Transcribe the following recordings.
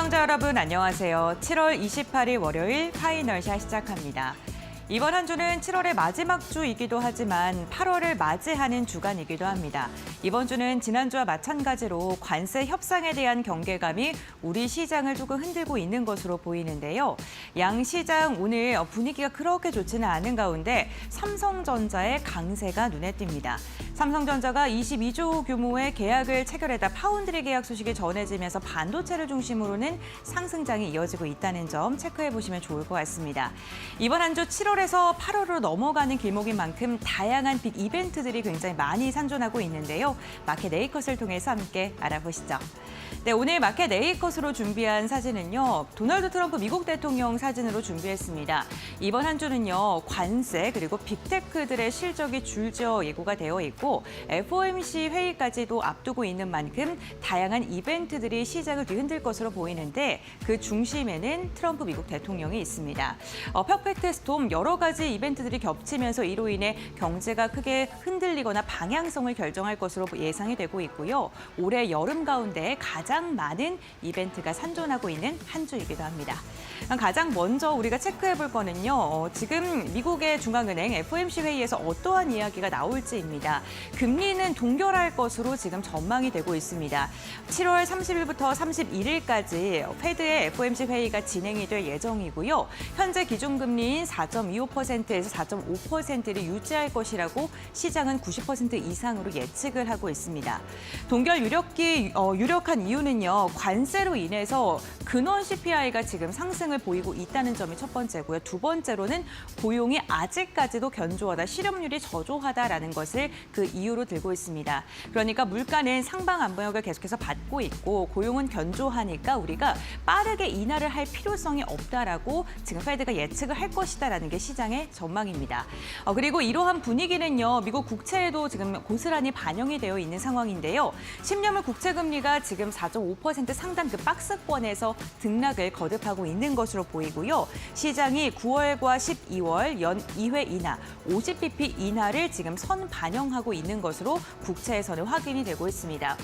시청자 여러분 안녕하세요. 7월 28일 월요일 파이널샷 시작합니다. 이번 한 주는 7월의 마지막 주이기도 하지만 8월을 맞이하는 주간이기도 합니다. 이번 주는 지난주와 마찬가지로 관세 협상에 대한 경계감이 우리 시장을 조금 흔들고 있는 것으로 보이는데요. 양 시장 오늘 분위기가 그렇게 좋지는 않은 가운데 삼성전자의 강세가 눈에 띕니다. 삼성전자가 22조 규모의 계약을 체결했다 파운드리 계약 소식이 전해지면서 반도체를 중심으로는 상승장이 이어지고 있다는 점 체크해 보시면 좋을 것 같습니다. 이번 한 주 7월에서 8월로 넘어가는 길목인 만큼 다양한 빅 이벤트들이 굉장히 많이 산존하고 있는데요. 마켓 네이컷을 통해서 함께 알아보시죠. 네, 오늘 마켓 네이컷으로 준비한 사진은요. 도널드 트럼프 미국 대통령 사진으로 준비했습니다. 이번 한 주는요. 관세 그리고 빅테크들의 실적이 줄지어 예고가 되어 있고 FOMC 회의까지도 앞두고 있는 만큼 다양한 이벤트들이 시장을 뒤흔들 것으로 보이는데 그 중심에는 트럼프 미국 대통령이 있습니다. 퍼펙트 스톰 여러 가지 이벤트들이 겹치면서 이로 인해 경제가 크게 흔들리거나 방향성을 결정할 것으로 예상이 되고 있고요. 올해 여름 가운데 가장 많은 이벤트가 산존하고 있는 한 주이기도 합니다. 가장 먼저 우리가 체크해 볼 거는요. 지금 미국의 중앙은행 FOMC 회의에서 어떠한 이야기가 나올지입니다. 금리는 동결할 것으로 지금 전망이 되고 있습니다. 7월 30일부터 31일까지 페드의 FOMC 회의가 진행이 될 예정이고요. 현재 기준금리인 4.25%에서 4.5%를 유지할 것이라고 시장은 90% 이상으로 예측을 하고 있습니다. 동결 유력한 이유는요. 관세로 인해서 근원 CPI가 지금 상승을 보이고 있다는 점이 첫 번째고요. 두 번째로는 고용이 아직까지도 견조하다, 실업률이 저조하다라는 것을 그 이유로 들고 있습니다. 그러니까 물가는 상방 압력을 계속해서 받고 있고 고용은 견조하니까 우리가 빠르게 인하를 할 필요성이 없다라고 지금 페드가 예측을 할 것이다라는 게 시장의 전망입니다. 그리고 이러한 분위기는요. 미국 국채에도 지금 고스란히 반영이 되어 있는 상황인데요. 10년물 국채 금리가 지금 4.5% 상단 그 박스권에서 등락을 거듭하고 있는 것으로 보이고요. 시장이 9월과 12월 연 2회 인하, 50bp 인하를 지금 선 반영하고 있는 것으로 국채에서는 확인이 되고 있습니다.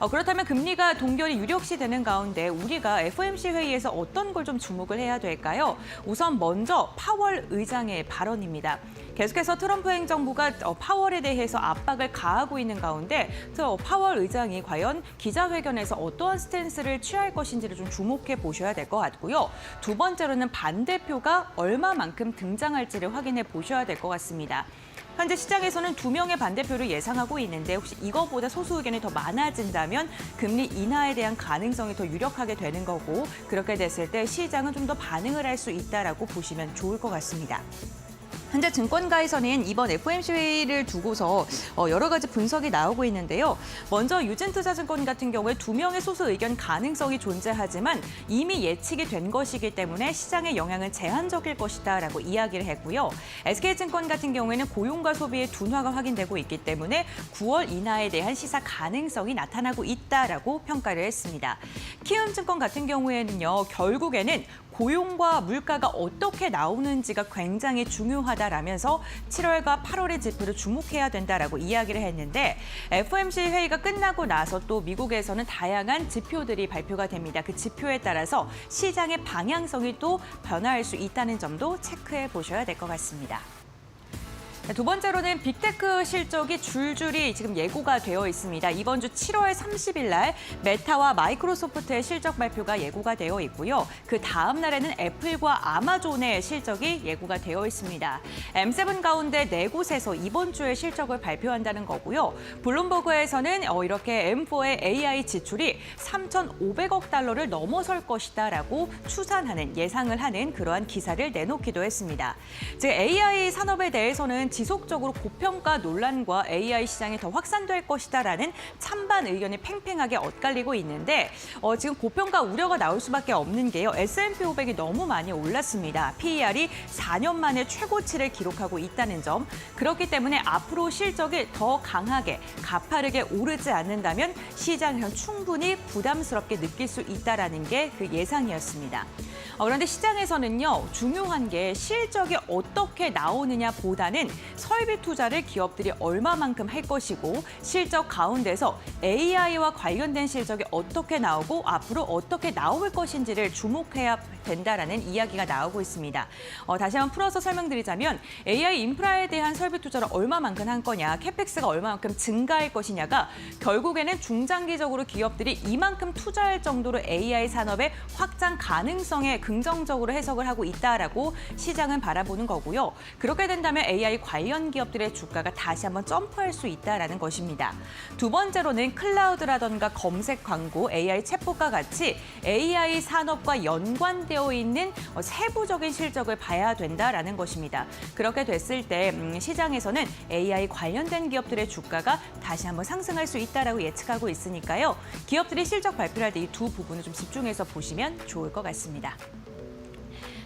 그렇다면 금리가 동결이 유력시 되는 가운데 우리가 FOMC 회의에서 어떤 걸 좀 주목을 해야 될까요? 우선 먼저 파월 의장의 발언입니다. 계속해서 트럼프 행정부가 파월에 대해서 압박을 가하고 있는 가운데 파월 의장이 과연 기자회견에서 어떠한 스탠스를 취할 것인지를 좀 주목해 보셔야 될 것 같고요. 두 번째로는 반대표가 얼마만큼 등장할지를 확인해 보셔야 될 것 같습니다. 현재 시장에서는 2명의 반대표를 예상하고 있는데 혹시 이거보다 소수 의견이 더 많아진다면 금리 인하에 대한 가능성이 더 유력하게 되는 거고 그렇게 됐을 때 시장은 좀 더 반응을 할 수 있다라고 보시면 좋을 것 같습니다. 현재 증권가에서는 이번 FOMC 회의를 두고서 여러 가지 분석이 나오고 있는데요. 먼저 유진투자증권 같은 경우에 2명의 소수 의견 가능성이 존재하지만 이미 예측이 된 것이기 때문에 시장의 영향은 제한적일 것이다라고 이야기를 했고요. SK증권 같은 경우에는 고용과 소비의 둔화가 확인되고 있기 때문에 9월 인하에 대한 시사 가능성이 나타나고 있다라고 평가를 했습니다. 키움증권 같은 경우에는요. 결국에는 고용과 물가가 어떻게 나오는지가 굉장히 중요하다라면서 7월과 8월의 지표를 주목해야 된다라고 이야기를 했는데 FOMC 회의가 끝나고 나서 또 미국에서는 다양한 지표들이 발표가 됩니다. 그 지표에 따라서 시장의 방향성이 또 변화할 수 있다는 점도 체크해 보셔야 될 것 같습니다. 두 번째로는 빅테크 실적이 줄줄이 지금 예고가 되어 있습니다. 이번 주 7월 30일 날 메타와 마이크로소프트의 실적 발표가 예고가 되어 있고요. 그 다음 날에는 애플과 아마존의 실적이 예고가 되어 있습니다. M7 가운데 4곳에서 이번 주에 실적을 발표한다는 거고요. 블룸버그에서는 이렇게 M4의 AI 지출이 3,500억 달러를 넘어설 것이다라고 추산하는 예상을 하는 그러한 기사를 내놓기도 했습니다. 즉 AI 산업에 대해서는 지속적으로 고평가 논란과 AI 시장이 더 확산될 것이다라는 찬반 의견이 팽팽하게 엇갈리고 있는데 지금 고평가 우려가 나올 수밖에 없는 게요. S&P 500이 너무 많이 올랐습니다. PER이 4년 만에 최고치를 기록하고 있다는 점. 그렇기 때문에 앞으로 실적이 더 강하게, 가파르게 오르지 않는다면 시장에서 충분히 부담스럽게 느낄 수 있다라는 게 그 예상이었습니다. 그런데 시장에서는요, 중요한 게 실적이 어떻게 나오느냐보다는 설비 투자를 기업들이 얼마만큼 할 것이고 실적 가운데서 AI와 관련된 실적이 어떻게 나오고 앞으로 어떻게 나올 것인지를 주목해야 된다라는 이야기가 나오고 있습니다. 다시 한번 풀어서 설명드리자면 AI 인프라에 대한 설비 투자를 얼마만큼 한 거냐, 캐펙스가 얼마만큼 증가할 것이냐가 결국에는 중장기적으로 기업들이 이만큼 투자할 정도로 AI 산업의 확장 가능성에 긍정적으로 해석을 하고 있다라고 시장은 바라보는 거고요. 그렇게 된다면 AI 관련 기업들의 주가가 다시 한번 점프할 수 있다라는 것입니다. 두 번째로는 클라우드라던가 검색 광고, AI 챗봇과 같이 AI 산업과 연관되어 있는 세부적인 실적을 봐야 된다라는 것입니다. 그렇게 됐을 때 시장에서는 AI 관련된 기업들의 주가가 다시 한번 상승할 수 있다라고 예측하고 있으니까요. 기업들이 실적 발표를 할 때 이 두 부분을 좀 집중해서 보시면 좋을 것 같습니다.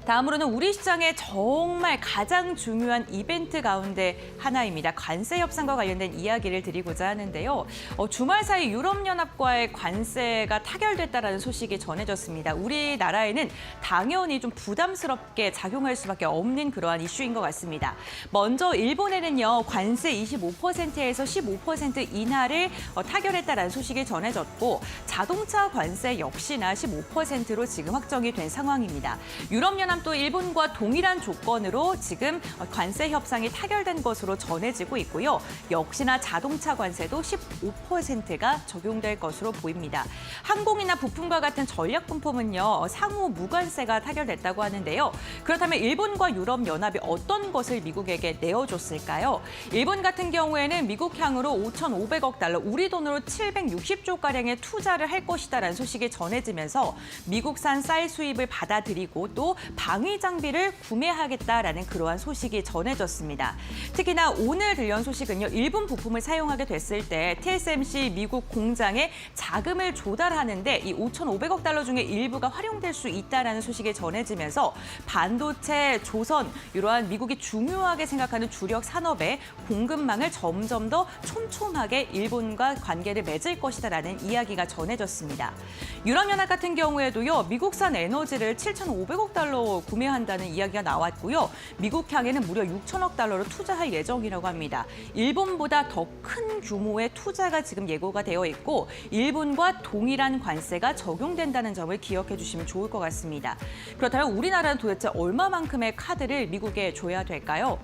다음으로는 우리 시장의 정말 가장 중요한 이벤트 가운데 하나입니다. 관세 협상과 관련된 이야기를 드리고자 하는데요. 주말 사이 유럽연합과의 관세가 타결됐다는 소식이 전해졌습니다. 우리나라에는 당연히 좀 부담스럽게 작용할 수밖에 없는 그러한 이슈인 것 같습니다. 먼저 일본에는요, 관세 25%에서 15% 인하를 타결했다는 소식이 전해졌고 자동차 관세 역시나 15%로 지금 확정이 된 상황입니다. 유럽연합 또 일본과 동일한 조건으로 지금 관세 협상이 타결된 것으로 전해지고 있고요. 역시나 자동차 관세도 15%가 적용될 것으로 보입니다. 항공이나 부품과 같은 전략분품은요, 상호 무관세가 타결됐다고 하는데요. 그렇다면 일본과 유럽연합이 어떤 것을 미국에게 내어줬을까요? 일본 같은 경우에는 미국향으로 5,500억 달러, 우리 돈으로 760조가량의 투자를 할 것이다라는 소식이 전해지면서 미국산 쌀 수입을 받아들이고 또 방위 장비를 구매하겠다라는 그러한 소식이 전해졌습니다. 특히나 오늘 들려온 소식은요, 일본 부품을 사용하게 됐을 때 TSMC 미국 공장에 자금을 조달하는데 이 5,500억 달러 중에 일부가 활용될 수 있다라는 소식이 전해지면서 반도체, 조선 이러한 미국이 중요하게 생각하는 주력 산업의 공급망을 점점 더 촘촘하게 일본과 관계를 맺을 것이다라는 이야기가 전해졌습니다. 유럽연합 같은 경우에도요, 미국산 에너지를 7,500억 달러 구매한다는 이야기가 나왔고요. 미국향에는 무려 6천억 달러를 투자할 예정이라고 합니다. 일본보다 더 큰 규모의 투자가 지금 예고가 되어 있고 일본과 동일한 관세가 적용된다는 점을 기억해 주시면 좋을 것 같습니다. 그렇다면 우리나라는 도대체 얼마만큼의 카드를 미국에 줘야 될까요?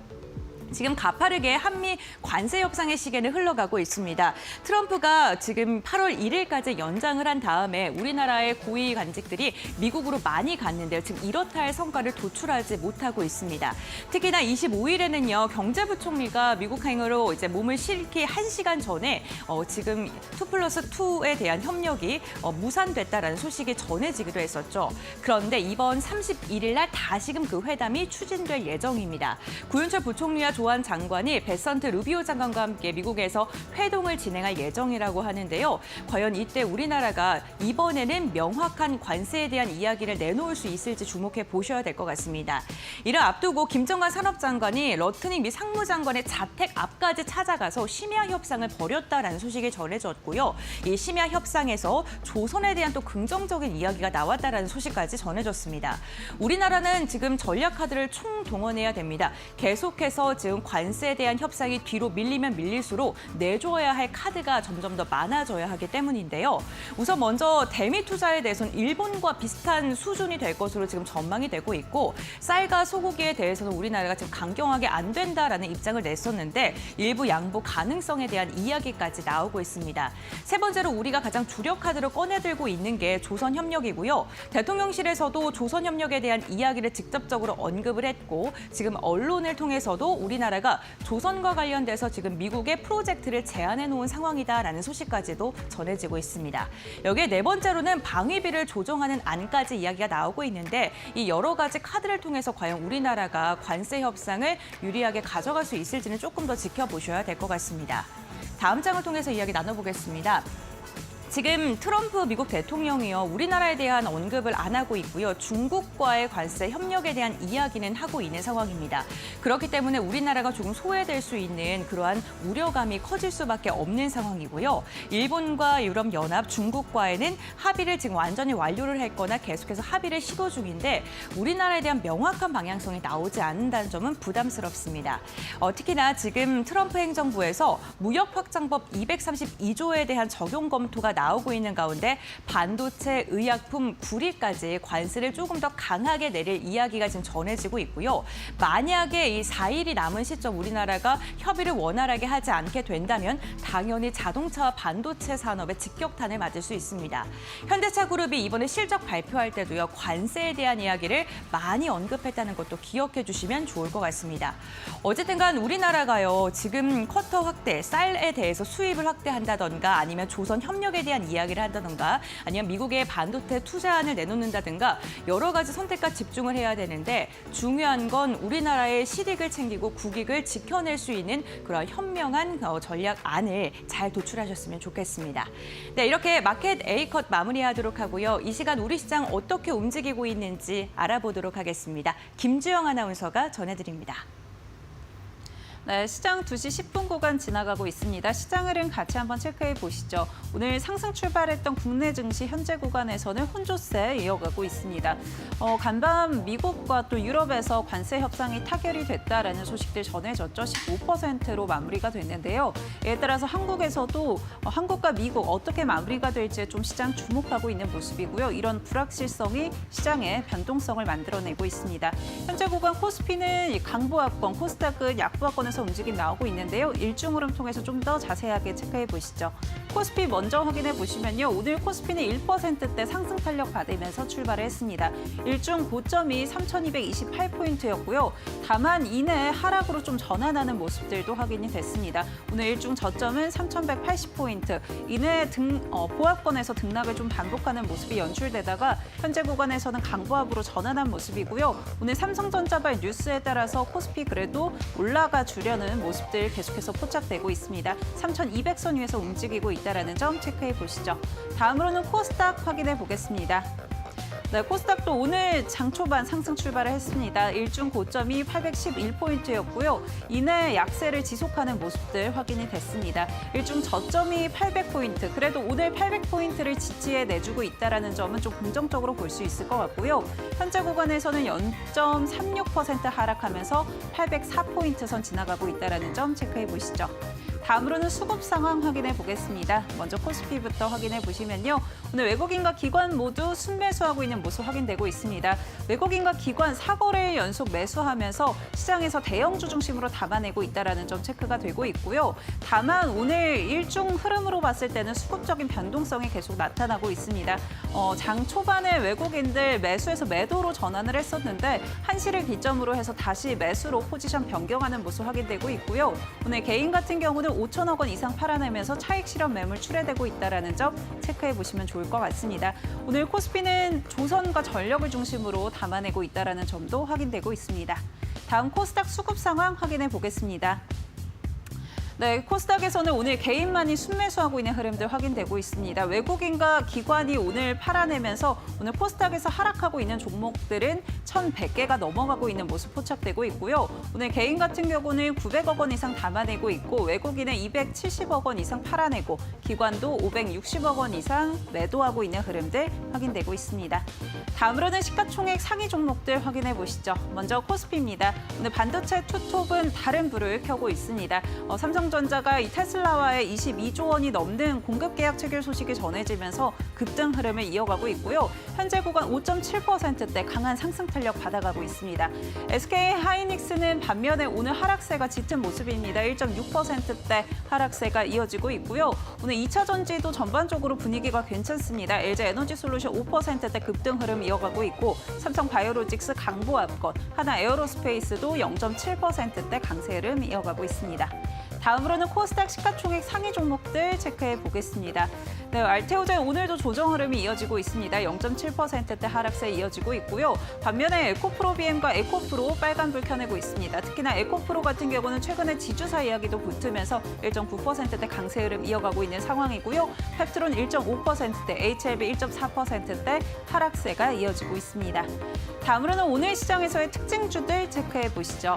지금 가파르게 한미 관세 협상의 시계는 흘러가고 있습니다. 트럼프가 지금 8월 1일까지 연장을 한 다음에 우리나라의 고위 관직들이 미국으로 많이 갔는데요. 지금 이렇다 할 성과를 도출하지 못하고 있습니다. 특히나 25일에는요. 경제부총리가 미국행으로 이제 몸을 실기 1시간 전에 지금 2+2에 대한 협력이 무산됐다라는 소식이 전해지기도 했었죠. 그런데 이번 31일 날 다시금 그 회담이 추진될 예정입니다. 구윤철 부총리와 조한 장관이 베선트 루비오 장관과 함께 미국에서 회동을 진행할 예정이라고 하는데요. 과연 이때 우리나라가 이번에는 명확한 관세에 대한 이야기를 내놓을 수 있을지 주목해 보셔야 될 것 같습니다. 이를 앞두고 김정관 산업장관이 러트닝 미 상무장관의 자택 앞까지 찾아가서 심야 협상을 벌였다라는 소식이 전해졌고요. 이 심야 협상에서 조선에 대한 또 긍정적인 이야기가 나왔다라는 소식까지 전해졌습니다. 우리나라는 지금 전략 카드를 총동원해야 됩니다. 계속해서 지금 관세에 대한 협상이 뒤로 밀리면 밀릴수록 내줘야 할 카드가 점점 더 많아져야 하기 때문인데요. 우선 먼저 대미 투자에 대해서는 일본과 비슷한 수준이 될 것으로 지금 전망이 되고 있고 쌀과 소고기에 대해서는 우리나라가 지금 강경하게 안 된다라는 입장을 냈었는데 일부 양보 가능성에 대한 이야기까지 나오고 있습니다. 세 번째로 우리가 가장 주력 카드로 꺼내들고 있는 게 조선협력이고요. 대통령실에서도 조선협력에 대한 이야기를 직접적으로 언급을 했고 지금 언론을 통해서도 우리나라가 조선과 관련돼서 지금 미국의 프로젝트를 제안해 놓은 상황이다라는 소식까지도 전해지고 있습니다. 여기에 네 번째로는 방위비를 조정하는 안까지 이야기가 나오고 있는데 이 여러 가지 카드를 통해서 과연 우리나라가 관세 협상을 유리하게 가져갈 수 있을지는 조금 더 지켜보셔야 될 것 같습니다. 다음 장을 통해서 이야기 나눠보겠습니다. 지금 트럼프 미국 대통령이요, 우리나라에 대한 언급을 안 하고 있고요. 중국과의 관세 협력에 대한 이야기는 하고 있는 상황입니다. 그렇기 때문에 우리나라가 조금 소외될 수 있는 그러한 우려감이 커질 수밖에 없는 상황이고요. 일본과 유럽연합, 중국과에는 합의를 지금 완전히 완료를 했거나 계속해서 합의를 시도 중인데 우리나라에 대한 명확한 방향성이 나오지 않는다는 점은 부담스럽습니다. 특히나 지금 트럼프 행정부에서 무역 확장법 232조에 대한 적용 검토가 나오고 있는 가운데 반도체, 의약품, 구리까지 관세를 조금 더 강하게 내릴 이야기가 지금 전해지고 있고요. 만약에 이 4일이 남은 시점 우리나라가 협의를 원활하게 하지 않게 된다면 당연히 자동차와 반도체 산업에 직격탄을 맞을 수 있습니다. 현대차 그룹이 이번에 실적 발표할 때도요, 관세에 대한 이야기를 많이 언급했다는 것도 기억해 주시면 좋을 것 같습니다. 어쨌든 간 우리나라가요, 지금 쿼터 확대, 쌀에 대해서 수입을 확대한다던가 아니면 조선 협력에 대한 이야기를 한다던가 아니면 미국의 반도체 투자안을 내놓는다든가 여러 가지 선택과 집중을 해야 되는데 중요한 건 우리나라의 실익을 챙기고 국익을 지켜낼 수 있는 그런 현명한 전략안을 잘 도출하셨으면 좋겠습니다. 네, 이렇게 마켓 A컷 마무리하도록 하고요. 이 시간 우리 시장 어떻게 움직이고 있는지 알아보도록 하겠습니다. 김주영 아나운서가 전해드립니다. 네, 시장 2시 10분 구간 지나가고 있습니다. 시장 흐름 같이 한번 체크해 보시죠. 오늘 상승 출발했던 국내 증시 현재 구간에서는 혼조세 이어가고 있습니다. 간밤 미국과 또 유럽에서 관세 협상이 타결이 됐다라는 소식들 전해졌죠. 15%로 마무리가 됐는데요. 이에 따라서 한국에서도 한국과 미국 어떻게 마무리가 될지 좀 시장 주목하고 있는 모습이고요. 이런 불확실성이 시장의 변동성을 만들어내고 있습니다. 현재 구간 코스피는 강보합권, 코스닥은 약보합권에서 움직임 나오고 있는데요. 일중 흐름 통해서 좀 더 자세하게 체크해 보시죠. 코스피 먼저 확인해 보시면요. 오늘 코스피는 1%대 상승 탄력 받으면서 출발을 했습니다. 일중 고점이 3,228포인트였고요. 다만 이내 하락으로 좀 전환하는 모습들도 확인이 됐습니다. 오늘 일중 저점은 3,180포인트. 이내 보합권에서 등락을 좀 반복하는 모습이 연출되다가 현재 구간에서는 강보합으로 전환한 모습이고요. 오늘 삼성전자발 뉴스에 따라서 코스피 그래도 올라가 주려는 모습들 계속해서 포착되고 있습니다. 3,200선 위에서 움직이고 있다는 점 체크해 보시죠. 다음으로는 코스닥 확인해 보겠습니다. 네, 코스닥도 오늘 장 초반 상승 출발을 했습니다. 일중 고점이 811포인트였고요. 이내 약세를 지속하는 모습들 확인이 됐습니다. 일중 저점이 800포인트. 그래도 오늘 800포인트를 지지해 내주고 있다는 점은 좀 긍정적으로 볼 수 있을 것 같고요. 현재 구간에서는 0.36% 하락하면서 804포인트 선 지나가고 있다는 점 체크해 보시죠. 다음으로는 수급 상황 확인해 보겠습니다. 먼저 코스피부터 확인해 보시면요. 오늘 외국인과 기관 모두 순매수하고 있는 모습 확인되고 있습니다. 외국인과 기관 4거래일 연속 매수하면서 시장에서 대형주 중심으로 담아내고 있다는 점 체크가 되고 있고요. 다만 오늘 일중 흐름으로 봤을 때는 수급적인 변동성이 계속 나타나고 있습니다. 장 초반에 외국인들 매수에서 매도로 전환을 했었는데 한시를 기점으로 해서 다시 매수로 포지션 변경하는 모습 확인되고 있고요. 오늘 개인 같은 경우는 5천억 원 이상 팔아내면서 차익 실현 매물 출회되고 있다는 점 체크해 보시면 좋을 것 같습니다. 오늘 코스피는 조선과 전력을 중심으로 담아내고 있다는 점도 확인되고 있습니다. 다음 코스닥 수급 상황 확인해 보겠습니다. 네, 코스닥에서는 오늘 개인만이 순매수하고 있는 흐름들 확인되고 있습니다. 외국인과 기관이 오늘 팔아내면서 오늘 코스닥에서 하락하고 있는 종목들은 1,100개가 넘어가고 있는 모습 포착되고 있고요. 오늘 개인 같은 경우는 900억 원 이상 담아내고 있고 외국인은 270억 원 이상 팔아내고 기관도 560억 원 이상 매도하고 있는 흐름들 확인되고 있습니다. 다음으로는 시가총액 상위 종목들 확인해 보시죠. 먼저 코스피입니다. 오늘 반도체 투톱은 다른 불을 켜고 있습니다. 삼성전자가 이 테슬라와의 22조 원이 넘는 공급 계약 체결 소식이 전해지면서 급등 흐름을 이어가고 있고요. 현재 구간 5.7%대 강한 상승 탄력 받아가고 있습니다. SK 하이닉스는 반면에 오늘 하락세가 짙은 모습입니다. 1.6%대 하락세가 이어지고 있고요. 오늘 2차 전지도 전반적으로 분위기가 괜찮습니다. LG 에너지 솔루션 5%대 급등 흐름 이어가고 있고 삼성 바이오로직스 강보합권, 하나 에어로스페이스도 0.7%대 강세 흐름 이어가고 있습니다. 다음으로는 코스닥 시가총액 상위 종목들 체크해 보겠습니다. 네, 알테오젠 오늘도 조정 흐름이 이어지고 있습니다. 0.7%대 하락세 이어지고 있고요. 반면에 에코프로비엠과 에코프로 빨간불 켜내고 있습니다. 특히나 에코프로 같은 경우는 최근에 지주사 이야기도 붙으면서 1.9%대 강세 흐름 이어가고 있는 상황이고요. 펩트론 1.5%대, HLB 1.4%대 하락세가 이어지고 있습니다. 다음으로는 오늘 시장에서의 특징주들 체크해 보시죠.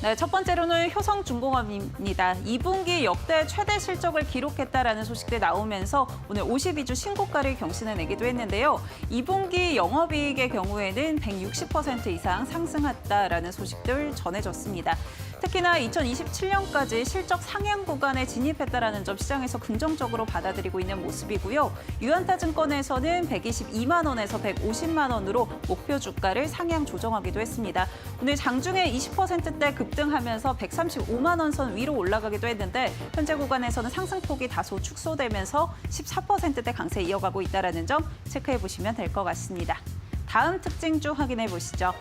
네, 첫 번째로는 효성중공업입니다. 2분기 역대 최대 실적을 기록했다라는 소식들이 나오면서 오늘 52주 신고가를 경신해내기도 했는데요. 2분기 영업이익의 경우에는 160% 이상 상승했다라는 소식들 전해졌습니다. 특히나 2027년까지 실적 상향 구간에 진입했다라는 점 시장에서 긍정적으로 받아들이고 있는 모습이고요. 유안타증권에서는 122만 원에서 150만 원으로 목표 주가를 상향 조정하기도 했습니다. 오늘 장중에 20%대 급등하면서 135만 원 선 위로 올라가기도 했는데 현재 구간에서는 상승폭이 다소 축소되면서 14%대 강세 이어가고 있다는 점 체크해 보시면 될 것 같습니다. 다음 특징주 확인해 보시죠.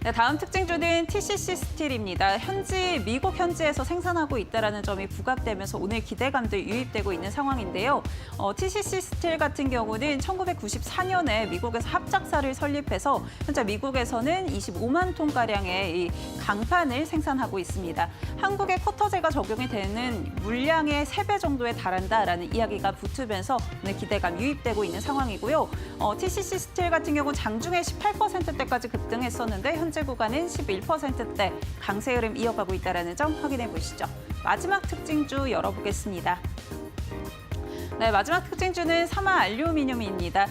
네, 다음 특징주는 TCC 스틸입니다. 미국 현지에서 생산하고 있다는 점이 부각되면서 오늘 기대감도 유입되고 있는 상황인데요. TCC 스틸 같은 경우는 1994년에 미국에서 합작사를 설립해서 현재 미국에서는 25만 톤가량의 이 강판을 생산하고 있습니다. 한국의 쿼터제가 적용이 되는 물량의 3배 정도에 달한다라는 이야기가 붙으면서 오늘 기대감 유입되고 있는 상황이고요. TCC 스틸 같은 경우는 장중에 18%대까지 급등했었는데 현재 구간은 11%대 강세 흐름 이어가고 있다는 점 확인해 보시죠. 마지막 특징주 열어보겠습니다. 네, 마지막 특징주는 사마 알루미늄입니다.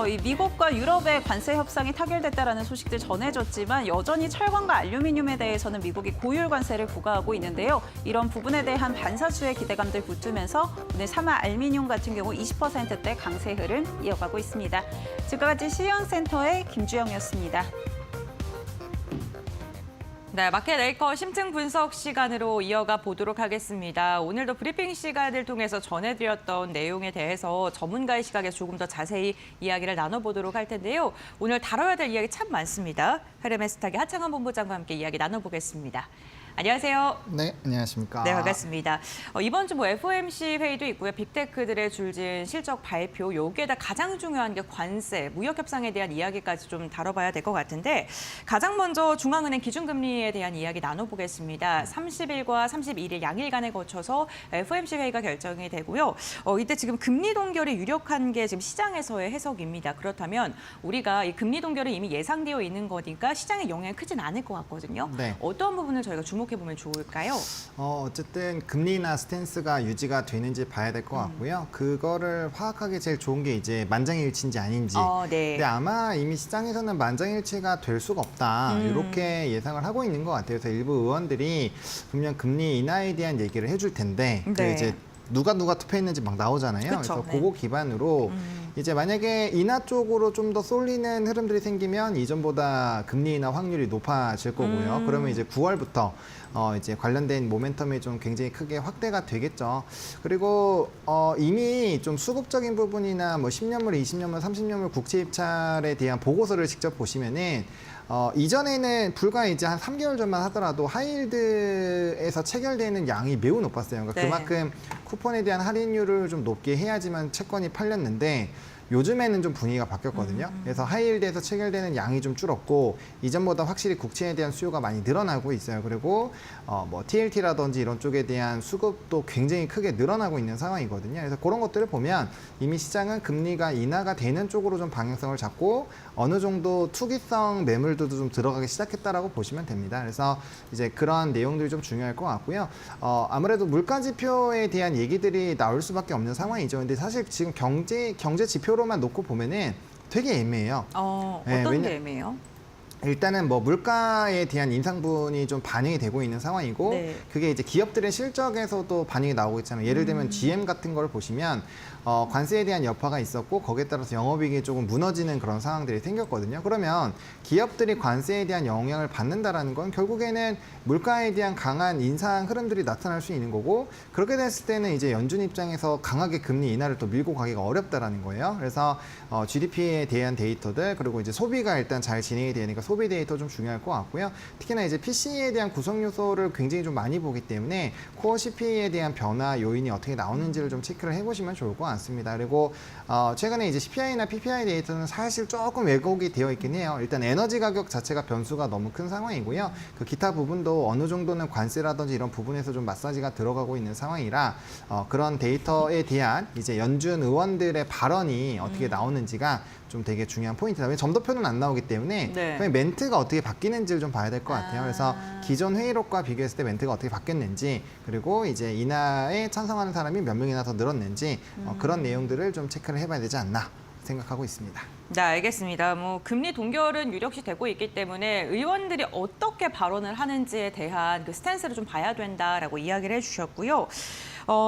이 미국과 유럽의 관세 협상이 타결됐다라는 소식들 전해졌지만 여전히 철강과 알루미늄에 대해서는 미국이 고율 관세를 부과하고 있는데요. 이런 부분에 대한 반사주의 기대감들 붙으면서 오늘 사마 알루미늄 같은 경우 20%대 강세 흐름 이어가고 있습니다. 지금까지 시연센터의 김주영이었습니다. 네, 마켓 웨이커 심층 분석 시간으로 이어가 보도록 하겠습니다. 오늘도 브리핑 시간을 통해서 전해드렸던 내용에 대해서 전문가의 시각에서 조금 더 자세히 이야기를 나눠보도록 할 텐데요. 오늘 다뤄야 될 이야기 참 많습니다. 헤르메스탁의 하창원 본부장과 함께 이야기 나눠보겠습니다. 안녕하세요. 네, 안녕하십니까. 네, 반갑습니다. 이번 주 FOMC 회의도 있고요. 빅테크들의 줄진 실적 발표, 여기에다 가장 중요한 게 관세, 무역 협상에 대한 이야기까지 좀 다뤄봐야 될 것 같은데 가장 먼저 중앙은행 기준금리에 대한 이야기 나눠보겠습니다. 30일과 31일 양일간에 거쳐서 FOMC 회의가 결정이 되고요. 이때 지금 금리 동결이 유력한 게 지금 시장에서의 해석입니다. 그렇다면 우리가 이 금리 동결이 이미 예상되어 있는 거니까 시장에 영향이 크진 않을 것 같거든요. 네. 어떤 부분을 저희가 주목해보면 좋을까요? 어쨌든 금리나 스탠스가 유지가 되는지 봐야 될 것 같고요. 그거를 파악하기 제일 좋은 게 이제 만장일치인지 아닌지. 네. 근데 아마 이미 시장에서는 만장일치가 될 수가 없다. 이렇게 예상을 하고 있는 것 같아요. 그래서 일부 의원들이 분명 금리 인하에 대한 얘기를 해줄 텐데 그 네. 이제 누가 투표했는지 막 나오잖아요. 그쵸, 그래서 그거 기반으로 이제 만약에 인하 쪽으로 좀 더 쏠리는 흐름들이 생기면 이전보다 금리 인하 확률이 높아질 거고요. 그러면 이제 9월부터 이제 관련된 모멘텀이 좀 굉장히 크게 확대가 되겠죠. 그리고 이미 좀 수급적인 부분이나 뭐 10년물, 20년물, 30년물 국채 입찰에 대한 보고서를 직접 보시면은 이전에는 불과 이제 한 3개월 전만 하더라도 하이힐드에서 체결되는 양이 매우 높았어요. 그러니까 네. 그만큼 쿠폰에 대한 할인율을 좀 높게 해야지만 채권이 팔렸는데 요즘에는 좀 분위기가 바뀌었거든요. 그래서 하이힐드에서 체결되는 양이 좀 줄었고 이전보다 확실히 국채에 대한 수요가 많이 늘어나고 있어요. 그리고 뭐 TLT라든지 이런 쪽에 대한 수급도 굉장히 크게 늘어나고 있는 상황이거든요. 그래서 그런 것들을 보면 이미 시장은 금리가 인하가 되는 쪽으로 좀 방향성을 잡고 어느 정도 투기성 매물들도 좀 들어가기 시작했다라고 보시면 됩니다. 그래서 이제 그런 내용들이 좀 중요할 것 같고요. 아무래도 물가 지표에 대한 얘기들이 나올 수밖에 없는 상황이죠. 근데 사실 지금 경제 지표로만 놓고 보면은 되게 애매해요. 어떤 게 애매해요? 일단은 뭐 물가에 대한 인상분이 좀 반영이 되고 있는 상황이고 네. 그게 이제 기업들의 실적에서도 반영이 나오고 있잖아요. 예를 들면 GM 같은 걸 보시면 관세에 대한 여파가 있었고 거기에 따라서 영업이익이 조금 무너지는 그런 상황들이 생겼거든요. 그러면 기업들이 관세에 대한 영향을 받는다라는 건 결국에는 물가에 대한 강한 인상 흐름들이 나타날 수 있는 거고 그렇게 됐을 때는 이제 연준 입장에서 강하게 금리 인하를 또 밀고 가기가 어렵다라는 거예요. 그래서 GDP에 대한 데이터들 그리고 이제 소비가 일단 잘 진행이 되니까 소비 데이터 좀 중요할 것 같고요. 특히나 이제 PC에 대한 구성 요소를 굉장히 좀 많이 보기 때문에 코어 CPI에 대한 변화 요인이 어떻게 나오는지를 좀 체크를 해보시면 좋을 것 같습니다. 그리고 최근에 이제 CPI나 PPI 데이터는 사실 조금 왜곡이 되어 있긴 해요. 일단 에너지 가격 자체가 변수가 너무 큰 상황이고요. 그 기타 부분도 어느 정도는 관세라든지 이런 부분에서 좀 마사지가 들어가고 있는 상황이라 그런 데이터에 대한 이제 연준 의원들의 발언이 어떻게 나오는지가 좀 되게 중요한 포인트다. 왜냐면 점도표는 안 나오기 때문에 네. 그냥 멘트가 어떻게 바뀌는지를 좀 봐야 될 것 같아요. 그래서 기존 회의록과 비교했을 때 멘트가 어떻게 바뀌었는지, 그리고 이제 인하에 찬성하는 사람이 몇 명이나 더 늘었는지 그런 내용들을 좀 체크를 해봐야 되지 않나 생각하고 있습니다. 네, 알겠습니다. 뭐 금리 동결은 유력시 되고 있기 때문에 의원들이 어떻게 발언을 하는지에 대한 그 스탠스를 좀 봐야 된다라고 이야기를 해주셨고요.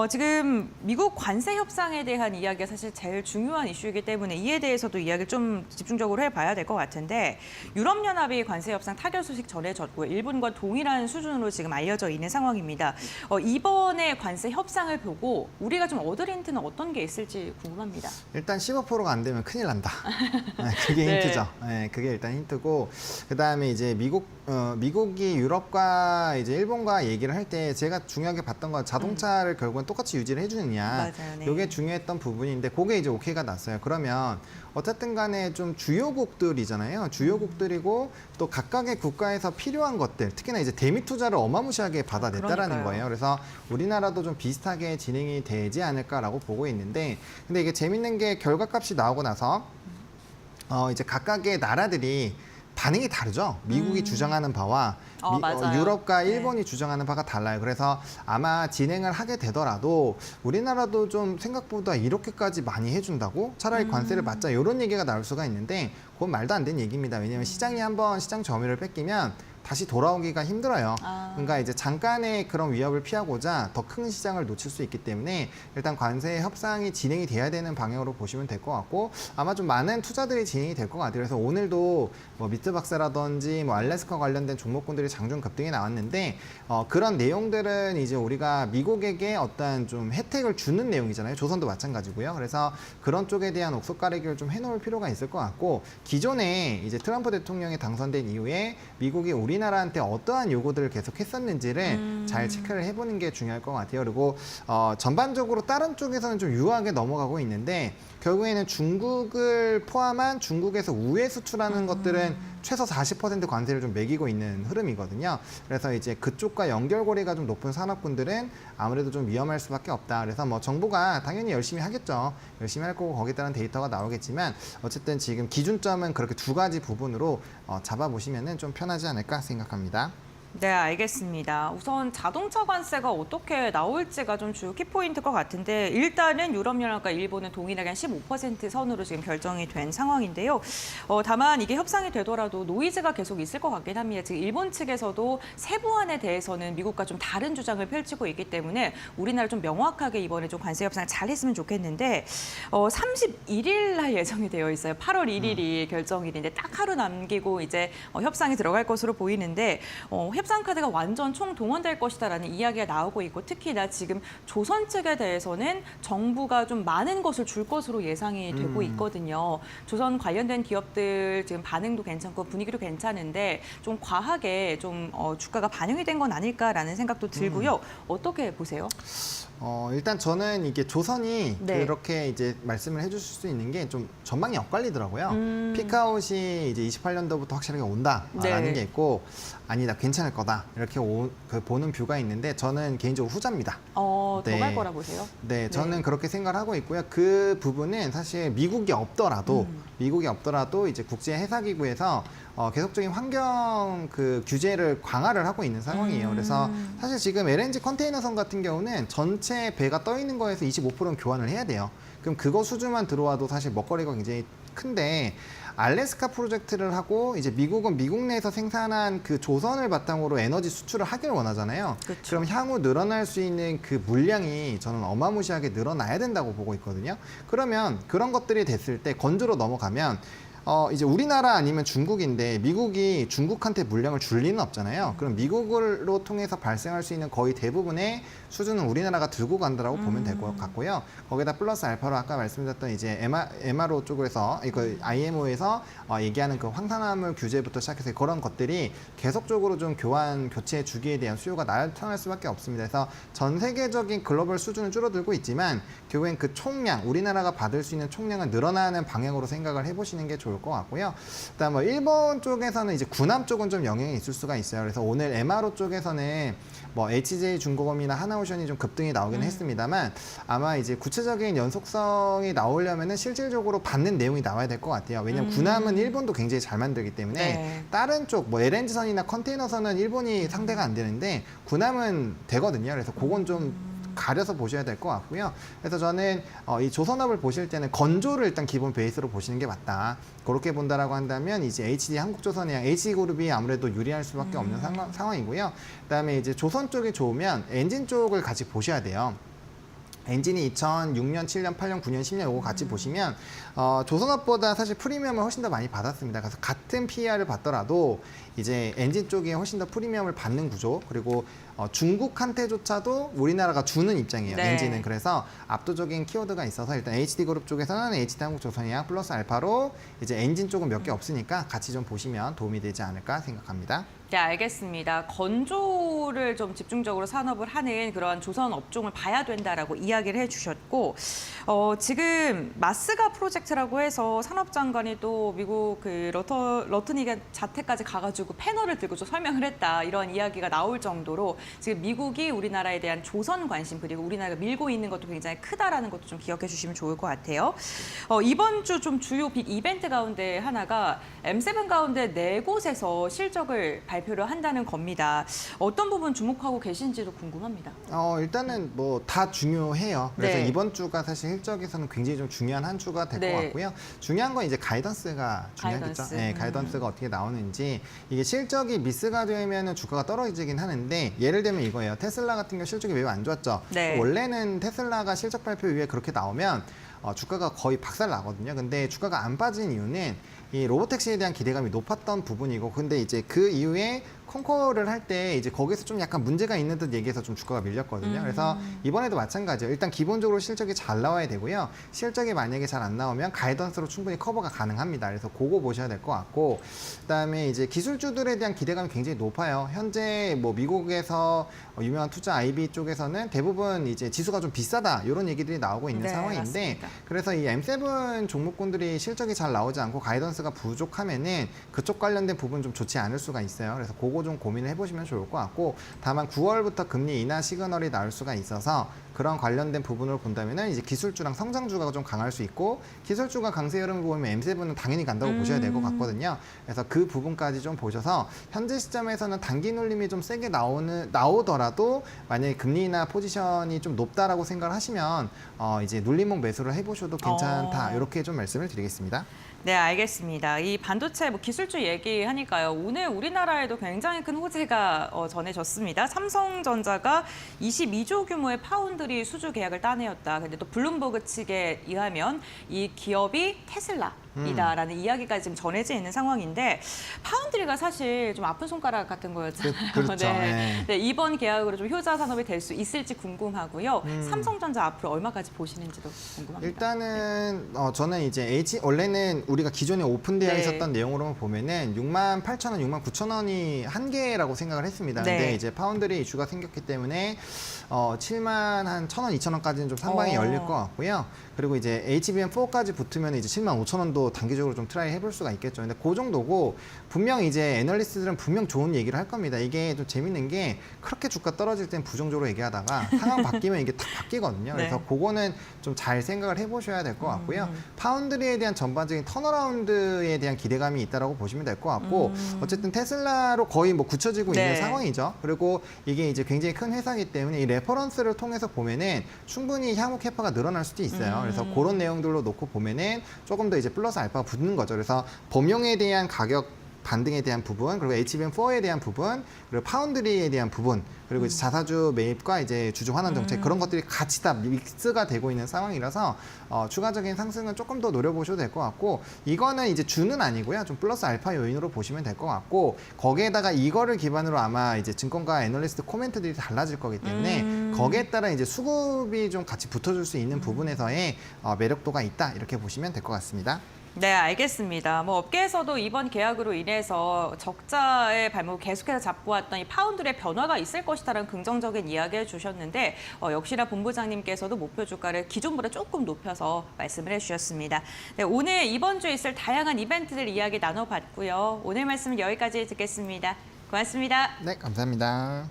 지금 미국 관세 협상에 대한 이야기가 사실 제일 중요한 이슈이기 때문에 이에 대해서도 이야기를 좀 집중적으로 해봐야 될 것 같은데, 유럽연합이 관세 협상 타결 소식 전해졌고요. 일본과 동일한 수준으로 지금 알려져 있는 상황입니다. 이번에 관세 협상을 보고 우리가 좀 얻을 힌트는 어떤 게 있을지 궁금합니다. 일단 15%가 안 되면 큰일 난다. 네, 그게 네. 힌트죠. 네, 그게 일단 힌트고, 그다음에 이제 미국이 유럽과 이제 일본과 얘기를 할 때 제가 중요하게 봤던 건 자동차를 결국은 똑같이 유지를 해주느냐. 맞아요, 네. 이게 중요했던 부분인데 그게 이제 오케이가 났어요. 그러면 어쨌든 간에 좀 주요국들이잖아요. 주요국들이고 또 각각의 국가에서 필요한 것들, 특히나 이제 대미 투자를 어마무시하게 받아냈다라는 그러니까요. 거예요. 그래서 우리나라도 좀 비슷하게 진행이 되지 않을까라고 보고 있는데, 근데 이게 재밌는 게 결과값이 나오고 나서 이제 각각의 나라들이 반응이 다르죠. 미국이 주장하는 바와 맞아요. 유럽과 네. 일본이 주장하는 바가 달라요. 그래서 아마 진행을 하게 되더라도 우리나라도 좀 생각보다 이렇게까지 많이 해준다고? 차라리 관세를 받자, 이런 얘기가 나올 수가 있는데 그건 말도 안 되는 얘기입니다. 왜냐하면 시장이 한번 시장 점유율을 뺏기면 다시 돌아오기가 힘들어요. 그러니까 이제 잠깐의 그런 위협을 피하고자 더 큰 시장을 놓칠 수 있기 때문에 일단 관세 협상이 진행이 돼야 되는 방향으로 보시면 될 것 같고, 아마 좀 많은 투자들이 진행이 될 것 같아요. 그래서 오늘도 뭐 미트박스라든지 뭐 알래스카 관련된 종목군들이 장중 급등이 나왔는데 그런 내용들은 이제 우리가 미국에게 어떤 좀 혜택을 주는 내용이잖아요. 조선도 마찬가지고요. 그래서 그런 쪽에 대한 옥석 가리기를 좀 해놓을 필요가 있을 것 같고, 기존에 이제 트럼프 대통령이 당선된 이후에 미국이 우리나라한테 어떠한 요구들을 계속 했었는지를 잘 체크를 해보는 게 중요할 것 같아요. 그리고 전반적으로 다른 쪽에서는 좀 유하게 넘어가고 있는데, 결국에는 중국을 포함한 중국에서 우회 수출하는 것들은 최소 40% 관세를 좀 매기고 있는 흐름이거든요. 그래서 이제 그쪽과 연결고리가 좀 높은 산업군들은 아무래도 좀 위험할 수밖에 없다. 그래서 뭐 정부가 당연히 열심히 하겠죠. 열심히 할 거고 거기에 따른 데이터가 나오겠지만, 어쨌든 지금 기준점은 그렇게 두 가지 부분으로 잡아보시면 좀 편하지 않을까 생각합니다. 네, 알겠습니다. 우선 자동차 관세가 어떻게 나올지가 좀 주요 키포인트일 것 같은데, 일단은 유럽연합과 일본은 동일하게 한 15% 선으로 지금 결정이 된 상황인데요. 다만 이게 협상이 되더라도 노이즈가 계속 있을 것 같긴 합니다. 지금 일본 측에서도 세부안에 대해서는 미국과 좀 다른 주장을 펼치고 있기 때문에 우리나라 좀 명확하게 이번에 좀 관세 협상 잘 했으면 좋겠는데, 31일 날 예정이 되어 있어요. 8월 1일이 결정일인데 딱 하루 남기고 이제 협상이 들어갈 것으로 보이는데, 협상 카드가 완전 총동원될 것이다라는 이야기가 나오고 있고, 특히나 지금 조선 측에 대해서는 정부가 좀 많은 것을 줄 것으로 예상이 되고 있거든요. 조선 관련된 기업들 지금 반응도 괜찮고 분위기도 괜찮은데 좀 과하게 좀 주가가 반영이 된 건 아닐까라는 생각도 들고요. 어떻게 보세요? 일단 저는 이게 조선이 네. 그렇게 이제 말씀을 해주실 수 있는 게 좀 전망이 엇갈리더라고요. 피크아웃이 이제 28년도부터 확실하게 온다라는 네. 게 있고, 아니다, 괜찮을 거다, 이렇게 보는 뷰가 있는데, 저는 개인적으로 후자입니다. 더 네. 갈 거라 보세요? 네, 저는 그렇게 생각을 하고 있고요. 그 부분은 사실 미국이 없더라도 이제 국제 해사기구에서 계속적인 환경 그 규제를 강화를 하고 있는 상황이에요. 그래서 사실 지금 LNG 컨테이너선 같은 경우는 전체 배가 떠 있는 거에서 25%는 교환을 해야 돼요. 그럼 그거 수주만 들어와도 사실 먹거리가 굉장히 큰데, 알래스카 프로젝트를 하고 이제 미국은 미국 내에서 생산한 그 조선을 바탕으로 에너지 수출을 하길 원하잖아요. 그렇죠. 그럼 향후 늘어날 수 있는 그 물량이 저는 어마무시하게 늘어나야 된다고 보고 있거든요. 그러면 그런 것들이 됐을 때 건조로 넘어가면 이제 우리나라 아니면 중국인데 미국이 중국한테 물량을 줄 리는 없잖아요. 그럼 미국으로 통해서 발생할 수 있는 거의 대부분의 수준은 우리나라가 들고 간다라고 보면 될 것 같고요. 거기다 플러스 알파로 아까 말씀드렸던 이제 MRO 쪽에서 이거 IMO에서 얘기하는 그 황산화물 규제부터 시작해서 그런 것들이 계속적으로 좀 교체 주기에 대한 수요가 나타날 수밖에 없습니다. 그래서 전 세계적인 글로벌 수준은 줄어들고 있지만 결국엔 그 총량, 우리나라가 받을 수 있는 총량은 늘어나는 방향으로 생각을 해보시는 게 좋을 것 같고요. 그다음 뭐 일본 쪽에서는 이제 군함 쪽은 좀 영향이 있을 수가 있어요. 그래서 오늘 MRO 쪽에서는 뭐 HJ중공업이나 하나오션이 좀 급등이 나오긴 했습니다만 아마 이제 구체적인 연속성이 나오려면은 실질적으로 받는 내용이 나와야 될 것 같아요. 왜냐하면 군함은 일본도 굉장히 잘 만들기 때문에 네. 다른 쪽 뭐 LNG선이나 컨테이너선은 일본이 상대가 안 되는데 군함은 되거든요. 그래서 그건 좀 가려서 보셔야 될 것 같고요. 그래서 저는 이 조선업을 보실 때는 건조를 일단 기본 베이스로 보시는 게 맞다. 그렇게 본다라고 한다면 이제 HD 한국조선이랑 HD그룹이 아무래도 유리할 수밖에 없는 상황이고요. 그다음에 이제 조선 쪽이 좋으면 엔진 쪽을 같이 보셔야 돼요. 엔진이 2006년, 7년, 8년, 9년, 10년 이거 같이 보시면 조선업보다 사실 프리미엄을 훨씬 더 많이 받았습니다. 그래서 같은 PER을 받더라도 이제 엔진 쪽에 훨씬 더 프리미엄을 받는 구조 그리고 중국한테조차도 우리나라가 주는 입장이에요. 네. 엔진은. 그래서 압도적인 키워드가 있어서 일단 HD그룹 쪽에서는 HD한국조선이랑 플러스 알파로 이제 엔진 쪽은 몇 개 없으니까 같이 좀 보시면 도움이 되지 않을까 생각합니다. 네, 알겠습니다. 건조를 좀 집중적으로 산업을 하는 그런 조선 업종을 봐야 된다라고 이야기를 해주셨고, 지금 마스가 프로젝트라고 해서 산업장관이 또 미국 그 러트니가 자택까지 가가지고 패널을 들고 좀 설명을 했다 이런 이야기가 나올 정도로 지금 미국이 우리나라에 대한 조선 관심 그리고 우리나라가 밀고 있는 것도 굉장히 크다라는 것도 좀 기억해 주시면 좋을 것 같아요. 이번 주 좀 주요 빅 이벤트 가운데 하나가 M7 가운데 4곳에서 실적을 발표를 한다는 겁니다. 어떤 부분 주목하고 계신지도 궁금합니다. 일단은 뭐 다 중요해요. 그래서 네. 이번 주가 사실 실적에서는 굉장히 좀 중요한 한 주가 될 것 네. 같고요. 중요한 건 이제 가이던스가 중요하겠죠. 가이던스. 네, 가이던스가 어떻게 나오는지 이게 실적이 미스가 되면은 주가가 떨어지긴 하는데 예를 들면 이거예요. 테슬라 같은 경우 실적이 매우 안 좋았죠. 네. 원래는 테슬라가 실적 발표 이후에 그렇게 나오면 주가가 거의 박살 나거든요. 근데 주가가 안 빠진 이유는 이 로보택시에 대한 기대감이 높았던 부분이고 근데 이제 그 이후에 컨코를 할 때 이제 거기서 좀 약간 문제가 있는 듯 얘기해서 좀 주가가 밀렸거든요. 그래서 이번에도 마찬가지예요. 일단 기본적으로 실적이 잘 나와야 되고요. 실적이 만약에 잘 안 나오면 가이던스로 충분히 커버가 가능합니다. 그래서 그거 보셔야 될 것 같고 그다음에 이제 기술주들에 대한 기대감이 굉장히 높아요. 현재 뭐 미국에서 유명한 투자 IB 쪽에서는 대부분 이제 지수가 좀 비싸다 이런 얘기들이 나오고 있는 네, 상황인데 맞습니다. 그래서 이 M7 종목군들이 실적이 잘 나오지 않고 가이던스가 부족하면은 그쪽 관련된 부분 좀 좋지 않을 수가 있어요. 그래서 그거 좀 고민을 해보시면 좋을 것 같고 다만 9월부터 금리 인하 시그널이 나올 수가 있어서 그런 관련된 부분을 본다면은 이제 기술주랑 성장주가 좀 강할 수 있고 기술주가 강세 흐름을 보면 M7은 당연히 간다고 보셔야 될 것 같거든요. 그래서 그 부분까지 좀 보셔서 현재 시점에서는 단기 눌림이 좀 세게 나오더라도 만약에 금리 인하 포지션이 좀 높다라고 생각을 하시면 이제 눌림목 매수를 해보셔도 괜찮다 이렇게 좀 말씀을 드리겠습니다. 네, 알겠습니다. 이 반도체 기술주 얘기하니까요. 오늘 우리나라에도 굉장히 큰 호재가 전해졌습니다. 삼성전자가 22조 규모의 파운드리 수주 계약을 따내었다. 근데 또 블룸버그 측에 의하면 이 기업이 테슬라이다라는 이야기까지 지금 전해져 있는 상황인데 파운드리가 사실 좀 아픈 손가락 같은 거였잖아요. 그렇죠. 네. 네. 네, 이번 계약으로 좀 효자 산업이 될 수 있을지 궁금하고요. 삼성전자 앞으로 얼마까지 보시는지도 궁금합니다. 일단은 저는 이제 원래는 우리가 기존에 오픈되어 네. 있었던 내용으로 보면은 68,000원, 69,000원이 한계라고 생각을 했습니다. 네. 근데 이제 파운드리 이슈가 생겼기 때문에 7만 한 1,000원, 2,000원까지는 좀 상방이 열릴 것 같고요. 그리고 이제 HBM4까지 붙으면 이제 75,000원도 단기적으로 좀 트라이 해볼 수가 있겠죠. 근데 그 정도고 분명 이제 애널리스트들은 분명 좋은 얘기를 할 겁니다. 이게 좀 재밌는 게 그렇게 주가 떨어질 땐 부정적으로 얘기하다가 상황 바뀌면 이게 딱 바뀌거든요. 그래서 네. 그거는 좀 잘 생각을 해보셔야 될 것 같고요. 파운드리에 대한 전반적인 턴어라운드에 대한 기대감이 있다라고 보시면 될 것 같고 어쨌든 테슬라로 거의 뭐 굳혀지고 네. 있는 상황이죠. 그리고 이게 이제 굉장히 큰 회사이기 때문에 이 레퍼런스를 통해서 보면은 충분히 향후 캐파가 늘어날 수도 있어요. 그래서 그런 내용들로 놓고 보면은 조금 더 이제 플러스 알파가 붙는 거죠. 그래서 범용에 대한 가격 반등에 대한 부분, 그리고 HBM4에 대한 부분, 그리고 파운드리에 대한 부분, 그리고 이제 자사주 매입과 이제 주주 환원 정책 그런 것들이 같이 다 믹스가 되고 있는 상황이라서 추가적인 상승은 조금 더 노려보셔도 될 것 같고, 이거는 이제 주는 아니고요. 좀 플러스 알파 요인으로 보시면 될 것 같고, 거기에다가 이거를 기반으로 아마 이제 증권가 애널리스트 코멘트들이 달라질 거기 때문에 거기에 따라 이제 수급이 좀 같이 붙어줄 수 있는 부분에서의 매력도가 있다, 이렇게 보시면 될 것 같습니다. 네, 알겠습니다. 뭐 업계에서도 이번 계약으로 인해서 적자의 발목을 계속해서 잡고 왔던 이 파운드의 변화가 있을 것이다라는 긍정적인 이야기를 주셨는데 역시나 본부장님께서도 목표 주가를 기존보다 조금 높여서 말씀을 해주셨습니다. 네, 오늘 이번 주에 있을 다양한 이벤트들 이야기 나눠봤고요. 오늘 말씀은 여기까지 듣겠습니다. 고맙습니다. 네, 감사합니다.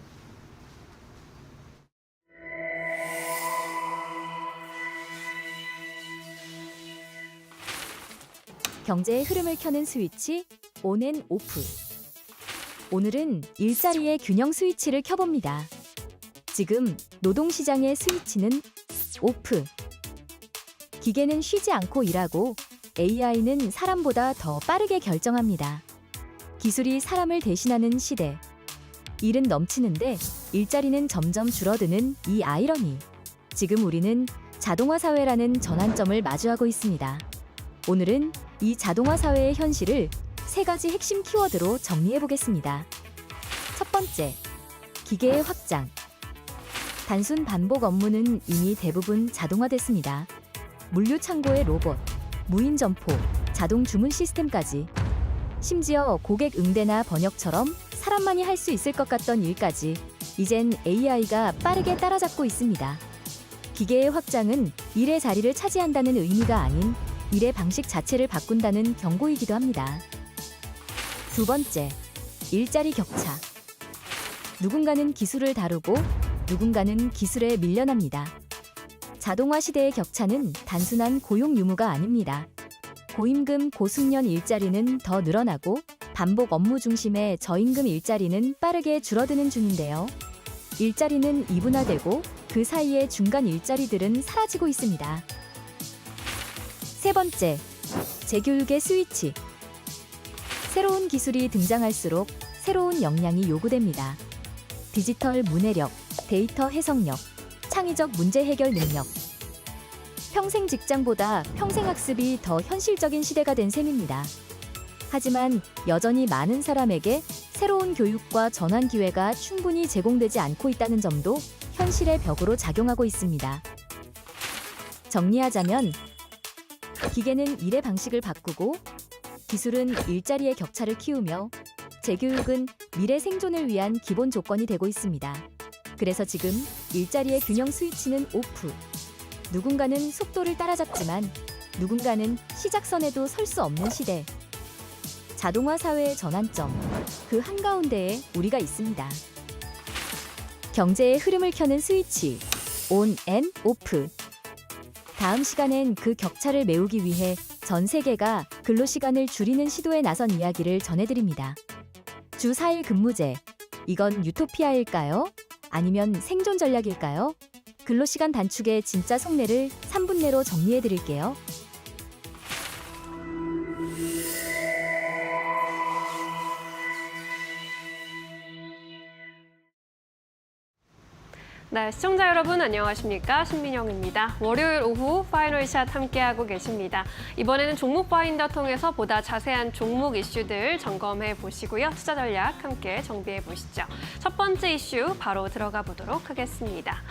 경제의 흐름을 켜는 스위치 온앤 오프. 오늘은 일자리의 균형 스위치를 켜봅니다. 지금 노동시장의 스위치는 오프. 기계는 쉬지 않고 일하고 AI는 사람보다 더 빠르게 결정합니다. 기술이 사람을 대신하는 시대. 일은 넘치는데 일자리는 점점 줄어드는 이 아이러니. 지금 우리는 자동화 사회라는 전환점을 마주하고 있습니다. 오늘은 이 자동화 사회의 현실을 3가지 핵심 키워드로 정리해 보겠습니다. 첫 번째, 기계의 확장. 단순 반복 업무는 이미 대부분 자동화됐습니다. 물류 창고의 로봇, 무인 점포, 자동 주문 시스템까지. 심지어 고객 응대나 번역처럼 사람만이 할 수 있을 것 같던 일까지 이젠 AI가 빠르게 따라잡고 있습니다. 기계의 확장은 일의 자리를 차지한다는 의미가 아닌 일의 방식 자체를 바꾼다는 경고이기도 합니다. 두 번째, 일자리 격차. 누군가는 기술을 다루고 누군가는 기술에 밀려납니다. 자동화 시대의 격차는 단순한 고용 유무가 아닙니다. 고임금 고숙련 일자리는 더 늘어나고 반복 업무 중심의 저임금 일자리는 빠르게 줄어드는 중인데요. 일자리는 이분화되고 그 사이의 중간 일자리들은 사라지고 있습니다. 세 번째, 재교육의 스위치. 새로운 기술이 등장할수록 새로운 역량이 요구됩니다. 디지털 문해력, 데이터 해석력, 창의적 문제 해결 능력. 평생 직장보다 평생 학습이 더 현실적인 시대가 된 셈입니다. 하지만 여전히 많은 사람에게 새로운 교육과 전환 기회가 충분히 제공되지 않고 있다는 점도 현실의 벽으로 작용하고 있습니다. 정리하자면 기계는 일의 방식을 바꾸고 기술은 일자리의 격차를 키우며 재교육은 미래 생존을 위한 기본 조건이 되고 있습니다. 그래서 지금 일자리의 균형 스위치는 오프. 누군가는 속도를 따라잡지만 누군가는 시작선에도 설 수 없는 시대. 자동화 사회의 전환점, 그 한가운데에 우리가 있습니다. 경제의 흐름을 켜는 스위치, 온 앤 오프. 다음 시간엔 그 격차를 메우기 위해 전 세계가 근로시간을 줄이는 시도에 나선 이야기를 전해드립니다. 주 4일 근무제, 이건 유토피아일까요? 아니면 생존 전략일까요? 근로시간 단축의 진짜 속내를 3분 내로 정리해드릴게요. 네, 시청자 여러분 안녕하십니까? 신민영입니다. 월요일 오후 파이널샷 함께하고 계십니다. 이번에는 종목 파인더 통해서 보다 자세한 종목 이슈들 점검해 보시고요. 투자 전략 함께 정비해 보시죠. 첫 번째 이슈 바로 들어가 보도록 하겠습니다.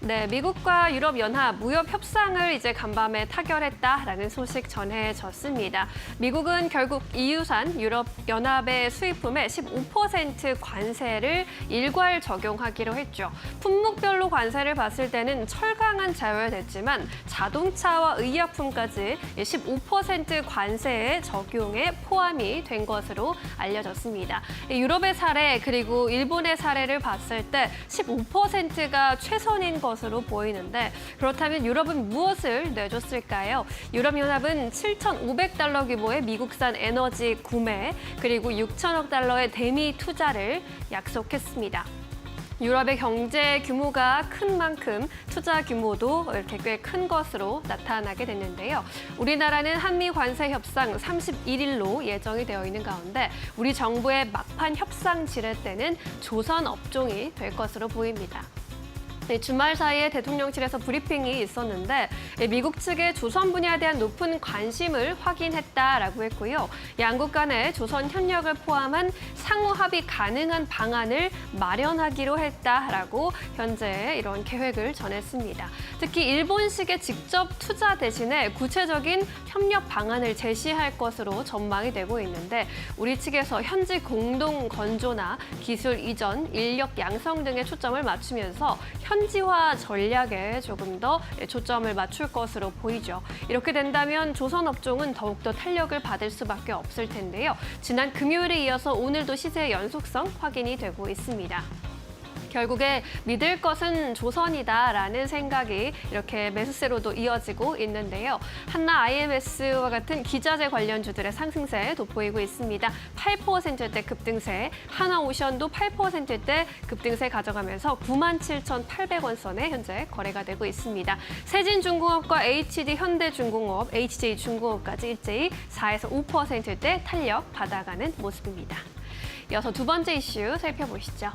네, 미국과 유럽연합 무역 협상을 이제 간밤에 타결했다라는 소식 전해졌습니다. 미국은 결국 EU산 유럽연합의 수입품에 15% 관세를 일괄 적용하기로 했죠. 품목별로 관세를 봤을 때는 철강은 제외됐지만 자동차와 의약품까지 15% 관세의 적용에 포함이 된 것으로 알려졌습니다. 유럽의 사례 그리고 일본의 사례를 봤을 때 15%가 최선인 것으로 보이는데 그렇다면 유럽은 무엇을 내줬을까요? 유럽연합은 7,500달러 규모의 미국산 에너지 구매 그리고 6천억 달러의 대미 투자를 약속했습니다. 유럽의 경제 규모가 큰 만큼 투자 규모도 이렇게 꽤 큰 것으로 나타나게 됐는데요. 우리나라는 한미 관세 협상 31일로 예정이 되어 있는 가운데 우리 정부의 막판 협상 지렛대는 조선 업종이 될 것으로 보입니다. 주말 사이에 대통령실에서 브리핑이 있었는데 미국 측의 조선 분야에 대한 높은 관심을 확인했다라고 했고요. 양국 간의 조선 협력을 포함한 상호 합의 가능한 방안을 마련하기로 했다라고 현재 이런 계획을 전했습니다. 특히 일본식의 직접 투자 대신에 구체적인 협력 방안을 제시할 것으로 전망이 되고 있는데 우리 측에서 현지 공동 건조나 기술 이전, 인력 양성 등에 초점을 맞추면서 현지화 전략에 조금 더 초점을 맞출 것으로 보이죠. 이렇게 된다면 조선 업종은 더욱더 탄력을 받을 수밖에 없을 텐데요. 지난 금요일에 이어서 오늘도 시세의 연속성 확인이 되고 있습니다. 결국에 믿을 것은 조선이다라는 생각이 이렇게 매수세로도 이어지고 있는데요. 한나 IMS와 같은 기자재 관련주들의 상승세 돋보이고 있습니다. 8%대 급등세, 하나오션도 8%대 급등세 가져가면서 97,800원 선에 현재 거래가 되고 있습니다. 세진중공업과 HD 현대중공업, HJ중공업까지 일제히 4에서 5%대 탄력 받아가는 모습입니다. 이어서 두 번째 이슈 살펴보시죠.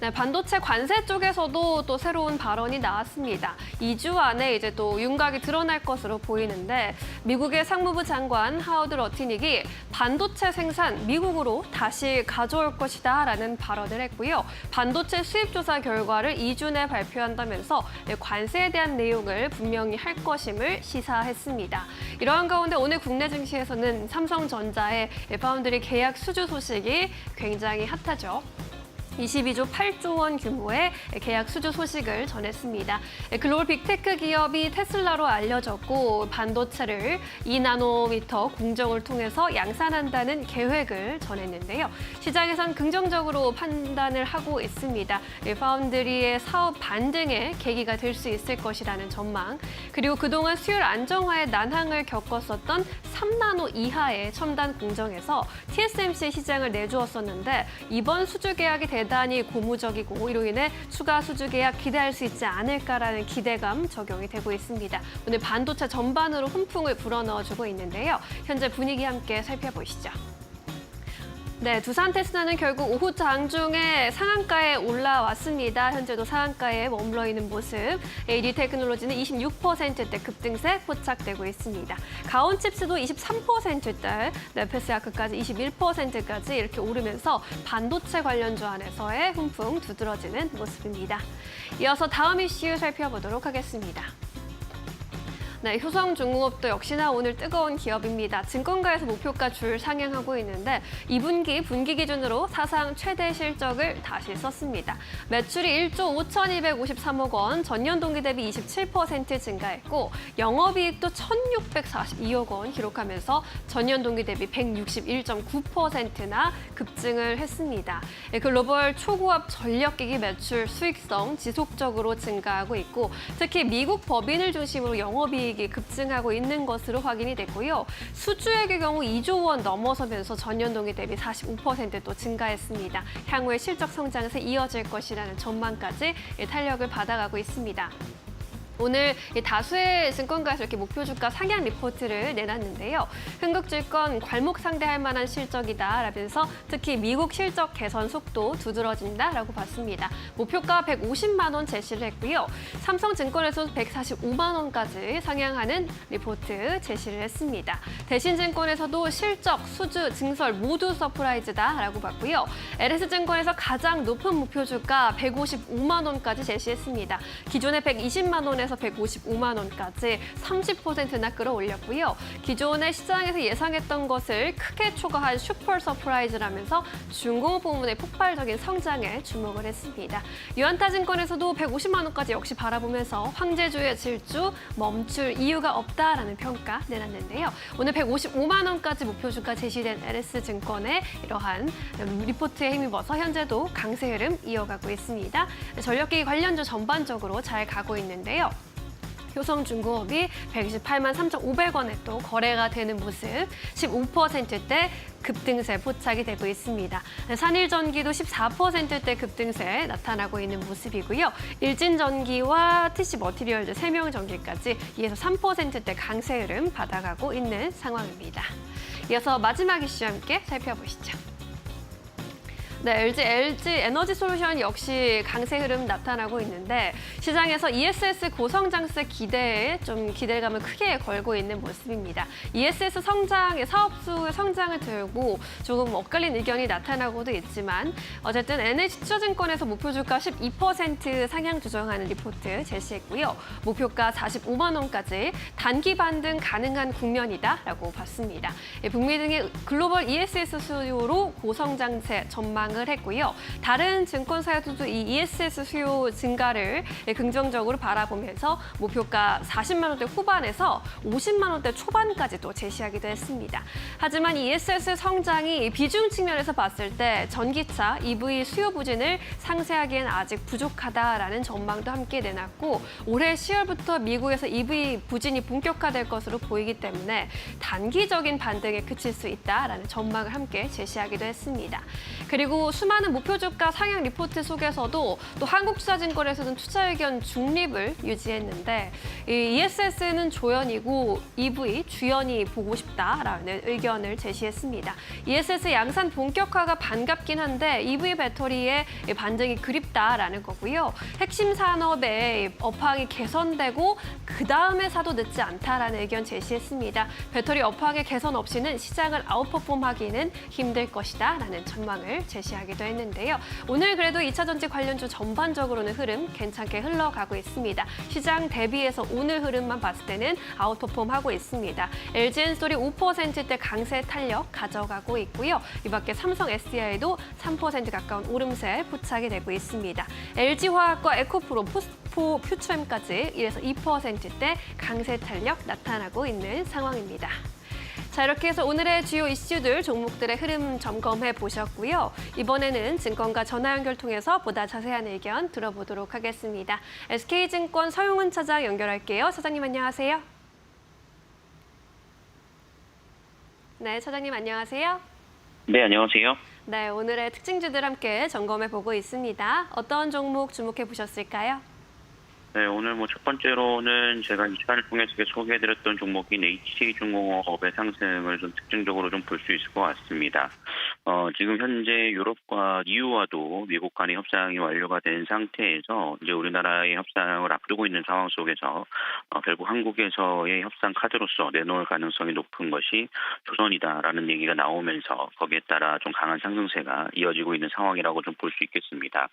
네, 반도체 관세 쪽에서도 또 새로운 발언이 나왔습니다. 2주 안에 이제 또 윤곽이 드러날 것으로 보이는데 미국의 상무부 장관 하워드 러티닉이 반도체 생산 미국으로 다시 가져올 것이다라는 발언을 했고요. 반도체 수입 조사 결과를 2주 내 발표한다면서 관세에 대한 내용을 분명히 할 것임을 시사했습니다. 이러한 가운데 오늘 국내 증시에서는 삼성전자의 파운드리 계약 수주 소식이 굉장히 핫하죠. 22조 8조 원 규모의 계약 수주 소식을 전했습니다. 글로벌 빅테크 기업이 테슬라로 알려졌고 반도체를 2나노미터 공정을 통해서 양산한다는 계획을 전했는데요. 시장에선 긍정적으로 판단을 하고 있습니다. 파운드리의 사업 반등의 계기가 될 수 있을 것이라는 전망, 그리고 그동안 수율 안정화에 난항을 겪었었던 3나노 이하의 첨단 공정에서 TSMC 시장을 내주었었는데 이번 수주 계약이 대단히 고무적이고 이로 인해 추가 수주 계약 기대할 수 있지 않을까라는 기대감 적용이 되고 있습니다. 오늘 반도체 전반으로 훈풍을 불어넣어주고 있는데요. 현재 분위기 함께 살펴보시죠. 네, 두산 테스나는 결국 오후 장중에 상한가에 올라왔습니다. 현재도 상한가에 머물러 있는 모습. AD 테크놀로지는 26%대 급등세 포착되고 있습니다. 가온칩스도 23%대, 네페스야크까지 21%까지 이렇게 오르면서 반도체 관련주 안에서의 훈풍 두드러지는 모습입니다. 이어서 다음 이슈 살펴보도록 하겠습니다. 네, 효성중공업도 역시나 오늘 뜨거운 기업입니다. 증권가에서 목표가 줄 상향하고 있는데 2분기 분기 기준으로 사상 최대 실적을 다시 썼습니다. 매출이 1조 5,253억 원, 전년 동기 대비 27% 증가했고 영업이익도 1,642억 원 기록하면서 전년 동기 대비 161.9%나 급증을 했습니다. 글로벌 초고압 전력기기 매출 수익성 지속적으로 증가하고 있고 특히 미국 법인을 중심으로 영업이익 급증하고 있는 것으로 확인이 됐고요. 수주액의 경우 2조 원 넘어서면서 전년 동기 대비 45% 또 증가했습니다. 향후의 실적 성장세 이어질 것이라는 전망까지 탄력을 받아가고 있습니다. 오늘 다수의 증권가에서 이렇게 목표 주가 상향 리포트를 내놨는데요. 흥국증권 괄목 상대할 만한 실적이다라면서 특히 미국 실적 개선 속도 두드러진다라고 봤습니다. 목표가 150만 원 제시를 했고요. 삼성증권에서 145만 원까지 상향하는 리포트 제시를 했습니다. 대신증권에서도 실적, 수주, 증설 모두 서프라이즈다라고 봤고요. LS증권에서 가장 높은 목표 주가 155만 원까지 제시했습니다. 기존의 120만 원에 155만 원까지 30%나 끌어올렸고요. 기존의 시장에서 예상했던 것을 크게 초과한 슈퍼 서프라이즈라면서 중공업 부문의 폭발적인 성장에 주목을 했습니다. 유한타증권에서도 150만 원까지 역시 바라보면서 황제주의 질주 멈출 이유가 없다라는 평가 내놨는데요. 오늘 155만 원까지 목표 주가 제시된 LS증권의 이러한 리포트에 힘입어서 현재도 강세 흐름 이어가고 있습니다. 전력기기 관련주 전반적으로 잘 가고 있는데요. 효성중공업이 128만 3,500원에 또 거래가 되는 모습, 15%대 급등세 포착이 되고 있습니다. 산일전기도 14%대 급등세 나타나고 있는 모습이고요. 일진전기와 TC머티리얼즈, 생명전기까지 2에서 3%대 강세 흐름 받아가고 있는 상황입니다. 이어서 마지막 이슈 함께 살펴보시죠. 네, LG 에너지솔루션 역시 강세 흐름 나타나고 있는데 시장에서 ESS 고성장세 기대에 좀 기대감을 크게 걸고 있는 모습입니다. ESS 성장의 사업수 성장을 들고 조금 엇갈린 의견이 나타나고도 있지만 어쨌든 NH투자증권에서 목표 주가 12% 상향 조정하는 리포트 제시했고요. 목표가 45만 원까지 단기 반등 가능한 국면이다라고 봤습니다. 북미 등의 글로벌 ESS 수요로 고성장세 전망 했고요. 다른 증권사들도 이 ESS 수요 증가를 긍정적으로 바라보면서 목표가 40만 원대 후반에서 50만 원대 초반까지도 제시하기도 했습니다. 하지만 ESS 성장이 비중 측면에서 봤을 때 전기차, EV 수요 부진을 상쇄하기엔 아직 부족하다라는 전망도 함께 내놨고 올해 10월부터 미국에서 EV 부진이 본격화될 것으로 보이기 때문에 단기적인 반등에 그칠 수 있다라는 전망을 함께 제시하기도 했습니다. 그리고 수많은 목표 주가 상향 리포트 속에서도 또 한국투자증권에서는 투자 의견 중립을 유지했는데 이 ESS는 조연이고 EV 주연이 보고 싶다라는 의견을 제시했습니다. ESS 양산 본격화가 반갑긴 한데 EV 배터리의 반등이 그립다라는 거고요. 핵심 산업의 업황이 개선되고 그다음에 사도 늦지 않다라는 의견 제시했습니다. 배터리 업황의 개선 없이는 시장을 아웃퍼폼하기는 힘들 것이다라는 전망을 제시하기도 했는데요. 오늘 그래도 2차 전지 관련주 전반적으로는 흐름 괜찮게 흘러가고 있습니다. 시장 대비해서 오늘 흐름만 봤을 때는 아웃퍼폼하고 있습니다. LG엔솔이 5%대 강세 탄력 가져가고 있고요. 이 밖에 삼성 SDI도 3% 가까운 오름세 포착이 되고 있습니다. LG화학과 에코프로, 포스코, 퓨처엠까지 1에서 2%대 강세 탄력 나타나고 있는 상황입니다. 자, 이렇게 해서 오늘의 주요 이슈들, 종목들의 흐름 점검해 보셨고요. 이번에는 증권가 전화 연결 통해서 보다 자세한 의견 들어보도록 하겠습니다. SK증권 서용은 차장 연결할게요. 차장님 안녕하세요. 네, 차장님 안녕하세요. 네, 안녕하세요. 네, 오늘의 특징주들 함께 점검해 보고 있습니다. 어떤 종목 주목해 보셨을까요? 네, 오늘 첫 번째로는 제가 이 시간을 통해서 소개해드렸던 종목인 HC중공업의 상승을 좀 특징적으로 좀 볼 수 있을 것 같습니다. 지금 현재 유럽과 EU와도 미국 간의 협상이 완료가 된 상태에서 이제 우리나라의 협상을 앞두고 있는 상황 속에서 결국 한국에서의 협상 카드로서 내놓을 가능성이 높은 것이 조선이다라는 얘기가 나오면서 거기에 따라 좀 강한 상승세가 이어지고 있는 상황이라고 좀 볼 수 있겠습니다.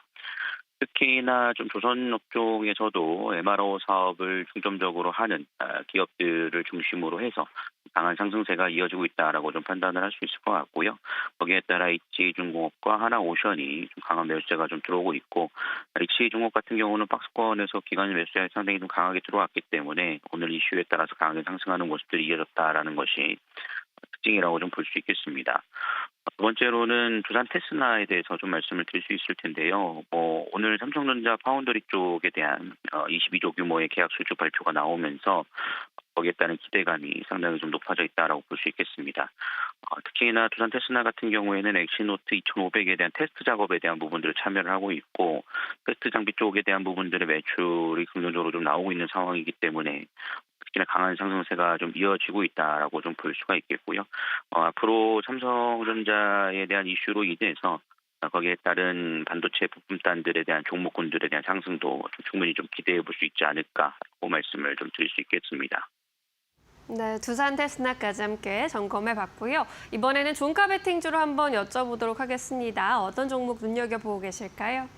특히나 좀 조선 업종에서도 MRO 사업을 중점적으로 하는 기업들을 중심으로 해서 강한 상승세가 이어지고 있다라고 좀 판단을 할 수 있을 것 같고요. 거기에 따라 HC중공업과 하나오션이 좀 강한 매수세가 좀 들어오고 있고 HC중공업 같은 경우는 박스권에서 기관 매수세가 상당히 좀 강하게 들어왔기 때문에 오늘 이슈에 따라서 강하게 상승하는 모습들이 이어졌다라는 것이 특징이라고 좀 볼 수 있겠습니다. 두 번째로는 두산 테스나에 대해서 좀 말씀을 드릴 수 있을 텐데요. 오늘 삼성전자 파운드리 쪽에 대한 22조 규모의 계약 수주 발표가 나오면서 거기에 따른 기대감이 상당히 좀 높아져 있다라고 볼 수 있겠습니다. 특히나 두산 테스나 같은 경우에는 엑시노트 2500에 대한 테스트 작업에 대한 부분들을 참여를 하고 있고 테스트 장비 쪽에 대한 부분들의 매출이 긍정적으로 좀 나오고 있는 상황이기 때문에 특히나 강한 상승세가 좀 이어지고 있다라고 좀 볼 수가 있겠고요. 앞으로 삼성전자에 대한 이슈로 인해서 거기에 따른 반도체 부품단들에 대한 종목군들에 대한 상승도 좀 충분히 좀 기대해 볼 수 있지 않을까라고 말씀을 좀 드릴 수 있겠습니다. 네, 두산 테스나까지 함께 점검해 봤고요. 이번에는 종가 베팅주로 한번 여쭤보도록 하겠습니다. 어떤 종목 눈여겨보고 계실까요?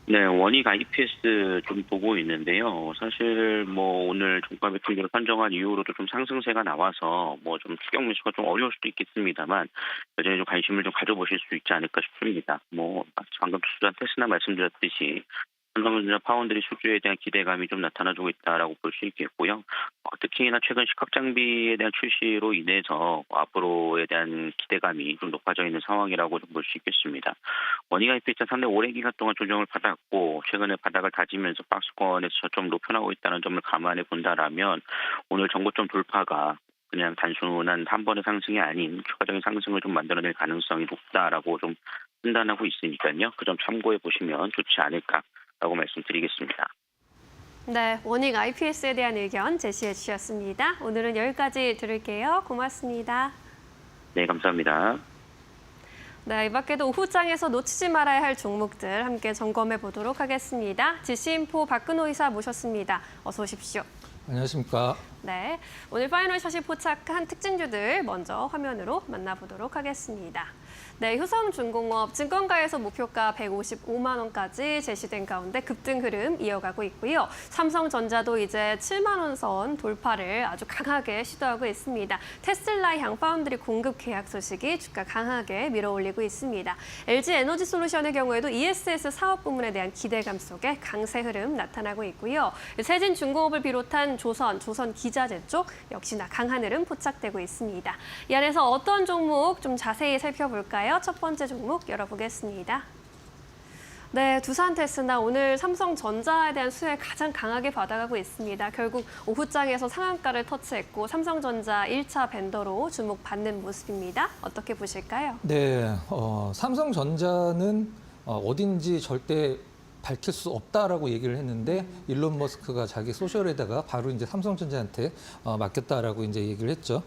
네, 원익 IPS 좀 보고 있는데요. 사실 오늘 종가 베팅주로 선정한 이후로도 좀 상승세가 나와서 좀 추격 매수가 좀 어려울 수도 있겠습니다만 여전히 좀 관심을 좀 가져보실 수 있지 않을까 싶습니다. 방금 투자한 테스나 말씀드렸듯이 삼성전자 파운드리 수주에 대한 기대감이 좀 나타나주고 있다라고 볼 수 있겠고요. 특히 특히나 최근 식각 장비에 대한 출시로 인해서 앞으로에 대한 기대감이 좀 높아져 있는 상황이라고 좀 볼 수 있겠습니다. 원이가 일단 상당히 오랜 기간 동안 조정을 받았고 최근에 바닥을 다지면서 박스권에서 저점 높여나오고 있다는 점을 감안해 본다라면 오늘 정고점 돌파가 그냥 단순한 한 번의 상승이 아닌 추가적인 상승을 좀 만들어낼 가능성이 높다라고 좀 판단하고 있으니까요. 그 점 참고해 보시면 좋지 않을까라고 말씀드리겠습니다. 네, 원익 IPS에 대한 의견 제시해 주셨습니다. 오늘은 여기까지 들을게요. 고맙습니다. 네, 감사합니다. 네, 이 밖에도 오후장에서 놓치지 말아야 할 종목들 함께 점검해 보도록 하겠습니다. 지시인포 박근호 이사 모셨습니다. 어서 오십시오. 안녕하십니까. 네, 오늘 파이널샷이 포착한 특징주들 먼저 화면으로 만나보도록 하겠습니다. 네, 효성중공업 증권가에서 목표가 155만 원까지 제시된 가운데 급등 흐름 이어가고 있고요. 삼성전자도 이제 7만 원 선 돌파를 아주 강하게 시도하고 있습니다. 테슬라 양파운드리 공급 계약 소식이 주가 강하게 밀어올리고 있습니다. LG에너지솔루션의 경우에도 ESS 사업 부문에 대한 기대감 속에 강세 흐름 나타나고 있고요. 세진중공업을 비롯한 조선기자재 쪽 역시나 강한 흐름 포착되고 있습니다. 이 안에서 어떤 종목 좀 자세히 살펴볼까요? 첫 번째 종목 열어보겠습니다. 네, 두산테스나 오늘 삼성전자에 대한 수혜 가장 강하게 받아가고 있습니다. 결국 오후장에서 상한가를 터치했고 삼성전자 1차 밴더로 주목받는 모습입니다. 어떻게 보실까요? 네, 삼성전자는 어딘지 절대 밝힐 수 없다라고 얘기를 했는데 일론 머스크가 자기 소셜에다가 바로 이제 삼성전자한테 맡겼다라고 이제 얘기를 했죠.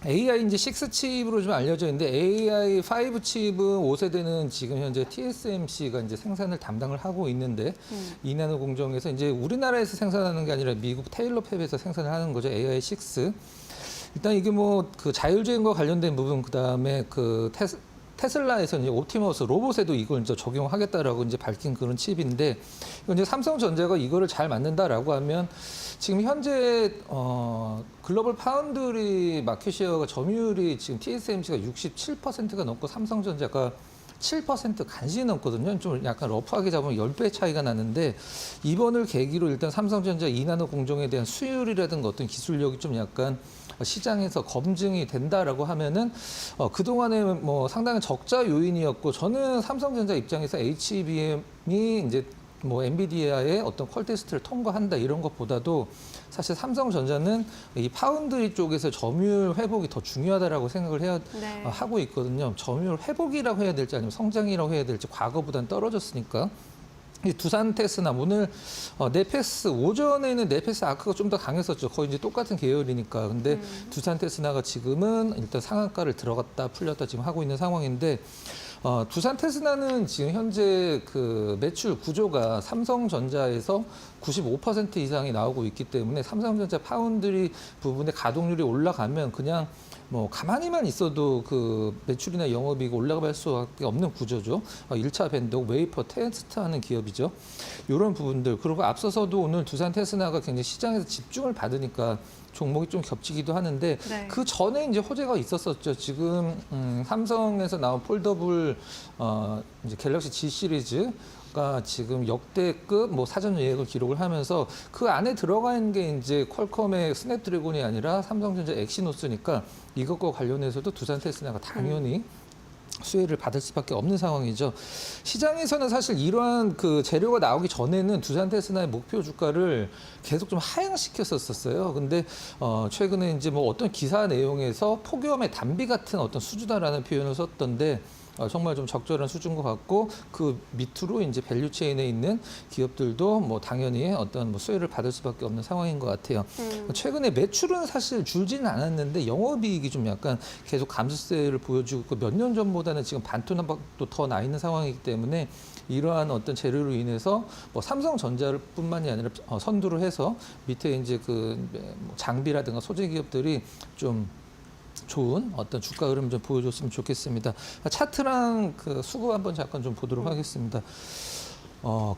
AI 이제 6 칩으로 좀 알려져 있는데 AI 5 칩은 5세대는 지금 현재 TSMC가 이제 생산을 담당을 하고 있는데 이나노 공정에서 이제 우리나라에서 생산하는 게 아니라 미국 테일러 팹에서 생산을 하는 거죠. AI 6. 일단 이게 뭐 그 자율주행과 관련된 부분 그다음에 그 테슬라에서 이제 옵티머스 로봇에도 이걸 이제 적용하겠다라고 이제 밝힌 그런 칩인데 이건 이제 삼성전자가 이거를 잘 만든다라고 하면 지금 현재 글로벌 파운드리 마켓시어가 점유율이 지금 TSMC가 67%가 넘고 삼성전자가 7% 간신히 넘거든요. 좀 약간 러프하게 잡으면 10배 차이가 나는데 이번을 계기로 일단 삼성전자 이나노 공정에 대한 수율이라든가 어떤 기술력이 좀 약간 시장에서 검증이 된다라고 하면은 그동안에 뭐 상당히 적자 요인이었고 저는 삼성전자 입장에서 HBM이 이제 뭐 엔비디아의 어떤 퀄 테스트를 통과한다 이런 것보다도 사실 삼성전자는 이 파운드리 쪽에서 점유율 회복이 더 중요하다라고 생각을 해야 네. 하고 있거든요. 점유율 회복이라고 해야 될지 아니면 성장이라고 해야 될지 과거보다는 떨어졌으니까. 이 두산테스나 오늘 네페스 오전에는 네페스 아크가 좀 더 강했었죠. 거의 이제 똑같은 계열이니까. 근데 두산테스나가 지금은 일단 상한가를 들어갔다 풀렸다 지금 하고 있는 상황인데 두산테스나는 지금 현재 그 매출 구조가 삼성전자에서 95% 이상이 나오고 있기 때문에 삼성전자 파운드리 부분의 가동률이 올라가면 그냥 뭐 가만히만 있어도 그 매출이나 영업이익이 올라갈 수밖에 없는 구조죠. 1차 밴드 웨이퍼 테스트하는 기업이죠. 이런 부분들 그리고 앞서서도 오늘 두산테스나가 굉장히 시장에서 집중을 받으니까 종목이 좀 겹치기도 하는데 네. 그 전에 이제 호재가 있었었죠. 지금 삼성에서 나온 폴더블 이제 갤럭시 G 시리즈가 지금 역대급 뭐 사전 예약을 기록을 하면서 그 안에 들어가 있는 게 이제 퀄컴의 스냅드래곤이 아니라 삼성전자 엑시노스니까 이것과 관련해서도 두산테스나가 당연히 수혜를 받을 수밖에 없는 상황이죠. 시장에서는 사실 이러한 그 재료가 나오기 전에는 두산테스나의 목표 주가를 계속 좀 하향시켰었어요. 근데 최근에 이제 뭐 어떤 기사 내용에서 폭염의 단비 같은 어떤 수준다라는 표현을 썼던데 정말 좀 적절한 수준 것 같고 그 밑으로 이제 밸류 체인에 있는 기업들도 뭐 당연히 어떤 뭐 수혜를 받을 수밖에 없는 상황인 것 같아요. 최근에 매출은 사실 줄지는 않았는데 영업이익이 좀 약간 계속 감소세를 보여주고 있고 몇 년 전보다는 지금 반토막도 더 나 있는 상황이기 때문에 이러한 어떤 재료로 인해서 뭐 삼성전자를 뿐만이 아니라 선두를 해서 밑에 이제 그 장비라든가 소재 기업들이 좀 좋은 어떤 주가 흐름 좀 보여줬으면 좋겠습니다. 차트랑 그 수급 한번 잠깐 좀 보도록 하겠습니다.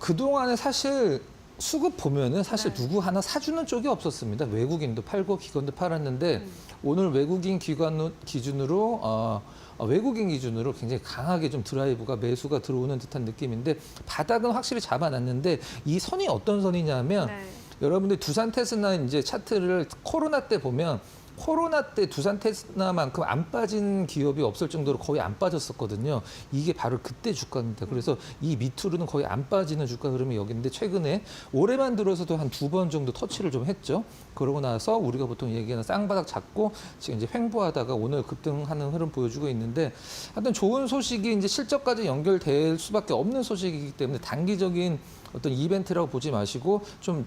그동안에 사실 수급 보면은 사실 누구 하나 사주는 쪽이 없었습니다. 외국인도 팔고 기관도 팔았는데 오늘 외국인 기관 기준으로 외국인 기준으로 굉장히 강하게 좀 드라이브가 매수가 들어오는 듯한 느낌인데 바닥은 확실히 잡아놨는데 이 선이 어떤 선이냐면 네. 여러분들 두산 테스나 이제 차트를 코로나 때 보면 코로나 때 두산 테스나만큼 안 빠진 기업이 없을 정도로 거의 안 빠졌었거든요. 이게 바로 그때 주가입니다. 그래서 이 밑으로는 거의 안 빠지는 주가 흐름이 여기 있는데 최근에 올해만 들어서도 한 2번 정도 터치를 좀 했죠. 그러고 나서 우리가 보통 얘기하는 쌍바닥 잡고 지금 이제 횡보하다가 오늘 급등하는 흐름 보여주고 있는데 하여튼 좋은 소식이 이제 실적까지 연결될 수밖에 없는 소식이기 때문에 단기적인 어떤 이벤트라고 보지 마시고 좀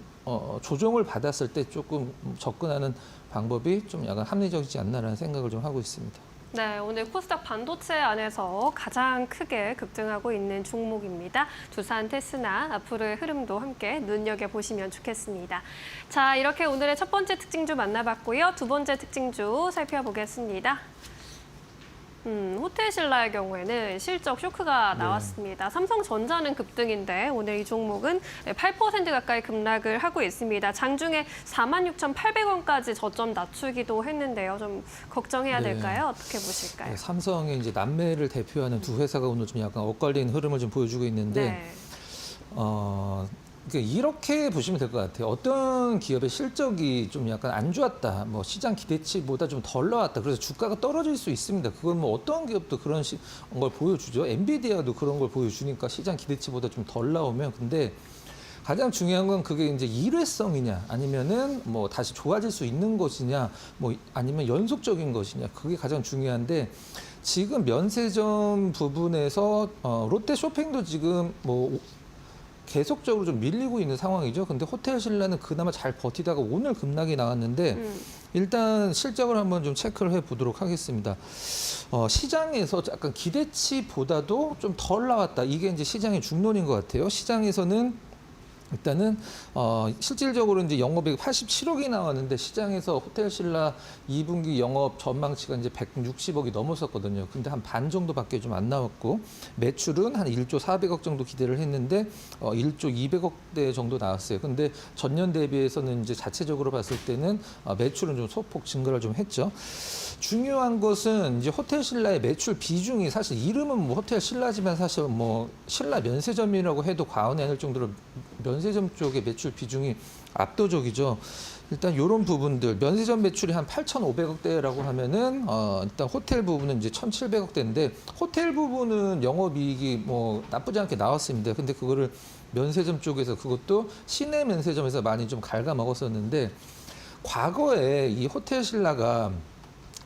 조정을 받았을 때 조금 접근하는 방법이 좀 약간 합리적이지 않나라는 생각을 좀 하고 있습니다. 네, 오늘 코스닥 반도체 안에서 가장 크게 급등하고 있는 종목입니다. 두산 테스나 앞으로의 흐름도 함께 눈여겨보시면 좋겠습니다. 자, 이렇게 오늘의 첫 번째 특징주 만나봤고요. 두 번째 특징주 살펴보겠습니다. 호텔신라의 경우에는 실적 쇼크가 나왔습니다. 삼성전자는 급등인데 오늘 이 종목은 8% 가까이 급락을 하고 있습니다. 장중에 46,800원까지 저점 낮추기도 했는데요. 좀 걱정해야 될까요? 어떻게 보실까요? 네, 삼성의 이제 남매를 대표하는 두 회사가 오늘 좀 약간 엇갈린 흐름을 좀 보여주고 있는데 네. 그러니까 이렇게 보시면 될 것 같아요. 어떤 기업의 실적이 좀 약간 안 좋았다, 뭐 시장 기대치보다 좀 덜 나왔다. 그래서 주가가 떨어질 수 있습니다. 그건 뭐 어떤 기업도 그런 걸 보여주죠. 엔비디아도 그런 걸 보여주니까 시장 기대치보다 좀 덜 나오면. 근데 가장 중요한 건 그게 이제 일회성이냐, 아니면은 뭐 다시 좋아질 수 있는 것이냐, 뭐 아니면 연속적인 것이냐, 그게 가장 중요한데. 지금 면세점 부분에서 롯데 쇼핑도 지금 뭐 계속적으로 좀 밀리고 있는 상황이죠. 근데 호텔신라는 그나마 잘 버티다가 오늘 급락이 나왔는데 일단 실적을 한번 좀 체크를 해보도록 하겠습니다. 시장에서 약간 기대치보다도 좀 덜 나왔다. 이게 이제 시장의 중론인 것 같아요. 시장에서는 일단은 실질적으로 이제 영업이익 87억이 나왔는데 시장에서 호텔신라 2분기 영업 전망치가 이제 160억이 넘었었거든요. 근데 한 반 정도밖에 좀 안 나왔고 매출은 한 1조 400억 정도 기대를 했는데 1조 200억대 정도 나왔어요. 근데 전년 대비해서는 이제 자체적으로 봤을 때는 매출은 좀 소폭 증가를 좀 했죠. 중요한 것은 이제 호텔신라의 매출 비중이 사실 이름은 뭐 호텔신라지만 사실 뭐 신라 면세점이라고 해도 과언이 아닐 정도로 면세점 쪽의 매출 비중이 압도적이죠. 일단 이런 부분들 면세점 매출이 한 8,500억대라고 하면은 일단 호텔 부분은 이제 1,700억대인데 호텔 부분은 영업이익이 뭐 나쁘지 않게 나왔습니다. 근데 그거를 면세점 쪽에서 그것도 시내 면세점에서 많이 좀 갉아먹었었는데 과거에 이 호텔신라가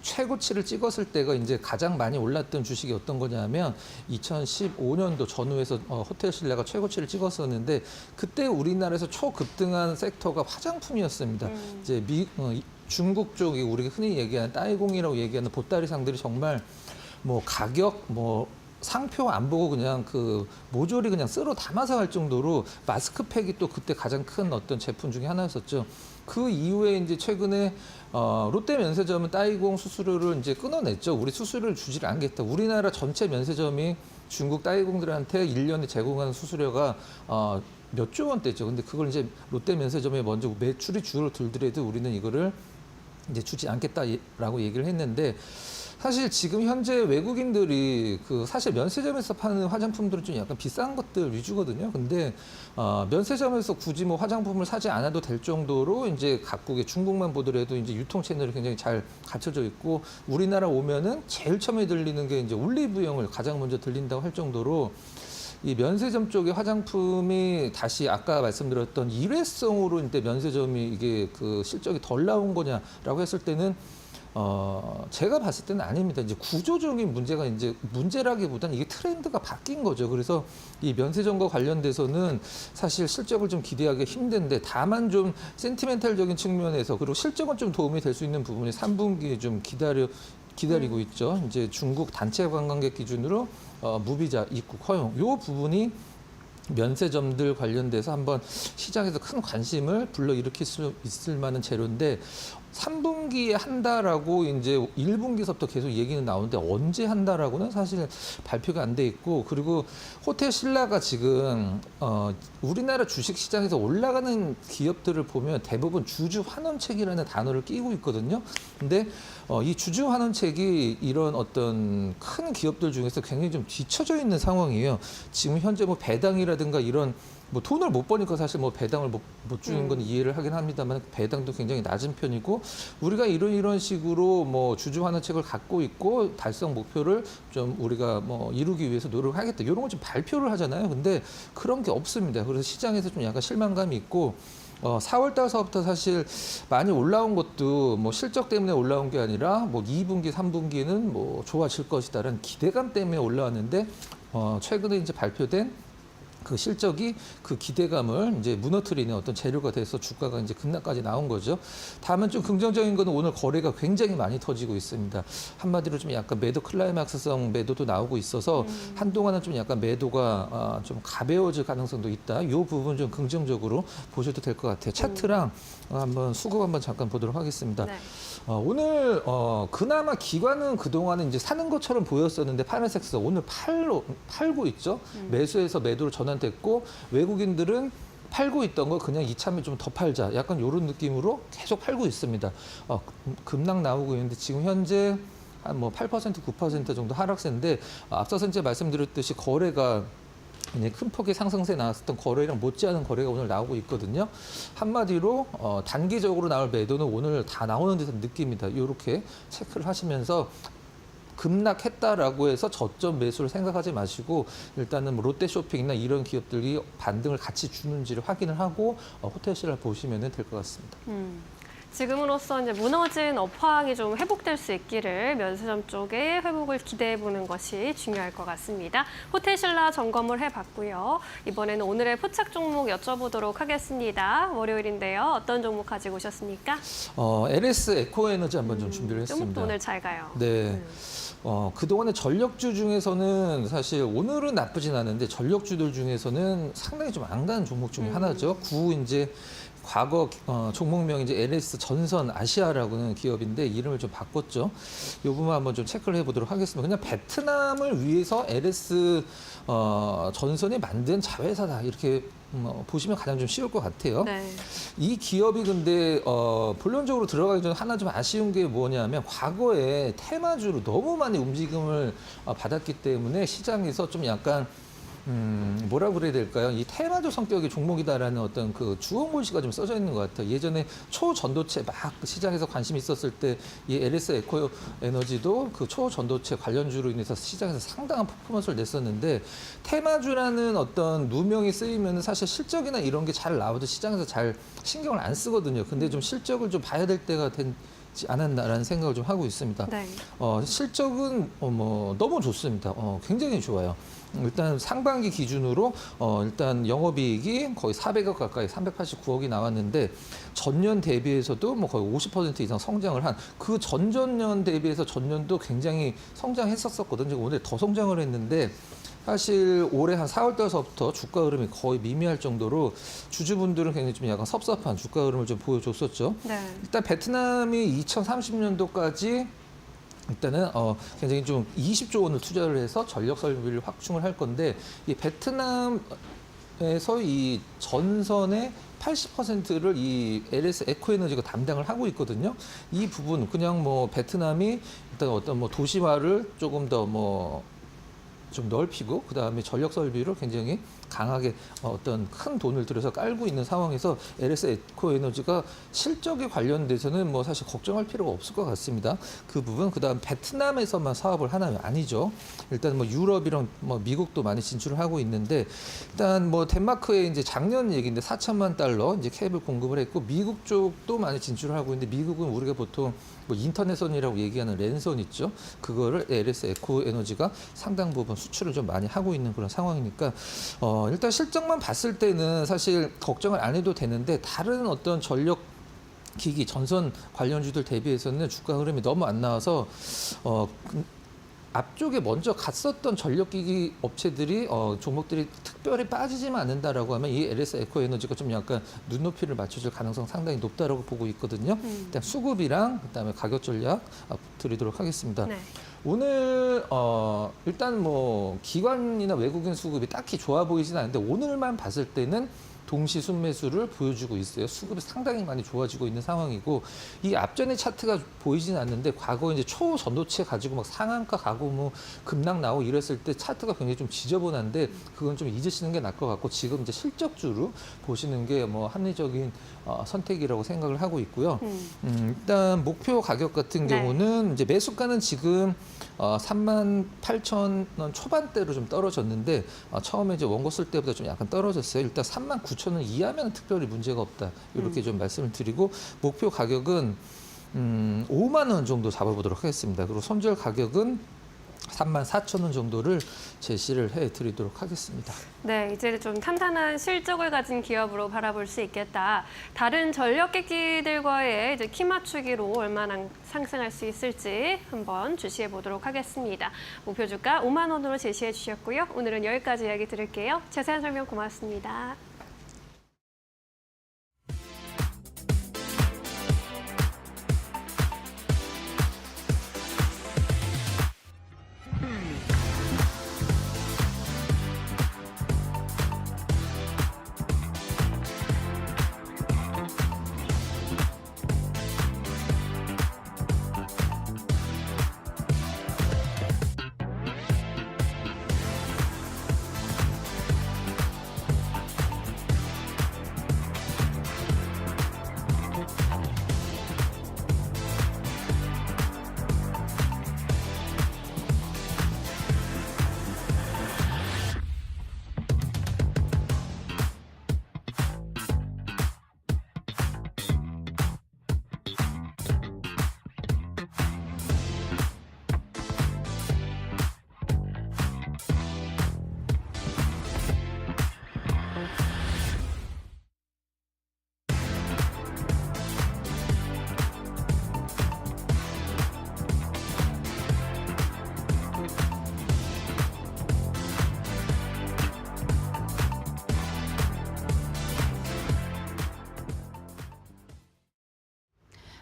최고치를 찍었을 때가 이제 가장 많이 올랐던 주식이 어떤 거냐면 2015년도 전후에서 호텔신라가 최고치를 찍었었는데 그때 우리나라에서 초급등한 섹터가 화장품이었습니다. 이제 중국 쪽이 우리가 흔히 얘기하는 따이공이라고 얘기하는 보따리상들이 정말 뭐 가격 뭐 상표 안 보고 그냥 그 모조리 그냥 쓸어 담아서 갈 정도로 마스크팩이 또 그때 가장 큰 어떤 제품 중에 하나였었죠. 그 이후에 이제 최근에 롯데 면세점은 따이공 수수료를 이제 끊어냈죠. 우리 수수료를 주질 않겠다. 우리나라 전체 면세점이 중국 따이공들한테 1년에 제공하는 수수료가 몇 조 원대죠. 근데 그걸 이제 롯데 면세점에 먼저 매출이 줄어들더라도 우리는 이거를 이제 주지 않겠다라고 얘기를 했는데 사실 지금 현재 외국인들이 그 사실 면세점에서 파는 화장품들은 좀 약간 비싼 것들 위주거든요. 근데 면세점에서 굳이 뭐 화장품을 사지 않아도 될 정도로 이제 각국의 중국만 보더라도 이제 유통 채널이 굉장히 잘 갖춰져 있고 우리나라 오면은 제일 처음에 들리는 게 이제 올리브영을 가장 먼저 들린다고 할 정도로 이 면세점 쪽의 화장품이 다시 아까 말씀드렸던 일회성으로 이제 면세점이 이게 그 실적이 덜 나온 거냐라고 했을 때는 제가 봤을 때는 아닙니다. 이제 구조적인 문제가 이제 문제라기보다는 이게 트렌드가 바뀐 거죠. 그래서 이 면세점과 관련돼서는 사실 실적을 좀 기대하기 힘든데 다만 좀 센티멘탈적인 측면에서 그리고 실적은 좀 도움이 될 수 있는 부분이 3분기에 좀 기다리고 있죠. 이제 중국 단체 관광객 기준으로 무비자 입국 허용 요 부분이 면세점들 관련돼서 한번 시장에서 큰 관심을 불러일으킬 수 있을 만한 재료인데 3분기에 한다라고 이제 1분기서부터 계속 얘기는 나오는데 언제 한다라고는 사실 발표가 안 돼 있고 그리고 호텔신라가 지금 우리나라 주식시장에서 올라가는 기업들을 보면 대부분 주주환원책이라는 단어를 끼고 있거든요. 근데 이 주주환원책이 이런 어떤 큰 기업들 중에서 굉장히 좀 뒤처져 있는 상황이에요. 지금 현재 뭐 배당이라든가 이런 뭐 돈을 못 버니까 사실 뭐 배당을 못 주는 건 이해를 하긴 합니다만 배당도 굉장히 낮은 편이고 우리가 이런 식으로 뭐 주주 환원책을 갖고 있고 달성 목표를 좀 우리가 뭐 이루기 위해서 노력하겠다 이런 걸 좀 발표를 하잖아요. 근데 그런 게 없습니다. 그래서 시장에서 좀 약간 실망감이 있고 4월 달서부터 사실 많이 올라온 것도 뭐 실적 때문에 올라온 게 아니라 뭐 2분기, 3분기는 뭐 좋아질 것이다라는 기대감 때문에 올라왔는데 최근에 이제 발표된 그 실적이 그 기대감을 이제 무너뜨리는 어떤 재료가 돼서 주가가 이제 급락까지 나온 거죠. 다만 좀 긍정적인 거는 오늘 거래가 굉장히 많이 터지고 있습니다. 한마디로 좀 약간 매도 클라이막스성 매도도 나오고 있어서 한동안은 좀 약간 매도가 좀 가벼워질 가능성도 있다. 이 부분 좀 긍정적으로 보셔도 될 것 같아요. 차트랑 한번 수급 한번 잠깐 보도록 하겠습니다. 네. 오늘 그나마 기관은 그동안은 이제 사는 것처럼 보였었는데 파란색서 오늘 팔고 있죠. 매수해서 매도로 전환됐고 외국인들은 팔고 있던 거 그냥 이참에 좀 더 팔자. 약간 이런 느낌으로 계속 팔고 있습니다. 급락 나오고 있는데 지금 현재 한 뭐 8%, 9% 정도 하락세인데 앞서서 이제 말씀드렸듯이 거래가 큰 폭의 상승세 나왔었던 거래랑 못지않은 거래가 오늘 나오고 있거든요. 한마디로 단기적으로 나올 매도는 오늘 다 나오는 듯한 느낌입니다. 이렇게 체크를 하시면서 급락했다라고 해서 저점 매수를 생각하지 마시고 일단은 뭐 롯데쇼핑이나 이런 기업들이 반등을 같이 주는지를 확인을 하고 호텔시를 보시면 될 것 같습니다. 지금으로서 이제 무너진 업황이 좀 회복될 수 있기를 면세점 쪽에 회복을 기대해 보는 것이 중요할 것 같습니다. 호텔신라 점검을 해봤고요. 이번에는 오늘의 포착 종목 여쭤보도록 하겠습니다. 월요일인데요. 어떤 종목 가지고 오셨습니까? LS 에코에너지 한번 좀 준비를 했습니다. 종목도 오늘 잘 가요. 네. 그동안의 전력주 중에서는 사실 오늘은 나쁘진 않은데 전력주들 중에서는 상당히 좀 안 가는 종목 중에 하나죠. 이제 과거 종목명이 이제 LS 전선 아시아라고는 기업인데 이름을 좀 바꿨죠. 이 부분 한번 좀 체크를 해보도록 하겠습니다. 그냥 베트남을 위해서 LS 전선이 만든 자회사다 이렇게 보시면 가장 좀 쉬울 것 같아요. 네. 이 기업이 근데 본론적으로 들어가기 전에 하나 좀 아쉬운 게 뭐냐면 과거에 테마주로 너무 많이 움직임을 받았기 때문에 시장에서 좀 약간 뭐라 그래야 될까요? 이 테마주 성격의 종목이다라는 어떤 그 주어글씨가 좀 써져 있는 것 같아요. 예전에 초전도체 막 시장에서 관심이 있었을 때 이 LS 에코 에너지도 그 초전도체 관련주로 인해서 시장에서 상당한 퍼포먼스를 냈었는데 테마주라는 어떤 누명이 쓰이면 사실 실적이나 이런 게 잘 나와도 시장에서 잘 신경을 안 쓰거든요. 근데 좀 실적을 좀 봐야 될 때가 되지 않았나라는 생각을 좀 하고 있습니다. 네. 실적은 너무 좋습니다. 굉장히 좋아요. 일단 상반기 기준으로 일단 영업이익이 거의 400억 가까이 389억이 나왔는데 전년 대비해서도 뭐 거의 50% 이상 성장을 한 그 전전년 대비해서 전년도 굉장히 성장했었거든요. 오늘 더 성장을 했는데 사실 올해 한 4월 달서부터 주가 흐름이 거의 미미할 정도로 주주분들은 굉장히 좀 약간 섭섭한 주가 흐름을 좀 보여줬었죠. 네. 일단 베트남이 2030년도까지 일단은 굉장히 좀 20조 원을 투자를 해서 전력 설비를 확충을 할 건데 이 베트남에서 이 전선의 80%를 이 LS 에코에너지가 담당을 하고 있거든요. 이 부분 그냥 뭐 베트남이 일단 어떤 뭐 도시화를 조금 더 좀 넓히고 그다음에 전력 설비를 굉장히 강하게 어떤 큰 돈을 들여서 깔고 있는 상황에서 LS 에코에너지가 실적에 관련돼서는 뭐 사실 걱정할 필요가 없을 것 같습니다. 그 부분 그다음 베트남에서만 사업을 하나요? 아니죠. 일단 뭐 유럽이랑 뭐 미국도 많이 진출을 하고 있는데 일단 뭐 덴마크에 이제 작년 얘기인데 4천만 달러 이제 캡을 공급을 했고 미국 쪽도 많이 진출을 하고 있는데 미국은 우리가 보통 뭐 인터넷선이라고 얘기하는 랜선 있죠. 그거를 LS 에코에너지가 상당 부분 수출을 좀 많이 하고 있는 그런 상황이니까 일단 실적만 봤을 때는 사실 걱정을 안 해도 되는데 다른 어떤 전력 기기 전선 관련주들 대비해서는 주가 흐름이 너무 안 나와서 앞쪽에 먼저 갔었던 전력기기 업체들이 종목들이 특별히 빠지지만 않는다라고 하면 이 LS 에코에너지가 좀 약간 눈높이를 맞춰줄 가능성 상당히 높다라고 보고 있거든요. 일단 수급이랑 그다음에 가격 전략 드리도록 하겠습니다. 네. 오늘 일단 뭐 기관이나 외국인 수급이 딱히 좋아 보이진 않는데 오늘만 봤을 때는 동시 순매수를 보여주고 있어요. 수급이 상당히 많이 좋아지고 있는 상황이고 이 앞전의 차트가 보이지는 않는데 과거 이제 초전도체 가지고 막 상한가 가고 뭐 급락 나오고 이랬을 때 차트가 굉장히 좀 지저분한데 그건 좀 잊으시는 게 나을 것 같고 지금 이제 실적주로 보시는 게 뭐 합리적인 선택이라고 생각을 하고 있고요. 일단 목표 가격 같은 네. 경우는 이제 매수가는 지금 38,000원 초반대로 좀 떨어졌는데 처음에 이제 원고 쓸 때보다 좀 약간 떨어졌어요. 일단 39,000원 이하면 특별히 문제가 없다. 이렇게 좀 말씀을 드리고 목표 가격은 5만 원 정도 잡아보도록 하겠습니다. 그리고 손절 가격은 34,000원 정도를 제시를 해드리도록 하겠습니다. 네, 이제 좀 탄탄한 실적을 가진 기업으로 바라볼 수 있겠다. 다른 전력기기들과의 이제 키 맞추기로 얼마나 상승할 수 있을지 한번 주시해 보도록 하겠습니다. 목표 주가 5만 원으로 제시해 주셨고요. 오늘은 여기까지 이야기 드릴게요. 자세한 설명 고맙습니다.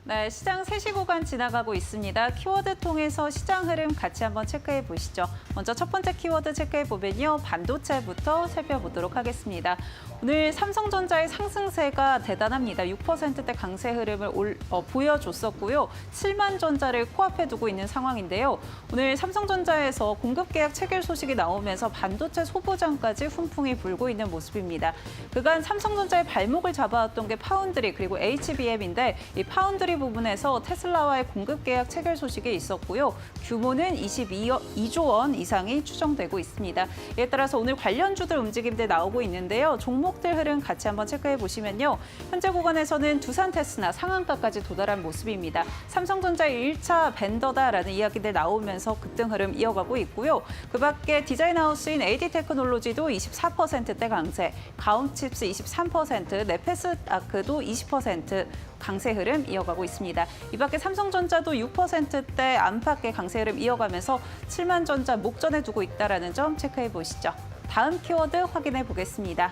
네, 시장 3시 구간 지나가고 있습니다. 키워드 통해서 시장 흐름 같이 한번 체크해 보시죠. 먼저 첫 번째 키워드 체크해 보면요. 반도체부터 살펴보도록 하겠습니다. 오늘 삼성전자의 상승세가 대단합니다. 6%대 강세 흐름을 보여줬었고요. 7만 전자를 코앞에 두고 있는 상황인데요. 오늘 삼성전자에서 공급 계약 체결 소식이 나오면서 반도체 소부장까지 훈풍이 불고 있는 모습입니다. 그간 삼성전자의 발목을 잡아왔던 게 파운드리 그리고 HBM인데 이 파운드리 부분에서 테슬라와의 공급 계약 체결 소식이 있었고요. 규모는 22조 원 이상이 추정되고 있습니다. 이에 따라서 오늘 관련주들 움직임들 나오고 있는데요. 종목들 흐름 같이 한번 체크해 보시면요. 현재 구간에서는 두산 테스나 상한가까지 도달한 모습입니다. 삼성전자의 1차 벤더다라는 이야기들 나오면서 급등 흐름 이어가고 있고요. 그 밖에 디자인하우스인 AD테크놀로지도 24%대 강세, 가온칩스 23%, 네페스아크도 20% 강세 흐름 이어가고 있습니다. 이 밖에 삼성전자도 6%대 안팎의 강세 흐름 이어가면서 7만 전자 목전에 두고 있다는 점 체크해 보시죠. 다음 키워드 확인해 보겠습니다.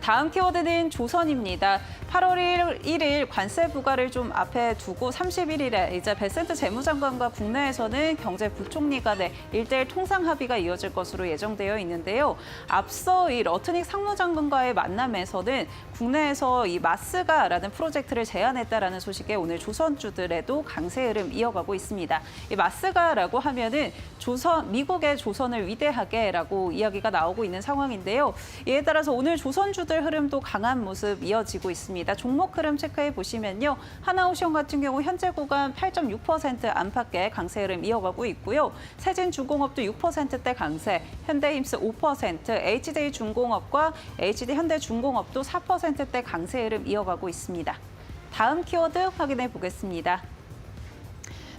다음 키워드는 조선입니다. 8월 1일 관세 부과를 좀 앞에 두고 31일에 이제 베센트 재무장관과 국내에서는 경제부총리 간의 1대1 통상 합의가 이어질 것으로 예정되어 있는데요. 앞서 이 러트닉 상무장관과의 만남에서는 국내에서 이 마스가라는 프로젝트를 제안했다라는 소식에 오늘 조선주들에도 강세 흐름 이어가고 있습니다. 이 마스가라고 하면은 미국의 조선을 위대하게라고 이야기가 나오고 있는 상황인데요. 이에 따라서 오늘 조선주들 흐름도 강한 모습 이어지고 있습니다. 종목 흐름 체크해 보시면요. 하나오션 같은 경우 현재 구간 8.6% 안팎의 강세 흐름 이어가고 있고요. 세진중공업도 6%대 강세, 현대힘스 5%, HD중공업과 HD현대중공업도 4%대 강세 흐름 이어가고 있습니다. 다음 키워드 확인해 보겠습니다.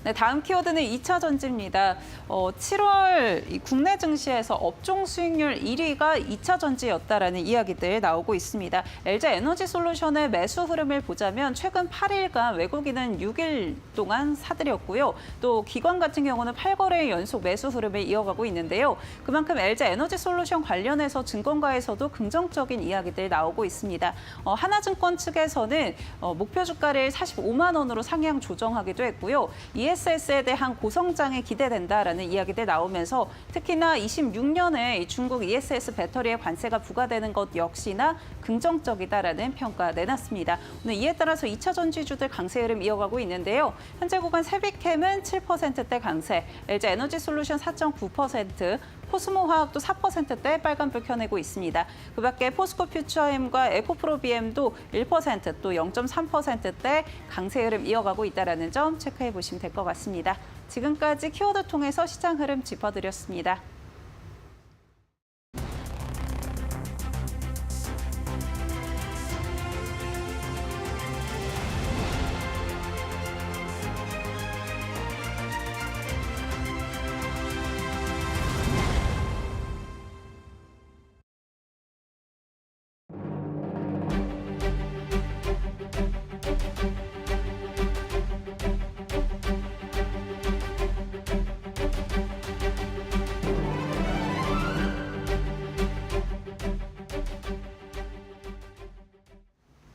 네, 다음 키워드는 2차 전지입니다. 7월 국내 증시에서 업종 수익률 1위가 2차 전지였다라는 이야기들 나오고 있습니다. LG에너지솔루션의 매수 흐름을 보자면 최근 8일간 외국인은 6일 동안 사들였고요. 또 기관 같은 경우는 8거래 연속 매수 흐름을 이어가고 있는데요. 그만큼 LG에너지솔루션 관련해서 증권가에서도 긍정적인 이야기들 나오고 있습니다. 하나증권 측에서는 목표 주가를 45만 원으로 상향 조정하기도 했고요. 이에 ESS에 대한 고성장이 기대된다라는 이야기들 나오면서 특히나 26년에 중국 ESS 배터리에 관세가 부과되는 것 역시나 긍정적이다라는 평가 내놨습니다. 오늘 이에 따라서 2차 전지주들 강세 흐름 이어가고 있는데요. 현재 구간 세비캠은 7%대 강세, LG 에너지 솔루션 4.9%, 코스모화학도 4%대 빨간불 켜내고 있습니다. 그 밖에 포스코 퓨처엠과 에코프로비엠도 1%, 또 0.3%대 강세 흐름 이어가고 있다는 점 체크해 보시면 될 것 같습니다. 지금까지 키워드 통해서 시장 흐름 짚어드렸습니다.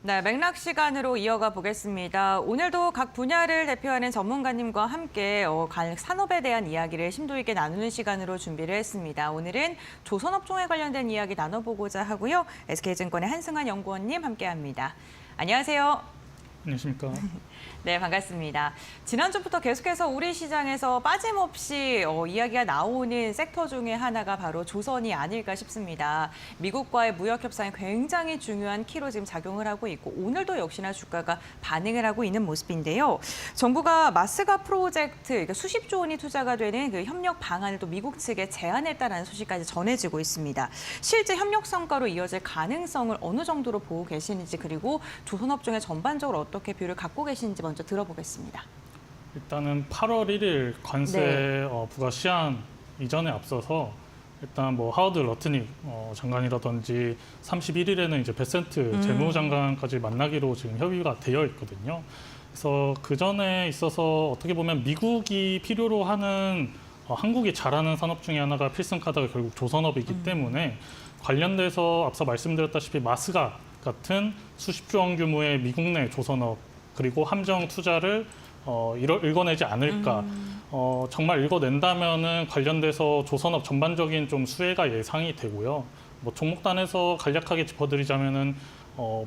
네, 맥락 시간으로 이어가 보겠습니다. 오늘도 각 분야를 대표하는 전문가님과 함께 각 산업에 대한 이야기를 심도 있게 나누는 시간으로 준비를 했습니다. 오늘은 조선업종에 관련된 이야기 나눠보고자 하고요. SK증권의 한승환 연구원님 함께합니다. 안녕하세요. 안녕하십니까. 네, 반갑습니다. 지난주부터 계속해서 우리 시장에서 빠짐없이 이야기가 나오는 섹터 중에 하나가 바로 조선이 아닐까 싶습니다. 미국과의 무역 협상이 굉장히 중요한 키로 지금 작용을 하고 있고 오늘도 역시나 주가가 반응을 하고 있는 모습인데요. 정부가 마스가 프로젝트, 그러니까 수십조 원이 투자가 되는 그 협력 방안을 또 미국 측에 제안했다라는 소식까지 전해지고 있습니다. 실제 협력 성과로 이어질 가능성을 어느 정도로 보고 계시는지, 그리고 조선업종의 전반적으로 어떻게 뷰를 갖고 계시는지 먼저 들어보겠습니다. 일단은 8월 1일 관세 부과 시한 이전에 앞서서 일단 뭐 하워드 러트닉 장관이라든지 31일에는 이제 베센트 재무장관까지 만나기로 지금 협의가 되어 있거든요. 그래서 그 전에 있어서 어떻게 보면 미국이 필요로 하는 한국이 잘하는 산업 중에 하나가 필승카드가 결국 조선업이기 때문에 관련돼서 앞서 말씀드렸다시피 마스가 같은 수십조 원 규모의 미국 내 조선업 그리고 함정 투자를 읽어내지 않을까. 정말 읽어낸다면은 관련돼서 조선업 전반적인 좀 수혜가 예상이 되고요. 뭐 종목단에서 간략하게 짚어드리자면은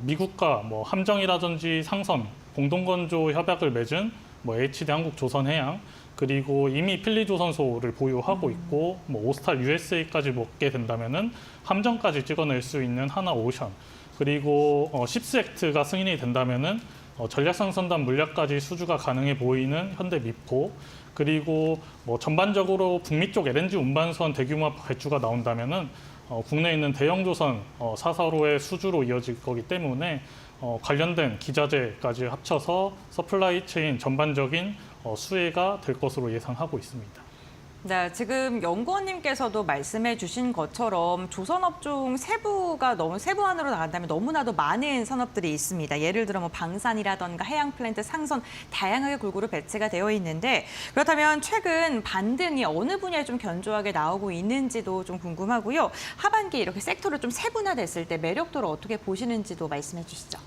미국과 뭐 함정이라든지 상선 공동건조 협약을 맺은 뭐 HD 한국조선해양 그리고 이미 필리조선소를 보유하고 있고 뭐 오스탈 USA까지 먹게 된다면은 함정까지 찍어낼 수 있는 하나오션 그리고 십스액트가 승인이 된다면은 전략상선단 물량까지 수주가 가능해 보이는 현대미포 그리고 뭐 전반적으로 북미 쪽 LNG 운반선 대규모 배주가 나온다면은 국내에 있는 대형조선 4사로의 수주로 이어질 거기 때문에 관련된 기자재까지 합쳐서 서플라이 체인 전반적인 수혜가 될 것으로 예상하고 있습니다. 네, 지금 연구원님께서도 말씀해 주신 것처럼 조선업종 세부가 너무 세부안으로 나간다면 너무나도 많은 산업들이 있습니다. 예를 들어 뭐 방산이라던가 해양 플랜트, 상선 다양하게 골고루 배치가 되어 있는데 그렇다면 최근 반등이 어느 분야에 좀 견조하게 나오고 있는지도 좀 궁금하고요. 하반기 이렇게 sek터로 좀 세분화됐을 때 매력도를 어떻게 보시는지도 말씀해 주시죠.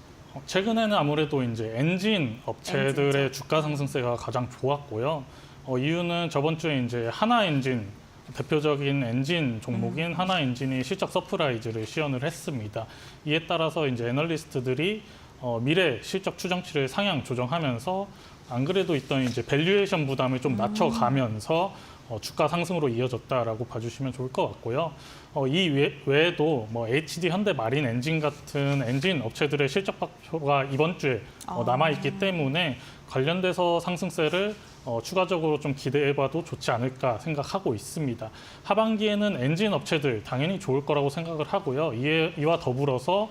최근에는 아무래도 이제 엔진 업체들의 주가 상승세가 가장 좋았고요. 이유는 저번 주에 이제 하나엔진 대표적인 엔진 종목인 하나엔진이 실적 서프라이즈를 시연을 했습니다. 이에 따라서 이제 애널리스트들이 미래 실적 추정치를 상향 조정하면서 안 그래도 있던 이제 밸류에이션 부담을 좀 낮춰가면서 주가 상승으로 이어졌다라고 봐주시면 좋을 것 같고요. 이 외에도 뭐 HD 현대 마린 엔진 같은 엔진 업체들의 실적 발표가 이번 주에 남아있기 때문에 관련돼서 상승세를 추가적으로 좀 기대해봐도 좋지 않을까 생각하고 있습니다. 하반기에는 엔진 업체들 당연히 좋을 거라고 생각을 하고요. 이와 더불어서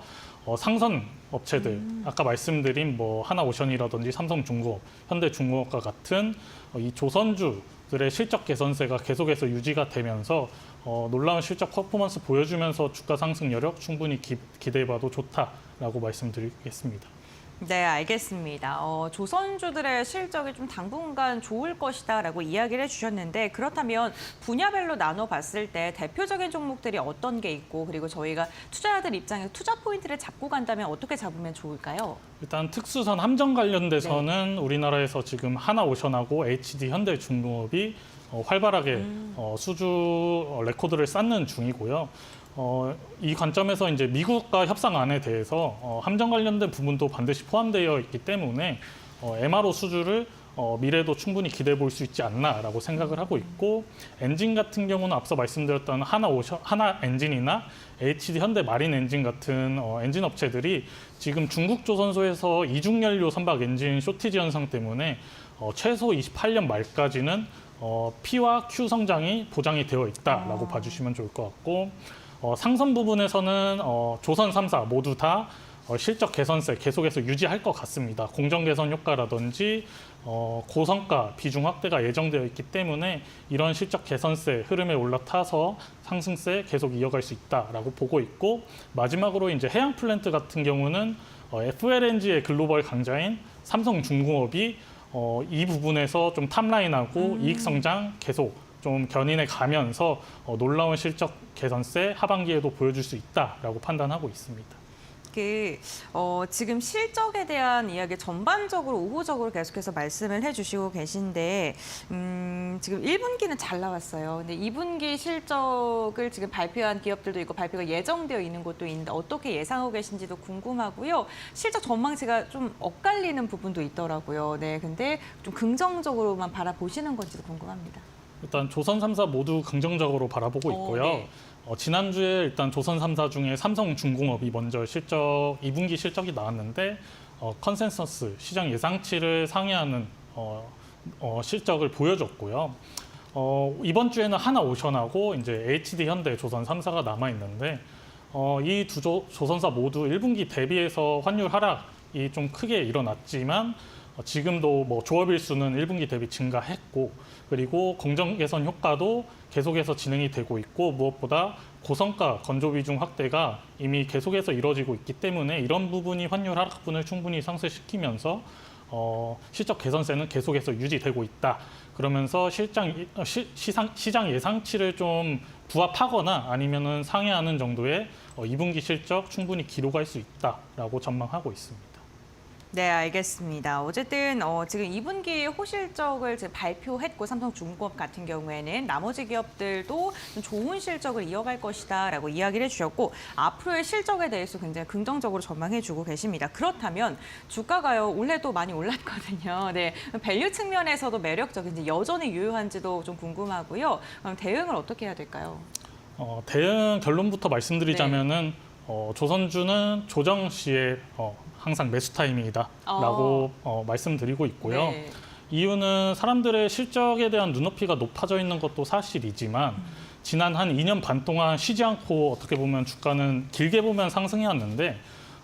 상선 업체들, 아까 말씀드린 뭐 하나오션이라든지 삼성중공업, 현대중공업과 같은 이 조선주들의 실적 개선세가 계속해서 유지가 되면서 놀라운 실적 퍼포먼스 보여주면서 주가 상승 여력 충분히 기대해봐도 좋다라고 말씀드리겠습니다. 네, 알겠습니다. 조선주들의 실적이 좀 당분간 좋을 것이다라고 이야기를 해주셨는데 그렇다면 분야별로 나눠봤을 때 대표적인 종목들이 어떤 게 있고 그리고 저희가 투자자들 입장에서 투자 포인트를 잡고 간다면 어떻게 잡으면 좋을까요? 일단 특수선 함정 관련돼서는 우리나라에서 지금 하나오션하고 HD 현대중공업이 활발하게 수주 레코드를 쌓는 중이고요. 이 관점에서 이제 미국과 협상안에 대해서 함정 관련된 부분도 반드시 포함되어 있기 때문에 MRO 수주를 미래도 충분히 기대해 볼 수 있지 않나라고 생각을 하고 있고 엔진 같은 경우는 앞서 말씀드렸던 하나 엔진이나 HD 현대 마린 엔진 같은 엔진 업체들이 지금 중국 조선소에서 이중연료 선박 엔진 쇼티지 현상 때문에 최소 28년 말까지는 P와 Q 성장이 보장이 되어 있다라고 봐주시면 좋을 것 같고 상선 부분에서는 조선 3사 모두 다 실적 개선세 계속해서 유지할 것 같습니다. 공정 개선 효과라든지 고성과 비중 확대가 예정되어 있기 때문에 이런 실적 개선세 흐름에 올라타서 상승세 계속 이어갈 수 있다라고 보고 있고 마지막으로 이제 해양 플랜트 같은 경우는 FLNG의 글로벌 강자인 삼성중공업이 이 부분에서 좀 탑라인하고 이익 성장 계속 좀 견인해 가면서 놀라운 실적 개선세 하반기에도 보여줄 수 있다라고 판단하고 있습니다. 지금 실적에 대한 이야기 전반적으로 우호적으로 계속해서 말씀을 해주시고 계신데 지금 1분기는 잘 나왔어요. 근데 2분기 실적을 지금 발표한 기업들도 있고 발표가 예정되어 있는 곳도 있는데 어떻게 예상하고 계신지도 궁금하고요. 실적 전망치가 좀 엇갈리는 부분도 있더라고요. 네, 근데 좀 긍정적으로만 바라보시는 건지도 궁금합니다. 일단 조선 3사 모두 긍정적으로 바라보고 있고요. 네. 지난주에 일단 조선 3사 중에 삼성중공업이 먼저 2분기 실적이 나왔는데 컨센서스 시장 예상치를 상회하는 실적을 보여줬고요. 이번 주에는 하나오션하고 이제 HD 현대 조선 3사가 남아 있는데 이 두 조선사 모두 1분기 대비해서 환율 하락이 좀 크게 일어났지만 지금도 뭐 조업일수는 1분기 대비 증가했고 그리고 공정 개선 효과도 계속해서 진행이 되고 있고 무엇보다 고성가 건조 비중 확대가 이미 계속해서 이루어지고 있기 때문에 이런 부분이 환율 하락분을 충분히 상쇄시키면서 실적 개선세는 계속해서 유지되고 있다. 그러면서 시장 예상치를 좀 부합하거나 아니면은 상회하는 정도의 2분기 실적 충분히 기록할 수 있다라고 전망하고 있습니다. 네, 알겠습니다. 어쨌든 지금 2분기 호실적을 지금 발표했고 삼성중공업 같은 경우에는 나머지 기업들도 좀 좋은 실적을 이어갈 것이다라고 이야기를 해주셨고 앞으로의 실적에 대해서 굉장히 긍정적으로 전망해주고 계십니다. 그렇다면 주가가요 올해도 많이 올랐거든요. 네, 밸류 측면에서도 매력적인지 여전히 유효한지도 좀 궁금하고요. 그럼 대응을 어떻게 해야 될까요? 대응 결론부터 말씀드리자면은 조선주는 조정 시에 항상 매수 타이밍이다라고 말씀드리고 있고요. 네. 이유는 사람들의 실적에 대한 눈높이가 높아져 있는 것도 사실이지만 지난 한 2년 반 동안 쉬지 않고 어떻게 보면 주가는 길게 보면 상승해왔는데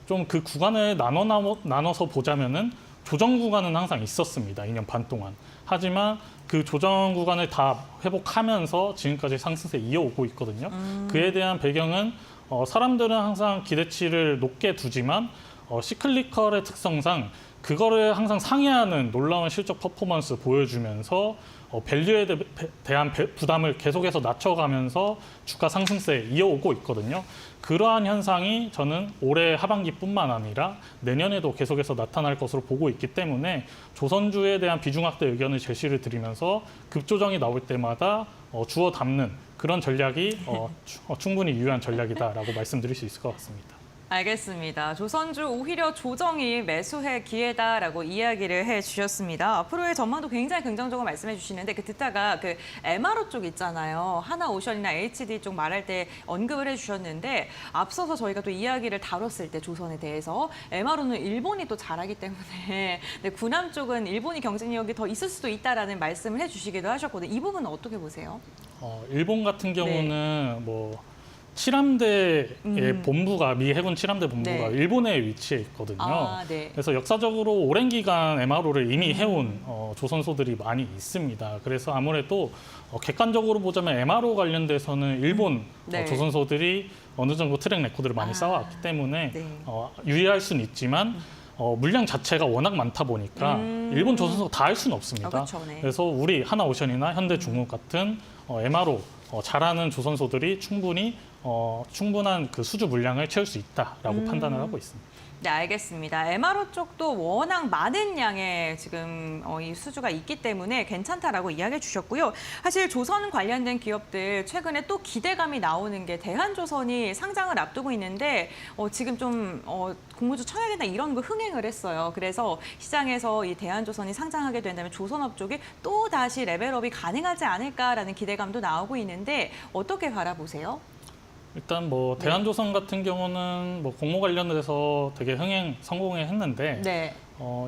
좀 그 구간을 나눠서 보자면은 조정 구간은 항상 있었습니다. 2년 반 동안. 하지만 그 조정 구간을 다 회복하면서 지금까지 상승세 이어오고 있거든요. 그에 대한 배경은 사람들은 항상 기대치를 높게 두지만 시클리컬의 특성상 그거를 항상 상회하는 놀라운 실적 퍼포먼스 보여주면서 밸류에 대한 부담을 계속해서 낮춰가면서 주가 상승세 이어오고 있거든요. 그러한 현상이 저는 올해 하반기뿐만 아니라 내년에도 계속해서 나타날 것으로 보고 있기 때문에 조선주에 대한 비중 확대 의견을 제시를 드리면서 급조정이 나올 때마다 주워 담는 그런 전략이 충분히 유효한 전략이다라고 말씀드릴 수 있을 것 같습니다. 알겠습니다. 조선주 오히려 조정이 매수의 기회다라고 이야기를 해주셨습니다. 앞으로의 전망도 굉장히 긍정적으로 말씀해 주시는데 듣다가 그 MRO 쪽 있잖아요. 하나오션이나 HD 쪽 말할 때 언급을 해주셨는데 앞서서 저희가 또 이야기를 다뤘을 때 조선에 대해서 MRO는 일본이 또 잘하기 때문에 군함 쪽은 일본이 경쟁력이 더 있을 수도 있다라는 말씀을 해주시기도 하셨거든요. 이 부분은 어떻게 보세요? 일본 같은 경우는 칠함대의 본부가 미 해군 칠함대 본부가 일본에 위치해 있거든요. 네. 그래서 역사적으로 오랜 기간 MRO를 이미 해온 조선소들이 많이 있습니다. 그래서 아무래도 객관적으로 보자면 MRO 관련돼서는 일본 조선소들이 어느 정도 트랙 레코드를 많이 쌓아왔기 때문에 유의할 수는 있지만 물량 자체가 워낙 많다 보니까 일본 조선소가 다 할 수는 없습니다. 그렇죠, 네. 그래서 우리 하나오션이나 현대중공 같은 MRO 잘하는 조선소들이 충분한 그 수주 물량을 채울 수 있다라고 판단을 하고 있습니다. 네, 알겠습니다. MRO 쪽도 워낙 많은 양의 지금 이 수주가 있기 때문에 괜찮다라고 이야기해 주셨고요. 사실 조선 관련된 기업들 최근에 또 기대감이 나오는 게 대한조선이 상장을 앞두고 있는데 지금 좀 공모주 청약이나 이런 거 흥행을 했어요. 그래서 시장에서 이 대한조선이 상장하게 된다면 조선업 쪽이 또 다시 레벨업이 가능하지 않을까라는 기대감도 나오고 있는데 어떻게 바라보세요? 일단 뭐 대한조선 같은 경우는 뭐 공모 관련돼서 되게 성공을 했는데 네.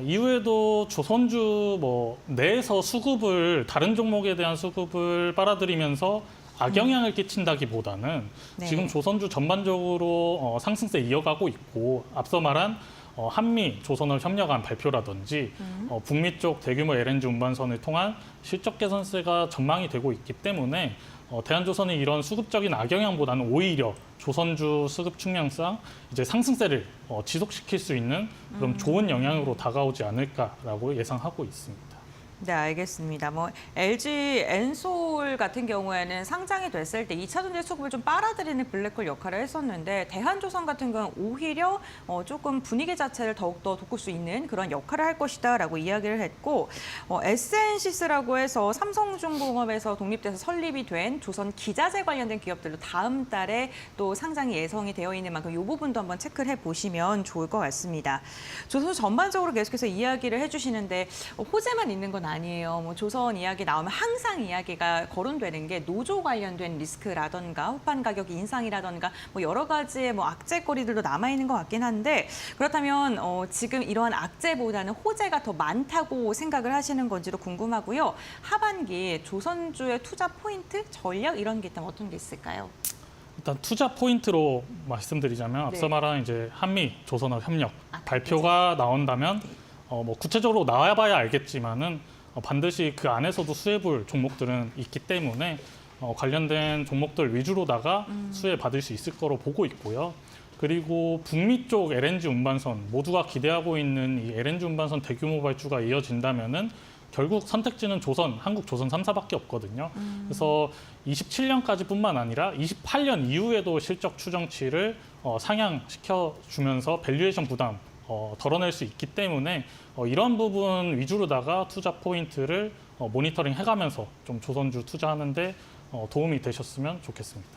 이후에도 조선주 내에서 수급을 다른 종목에 대한 수급을 빨아들이면서 악영향을 끼친다기보다는 네. 지금 조선주 전반적으로 상승세 이어가고 있고 앞서 말한 한미 조선업 협력안 발표라든지 북미 쪽 대규모 LNG 운반선을 통한 실적 개선세가 전망이 되고 있기 때문에 대한조선이 이런 수급적인 악영향보다는 오히려 조선주 수급 측량상 이제 상승세를 지속시킬 수 있는 그런 좋은 영향으로 다가오지 않을까라고 예상하고 있습니다. 네, 알겠습니다. LG 엔솔 같은 경우에는 상장이 됐을 때 2차 전지 수급을 좀 빨아들이는 블랙홀 역할을 했었는데 대한조선 같은 경우는 오히려 조금 분위기 자체를 더욱더 돋굴 수 있는 그런 역할을 할 것이다라고 이야기를 했고 SNC스라고 해서 삼성중공업에서 독립돼서 설립이 된 조선 기자재 관련된 기업들도 다음 달에 또 상장이 예정이 되어 있는 만큼 이 부분도 한번 체크를 해보시면 좋을 것 같습니다. 조선 전반적으로 계속해서 이야기를 해주시는데 호재만 있는 건 아니에요. 조선 이야기 나오면 항상 이야기가 거론되는 게 노조 관련된 리스크라던가 후판 가격 인상이라던가 여러 가지의 악재거리들도 남아있는 것 같긴 한데 그렇다면 지금 이러한 악재보다는 호재가 더 많다고 생각을 하시는 건지도 궁금하고요. 하반기 조선주의 투자 포인트, 전략 이런 게 있다면 어떤 게 있을까요? 일단 투자 포인트로 말씀드리자면 앞서 말한 이제 한미 조선업 협력 발표가 나온다면 구체적으로 나와봐야 알겠지만은 반드시 그 안에서도 수혜볼 종목들은 있기 때문에 관련된 종목들 위주로다가 수혜 받을 수 있을 거로 보고 있고요. 그리고 북미 쪽 LNG 운반선 모두가 기대하고 있는 이 LNG 운반선 대규모 발주가 이어진다면은 결국 선택지는 한국 조선 3사밖에 없거든요. 그래서 27년까지뿐만 아니라 28년 이후에도 실적 추정치를 상향시켜주면서 밸류에이션 부담 덜어낼 수 있기 때문에 이런 부분 위주로다가 투자 포인트를 모니터링 해가면서 좀 조선주 투자하는데 도움이 되셨으면 좋겠습니다.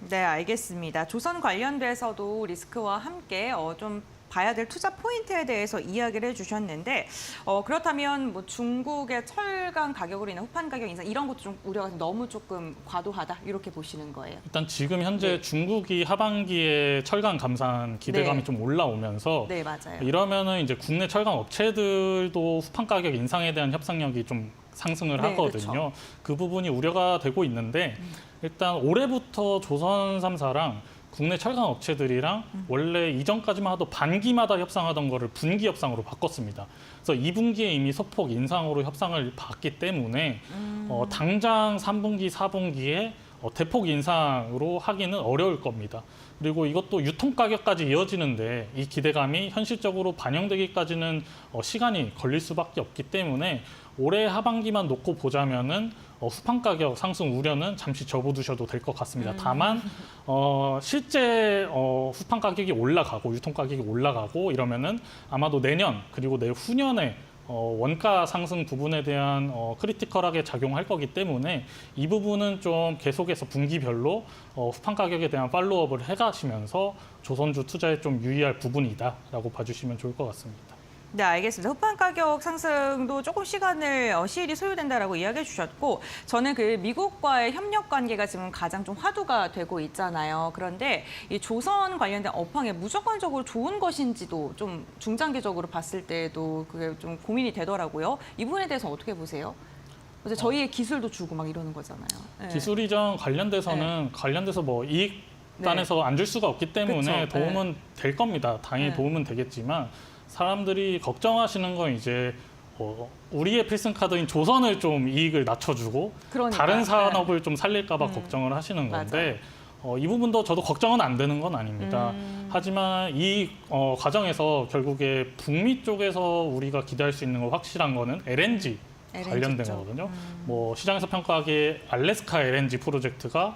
네, 알겠습니다. 조선 관련돼서도 리스크와 함께 좀 봐야 될 투자 포인트에 대해서 이야기를 해주셨는데 그렇다면 중국의 철강 가격으로 인한 후판 가격 인상 이런 것도 좀 우려가 너무 조금 과도하다 이렇게 보시는 거예요? 일단 지금 현재 중국이 하반기에 철강 감산 기대감이 좀 올라오면서 네, 맞아요. 이러면은 이제 국내 철강 업체들도 후판 가격 인상에 대한 협상력이 좀 상승을 하거든요. 그렇죠. 그 부분이 우려가 되고 있는데 일단 올해부터 조선 3사랑 국내 철강 업체들이랑 원래 이전까지만 해도 반기마다 협상하던 거를 분기 협상으로 바꿨습니다. 그래서 2분기에 이미 소폭 인상으로 협상을 받기 때문에 당장 3분기, 4분기에 대폭 인상으로 하기는 어려울 겁니다. 그리고 이것도 유통가격까지 이어지는데 이 기대감이 현실적으로 반영되기까지는 시간이 걸릴 수밖에 없기 때문에 올해 하반기만 놓고 보자면은 후판 가격 상승 우려는 잠시 접어두셔도 될 것 같습니다. 다만 실제 후판 가격이 올라가고 유통 가격이 올라가고 이러면은 아마도 내년 그리고 내후년에 원가 상승 부분에 대한 크리티컬하게 작용할 거기 때문에 이 부분은 좀 계속해서 분기별로 후판 가격에 대한 팔로우업을 해가시면서 조선주 투자에 좀 유의할 부분이다라고 봐주시면 좋을 것 같습니다. 네, 알겠습니다. 후판 가격 상승도 조금 시일이 소요된다라고 이야기해 주셨고 저는 그 미국과의 협력 관계가 지금 가장 좀 화두가 되고 있잖아요. 그런데 이 조선 관련된 업황에 무조건적으로 좋은 것인지도 좀 중장기적으로 봤을 때도 그게 좀 고민이 되더라고요. 이 부분에 대해서 어떻게 보세요? 어제 저희의 기술도 주고 막 이러는 거잖아요. 네. 기술 이전 관련돼서는 관련돼서 이익 단에서 안 줄 수가 없기 때문에 그쵸. 도움은 될 겁니다. 당연히 도움은 되겠지만 사람들이 걱정하시는 건 이제 우리의 필승 카드인 조선을 좀 이익을 낮춰주고 그러니까. 다른 산업을 좀 살릴까 봐 걱정을 하시는 건데 이 부분도 저도 걱정은 안 되는 건 아닙니다. 하지만 이 과정에서 결국에 북미 쪽에서 우리가 기대할 수 있는 거 확실한 거는 LNG 관련된 쪽. 거거든요. 뭐 시장에서 평가하기에 알래스카 LNG 프로젝트가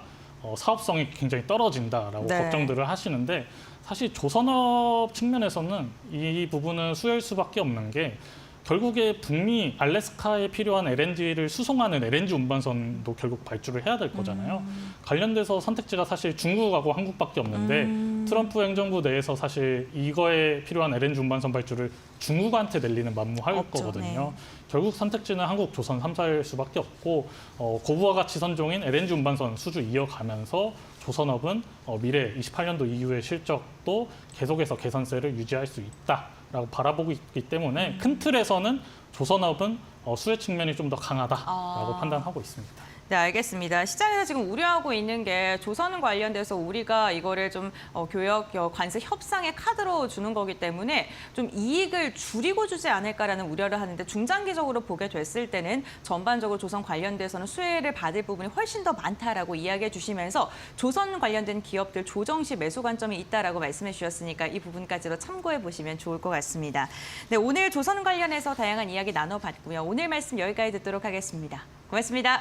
사업성이 굉장히 떨어진다라고 네. 걱정들을 하시는데 사실 조선업 측면에서는 이 부분은 수혜일 수밖에 없는 게 결국에 북미 알래스카에 필요한 LNG를 수송하는 LNG 운반선도 결국 발주를 해야 될 거잖아요. 관련돼서 선택지가 사실 중국하고 한국밖에 없는데 트럼프 행정부 내에서 사실 이거에 필요한 LNG 운반선 발주를 중국한테 내리는 만무할 없죠. 거거든요. 네. 결국 선택지는 한국, 조선 3사일 수밖에 없고 고부와 가치 선종인 LNG 운반선 수주 이어가면서 조선업은 미래 28년도 이후의 실적도 계속해서 개선세를 유지할 수 있다라고 바라보고 있기 때문에 큰 틀에서는 조선업은 수혜 측면이 좀 더 강하다라고 판단하고 있습니다. 네, 알겠습니다. 시장에서 지금 우려하고 있는 게 조선 관련돼서 우리가 이거를 좀 교역 관세 협상의 카드로 주는 거기 때문에 좀 이익을 줄이고 주지 않을까라는 우려를 하는데 중장기적으로 보게 됐을 때는 전반적으로 조선 관련돼서는 수혜를 받을 부분이 훨씬 더 많다라고 이야기해 주시면서 조선 관련된 기업들 조정 시 매수 관점이 있다라고 말씀해 주셨으니까 이 부분까지도 참고해 보시면 좋을 것 같습니다. 네, 오늘 조선 관련해서 다양한 이야기 나눠봤고요. 오늘 말씀 여기까지 듣도록 하겠습니다. 고맙습니다.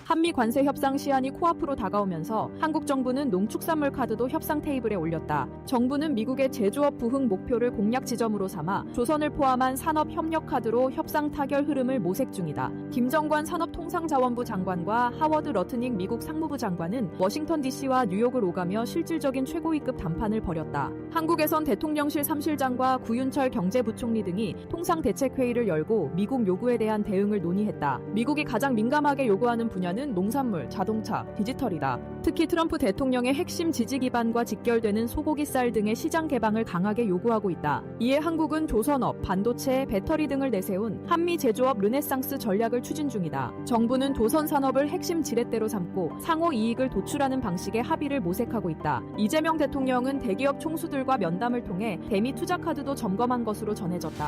한미 관세 협상 시한이 코앞으로 다가오면서 한국 정부는 농축산물 카드도 협상 테이블에 올렸다. 정부는 미국의 제조업 부흥 목표를 공략 지점으로 삼아 조선을 포함한 산업 협력 카드로 협상 타결 흐름을 모색 중이다. 김정관 산업통상자원부 장관과 하워드 러트닉 미국 상무부 장관은 워싱턴 DC와 뉴욕을 오가며 실질적인 최고위급 담판을 벌였다. 한국에선 대통령실 3실장과 구윤철 경제부총리 등이 통상대책회의를 열고 미국 요구에 대한 대응을 논의했다. 미국이 가장 민감하게 요구하는 분야는 농산물, 자동차, 디지털이다. 특히 트럼프 대통령의 핵심 지지 기반과 직결되는 소고기 쌀 등의 시장 개방을 강하게 요구하고 있다. 이에 한국은 조선업, 반도체, 배터리 등을 내세운 한미 제조업 르네상스 전략을 추진 중이다. 정부는 조선 산업을 핵심 지렛대로 삼고 상호 이익을 도출하는 방식의 합의를 모색하고 있다. 이재명 대통령은 대기업 총수들과 면담을 통해 대미 투자 카드도 점검한 것으로 전해졌다.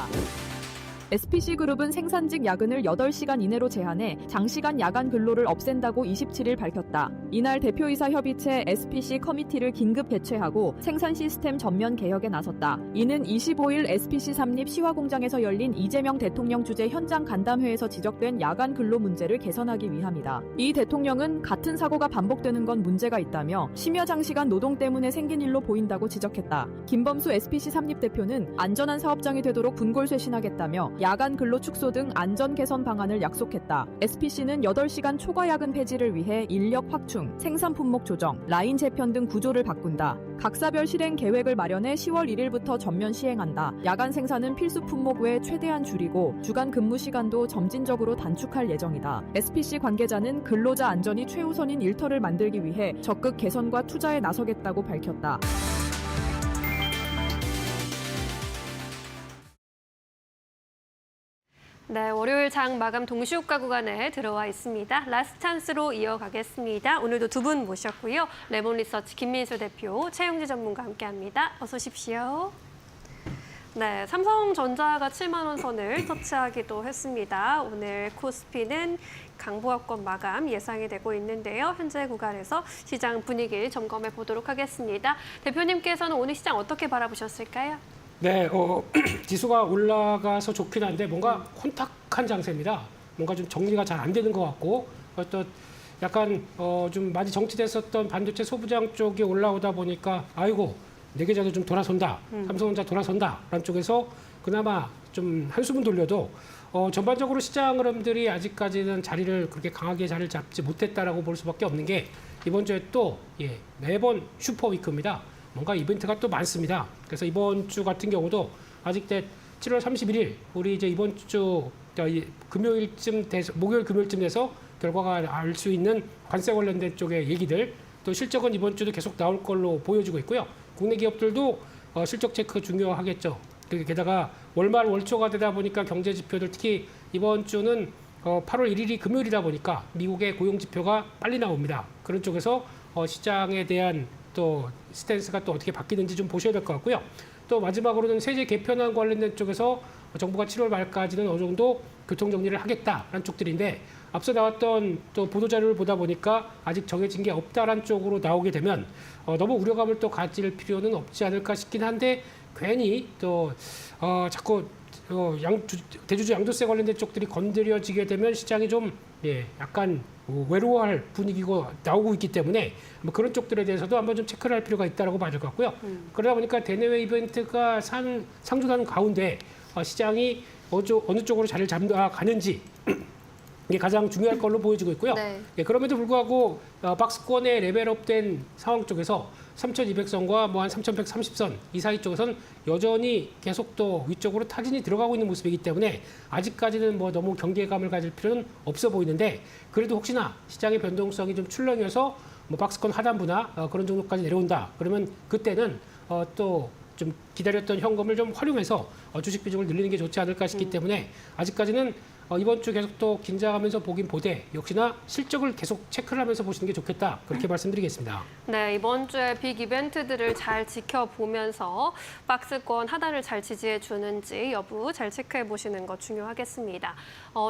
SPC그룹은 생산직 야근을 8시간 이내로 제한해 장시간 야간 근로를 없앤다고 27일 밝혔다. 이날 대표이사 협의체 SPC 커미티를 긴급 개최하고 생산 시스템 전면 개혁에 나섰다. 이는 25일 SPC 삼립 시화공장에서 열린 이재명 대통령 주재 현장 간담회에서 지적된 야간 근로 문제를 개선하기 위함이다. 이 대통령은 같은 사고가 반복되는 건 문제가 있다며 심야 장시간 노동 때문에 생긴 일로 보인다고 지적했다. 김범수 SPC 삼립 대표는 안전한 사업장이 되도록 분골쇄신하겠다며 야간 근로 축소 등 안전 개선 방안을 약속했다. SPC는 8시간 초과 야근 폐지를 위해 인력 확충, 생산 품목 조정, 라인 재편 등 구조를 바꾼다. 각사별 실행 계획을 마련해 10월 1일부터 전면 시행한다. 야간 생산은 필수 품목 외에 최대한 줄이고 주간 근무 시간도 점진적으로 단축할 예정이다. SPC 관계자는 근로자 안전이 최우선인 일터를 만들기 위해 적극 개선과 투자에 나서겠다고 밝혔다. 네, 월요일 장 마감 동시효과 구간에 들어와 있습니다. 라스트 찬스로 이어가겠습니다. 오늘도 두 분 모셨고요. 레몬 리서치 김민수 대표, 최영지 전문가 함께합니다. 어서 오십시오. 네, 삼성전자가 7만 원 선을 터치하기도 했습니다. 오늘 코스피는 강보합권 마감 예상이 되고 있는데요. 현재 구간에서 시장 분위기를 점검해 보도록 하겠습니다. 대표님께서는 오늘 시장 어떻게 바라보셨을까요? 네, 지수가 올라가서 좋긴 한데 뭔가 혼탁한 장세입니다. 뭔가 좀 정리가 잘 안 되는 것 같고 어떤 약간 좀 많이 정체됐었던 반도체 소부장 쪽에 올라오다 보니까 아이고 내 계좌도 좀 돌아선다. 삼성전자 돌아선다라는 쪽에서 그나마 좀 한숨은 돌려도 전반적으로 시장 흐름들이 아직까지는 자리를 그렇게 강하게 자리를 잡지 못했다라고 볼 수밖에 없는 게 이번 주에 또 매번 슈퍼위크입니다. 뭔가 이벤트가 또 많습니다. 그래서 이번 주 같은 경우도 아직 7월 31일 우리 이제 이번 주 금요일쯤 돼서 목요일 금요일쯤 돼서 결과가 알 수 있는 관세 관련된 쪽의 얘기들 또 실적은 이번 주도 계속 나올 걸로 보여지고 있고요. 국내 기업들도 실적 체크 중요하겠죠. 게다가 월말 월초가 되다 보니까 경제 지표들 특히 이번 주는 8월 1일이 금요일이다 보니까 미국의 고용 지표가 빨리 나옵니다. 그런 쪽에서 시장에 대한 또 스탠스가 또 어떻게 바뀌는지 좀 보셔야 될 것 같고요. 또 마지막으로는 세제 개편안 관련된 쪽에서 정부가 7월 말까지는 어느 정도 교통 정리를 하겠다라는 쪽들인데 앞서 나왔던 또 보도 자료를 보다 보니까 아직 정해진 게 없다라는 쪽으로 나오게 되면 너무 우려감을 또 가질 필요는 없지 않을까 싶긴 한데 괜히 또 자꾸 대주주 양도세 관련된 쪽들이 건드려지게 되면 시장이 좀 약간 외로워할 분위기가 나오고 있기 때문에 뭐 그런 쪽들에 대해서도 한번 좀 체크를 할 필요가 있다라고 봐야 될 것 같고요. 그러다 보니까 대내외 이벤트가 상존하는 가운데 시장이 어느 쪽으로 자리를 잡아가는지 이게 가장 중요할 걸로 보여지고 있고요. 네. 그럼에도 불구하고 박스권에 레벨업된 상황 쪽에서 3,200선과 뭐 한 3,130선 이 사이 쪽에서는 여전히 계속 또 위쪽으로 타진이 들어가고 있는 모습이기 때문에 아직까지는 뭐 너무 경계감을 가질 필요는 없어 보이는데 그래도 혹시나 시장의 변동성이 좀 출렁여서 뭐 박스권 하단부나 그런 정도까지 내려온다. 그러면 그때는 또 좀 기다렸던 현금을 좀 활용해서 주식 비중을 늘리는 게 좋지 않을까 싶기 때문에 아직까지는 이번 주 계속 또 긴장하면서 보긴 보되 역시나 실적을 계속 체크를 하면서 보시는 게 좋겠다. 그렇게 말씀드리겠습니다. 네, 이번 주에 빅 이벤트들을 잘 지켜보면서 박스권 하단을 잘 지지해 주는지 여부 잘 체크해 보시는 거 중요하겠습니다.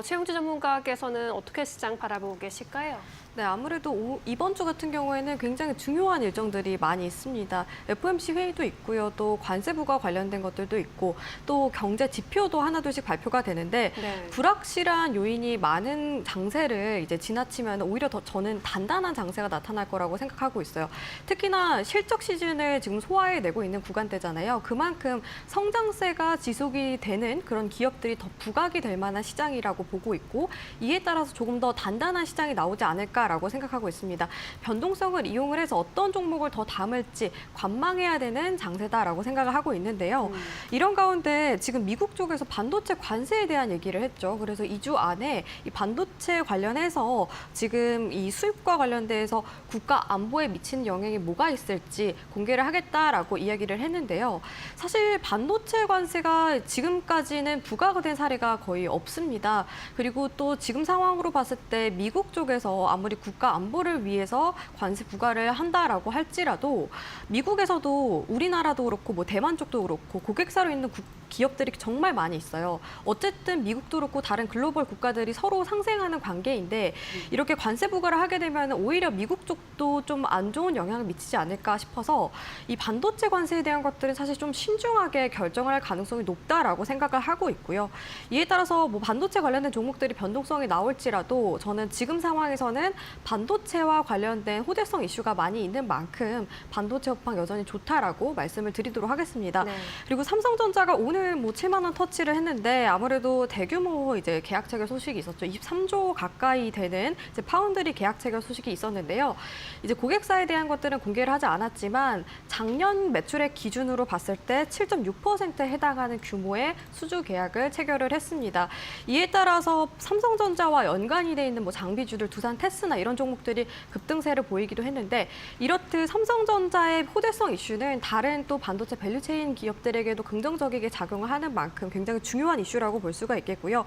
최용주 전문가께서는 어떻게 시장 바라보고 계실까요? 네, 아무래도 이번 주 같은 경우에는 굉장히 중요한 일정들이 많이 있습니다. FOMC 회의도 있고요. 또 관세부과 관련된 것들도 있고 또 경제 지표도 하나둘씩 발표가 되는데 네. 불확실한 요인이 많은 장세를 이제 지나치면 오히려 더 저는 단단한 장세가 나타날 거라고 생각하고 있어요. 특히나 실적 시즌을 지금 소화해내고 있는 구간대잖아요. 그만큼 성장세가 지속이 되는 그런 기업들이 더 부각이 될 만한 시장이라고 보고 있고 이에 따라서 조금 더 단단한 시장이 나오지 않을까라고 생각하고 있습니다. 변동성을 이용을 해서 어떤 종목을 더 담을지 관망해야 되는 장세다라고 생각을 하고 있는데요. 이런 가운데 지금 미국 쪽에서 반도체 관세에 대한 얘기를 했죠. 그래서 2주 안에 이 반도체 관련해서 지금 이 수입과 관련돼서 국가 안보에 미치는 영향이 뭐가 있을지 공개를 하겠다라고 이야기를 했는데요. 사실 반도체 관세가 지금까지는 부과가 된 사례가 거의 없습니다. 그리고 또 지금 상황으로 봤을 때 미국 쪽에서 아무리 국가 안보를 위해서 관세 부과를 한다라고 할지라도 미국에서도 우리나라도 그렇고 뭐 대만 쪽도 그렇고 고객사로 있는 기업들이 정말 많이 있어요. 어쨌든 미국도 그렇고 다른 글로벌 국가들이 서로 상생하는 관계인데 이렇게 관세 부과를 하게 되면 오히려 미국 쪽도 좀 안 좋은 영향을 미치지 않을까 싶어서 이 반도체 관세에 대한 것들은 사실 좀 신중하게 결정을 할 가능성이 높다라고 생각을 하고 있고요. 이에 따라서 뭐 반도체 관련된 종목들이 변동성이 나올지라도 저는 지금 상황에서는 반도체와 관련된 호재성 이슈가 많이 있는 만큼 반도체 업황 여전히 좋다라고 말씀을 드리도록 하겠습니다. 네. 그리고 삼성전자가 오늘 뭐 7만 원 터치를 했는데 아무래도 대규모 이제 계약 체결 소식이 있었죠. 23조 가까이 되는 이제 파운드리 계약 체결 소식이 있었는데요. 이제 고객사에 대한 것들은 공개를 하지 않았지만 작년 매출액 기준으로 봤을 때 7.6%에 해당하는 규모의 수주 계약을 체결을 했습니다. 이에 따라서 삼성전자와 연관이 돼 있는 뭐 장비주들 두산 테스나 이런 종목들이 급등세를 보이기도 했는데 이렇듯 삼성전자의 호재성 이슈는 다른 또 반도체 밸류체인 기업들에게도 긍정적이게 작용을 하는 만큼 굉장히 중요한 이슈라고 볼 수가 있겠고요.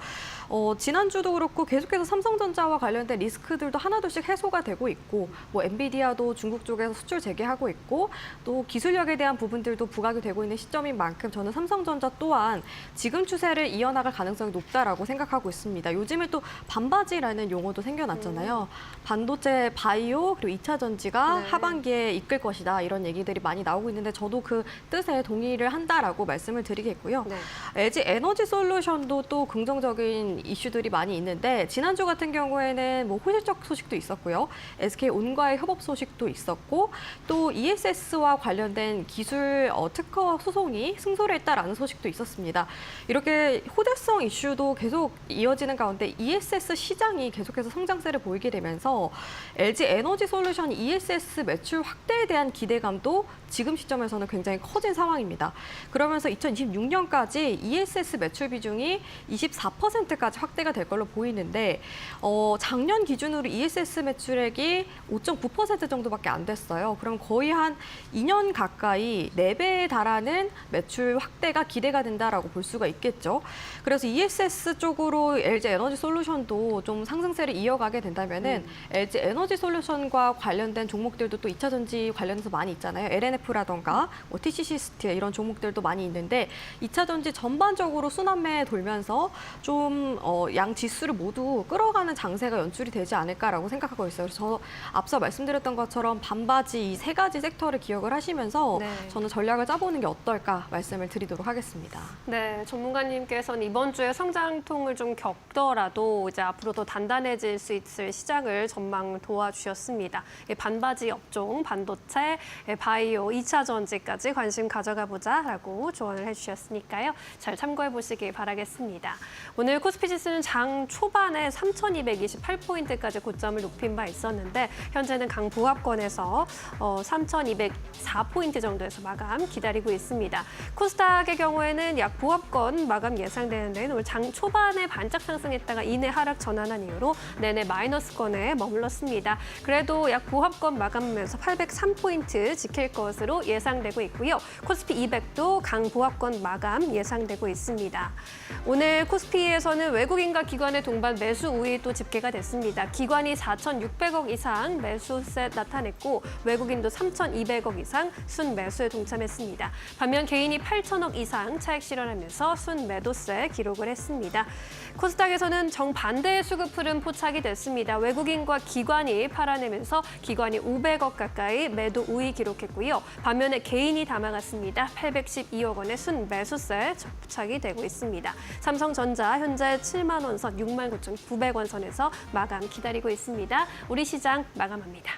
지난주도 그렇고 계속해서 삼성전자와 관련된 리스크들도 하나둘씩 해소가 되고 있고 뭐 엔비디아도 중국 쪽에서 수출 재개하고 있고 또 기술력에 대한 부분들도 부각이 되고 있는 시점인 만큼 저는 삼성전자 또한 지금 추세를 이어나갈 가능성이 높다라고 생각하고 있습니다. 요즘에 또 반바지라는 용어도 생겨났잖아요. 반도체, 바이오 그리고 2차 전지가 네. 하반기에 이끌 것이다 이런 얘기들이 많이 나오고 있는데 저도 그 뜻에 동의를 한다라고 말씀을 드리겠고요. 네. LG 에너지 솔루션도 또 긍정적인 이슈들이 많이 있는데 지난주 같은 경우에는 뭐 호실적 소식도 있었고요. SK 온과의 협업 소식도 있었고 또 ESS와 관련된 기술 특허 소송이 승소를 했다라는 소식도 있었습니다. 이렇게 호재성 이슈도 계속 이어지는 가운데 ESS 시장이 계속해서 성장세를 보이게 되면서 LG 에너지 솔루션 ESS 매출 확대에 대한 기대감도 지금 시점에서는 굉장히 커진 상황입니다. 그러면서 2026년까지 ESS 매출 비중이 24%까지 확대가 될 걸로 보이는데 작년 기준으로 ESS 매출액이 5.9% 정도밖에 안 됐어요. 그럼 거의 한 2년 가까이 4배에 달하는 매출 확대가 기대가 된다라고 볼 수가 있겠죠. 그래서 ESS 쪽으로 LG 에너지 솔루션도 좀 상승세를 이어가게 된다면은 LG 에너지 솔루션과 관련된 종목들도 또 2차 전지 관련해서 많이 있잖아요. LNF라던가 TCC 스틸 이런 종목들도 많이 있는데 2차 전지 전반적으로 순환매에 돌면서 좀 양 지수를 모두 끌어가는 장세가 연출이 되지 않을까라고 생각하고 있어요. 그래서 저 앞서 말씀드렸던 것처럼 반바지 이 3가지 섹터를 기억을 하시면서 네. 저는 전략을 짜보는 게 어떨까 말씀을 드리도록 하겠습니다. 네, 전문가님께서는 이번 주에 성장통을 좀 겪더라도 이제 앞으로 더 단단해질 수 있을 시장을 전망 도와주셨습니다. 반바지 업종, 반도체, 바이오, 2차 전지까지 관심 가져가 보자라고 조언을 해주셨으니까요. 잘 참고해 보시길 바라겠습니다. 오늘 코스피 지수는 장 초반에 3,228포인트까지 고점을 높인 바 있었는데 현재는 강보합권에서 3,204포인트 정도에서 마감 기다리고 있습니다. 코스닥의 경우에는 약 보합권 마감 예상되는데 오늘 장 초반에 반짝 상승했다가 이내 하락 전환한 이후로 내내 마이너스권에 머물렀습니다. 그래도 약 보합권 마감하면서 803포인트 지킬 것으로 예상되고 있고요. 코스피 200도 강보합권 마감 예상되고 있습니다. 오늘 코스피에서는 외국인과 기관의 동반 매수 우위도 집계가 됐습니다. 기관이 4,600억 이상 매수세 나타냈고 외국인도 3,200억 이상 순매수에 동참했습니다. 반면 개인이 8,000억 이상 차익 실현하면서 순매도세 기록을 했습니다. 코스닥에서는 정반대의 수급 흐름 포착이 됐습니다. 외국인과 기관이 팔아내면서 기관이 500억 가까이 매도 우위 기록했고요. 반면에 개인이 담아갔습니다. 812억 원의 순매수세 포착이 되고 있습니다. 삼성전자 현재 7만 원 선 69,900원 선에서 마감 기다리고 있습니다. 우리 시장 마감합니다.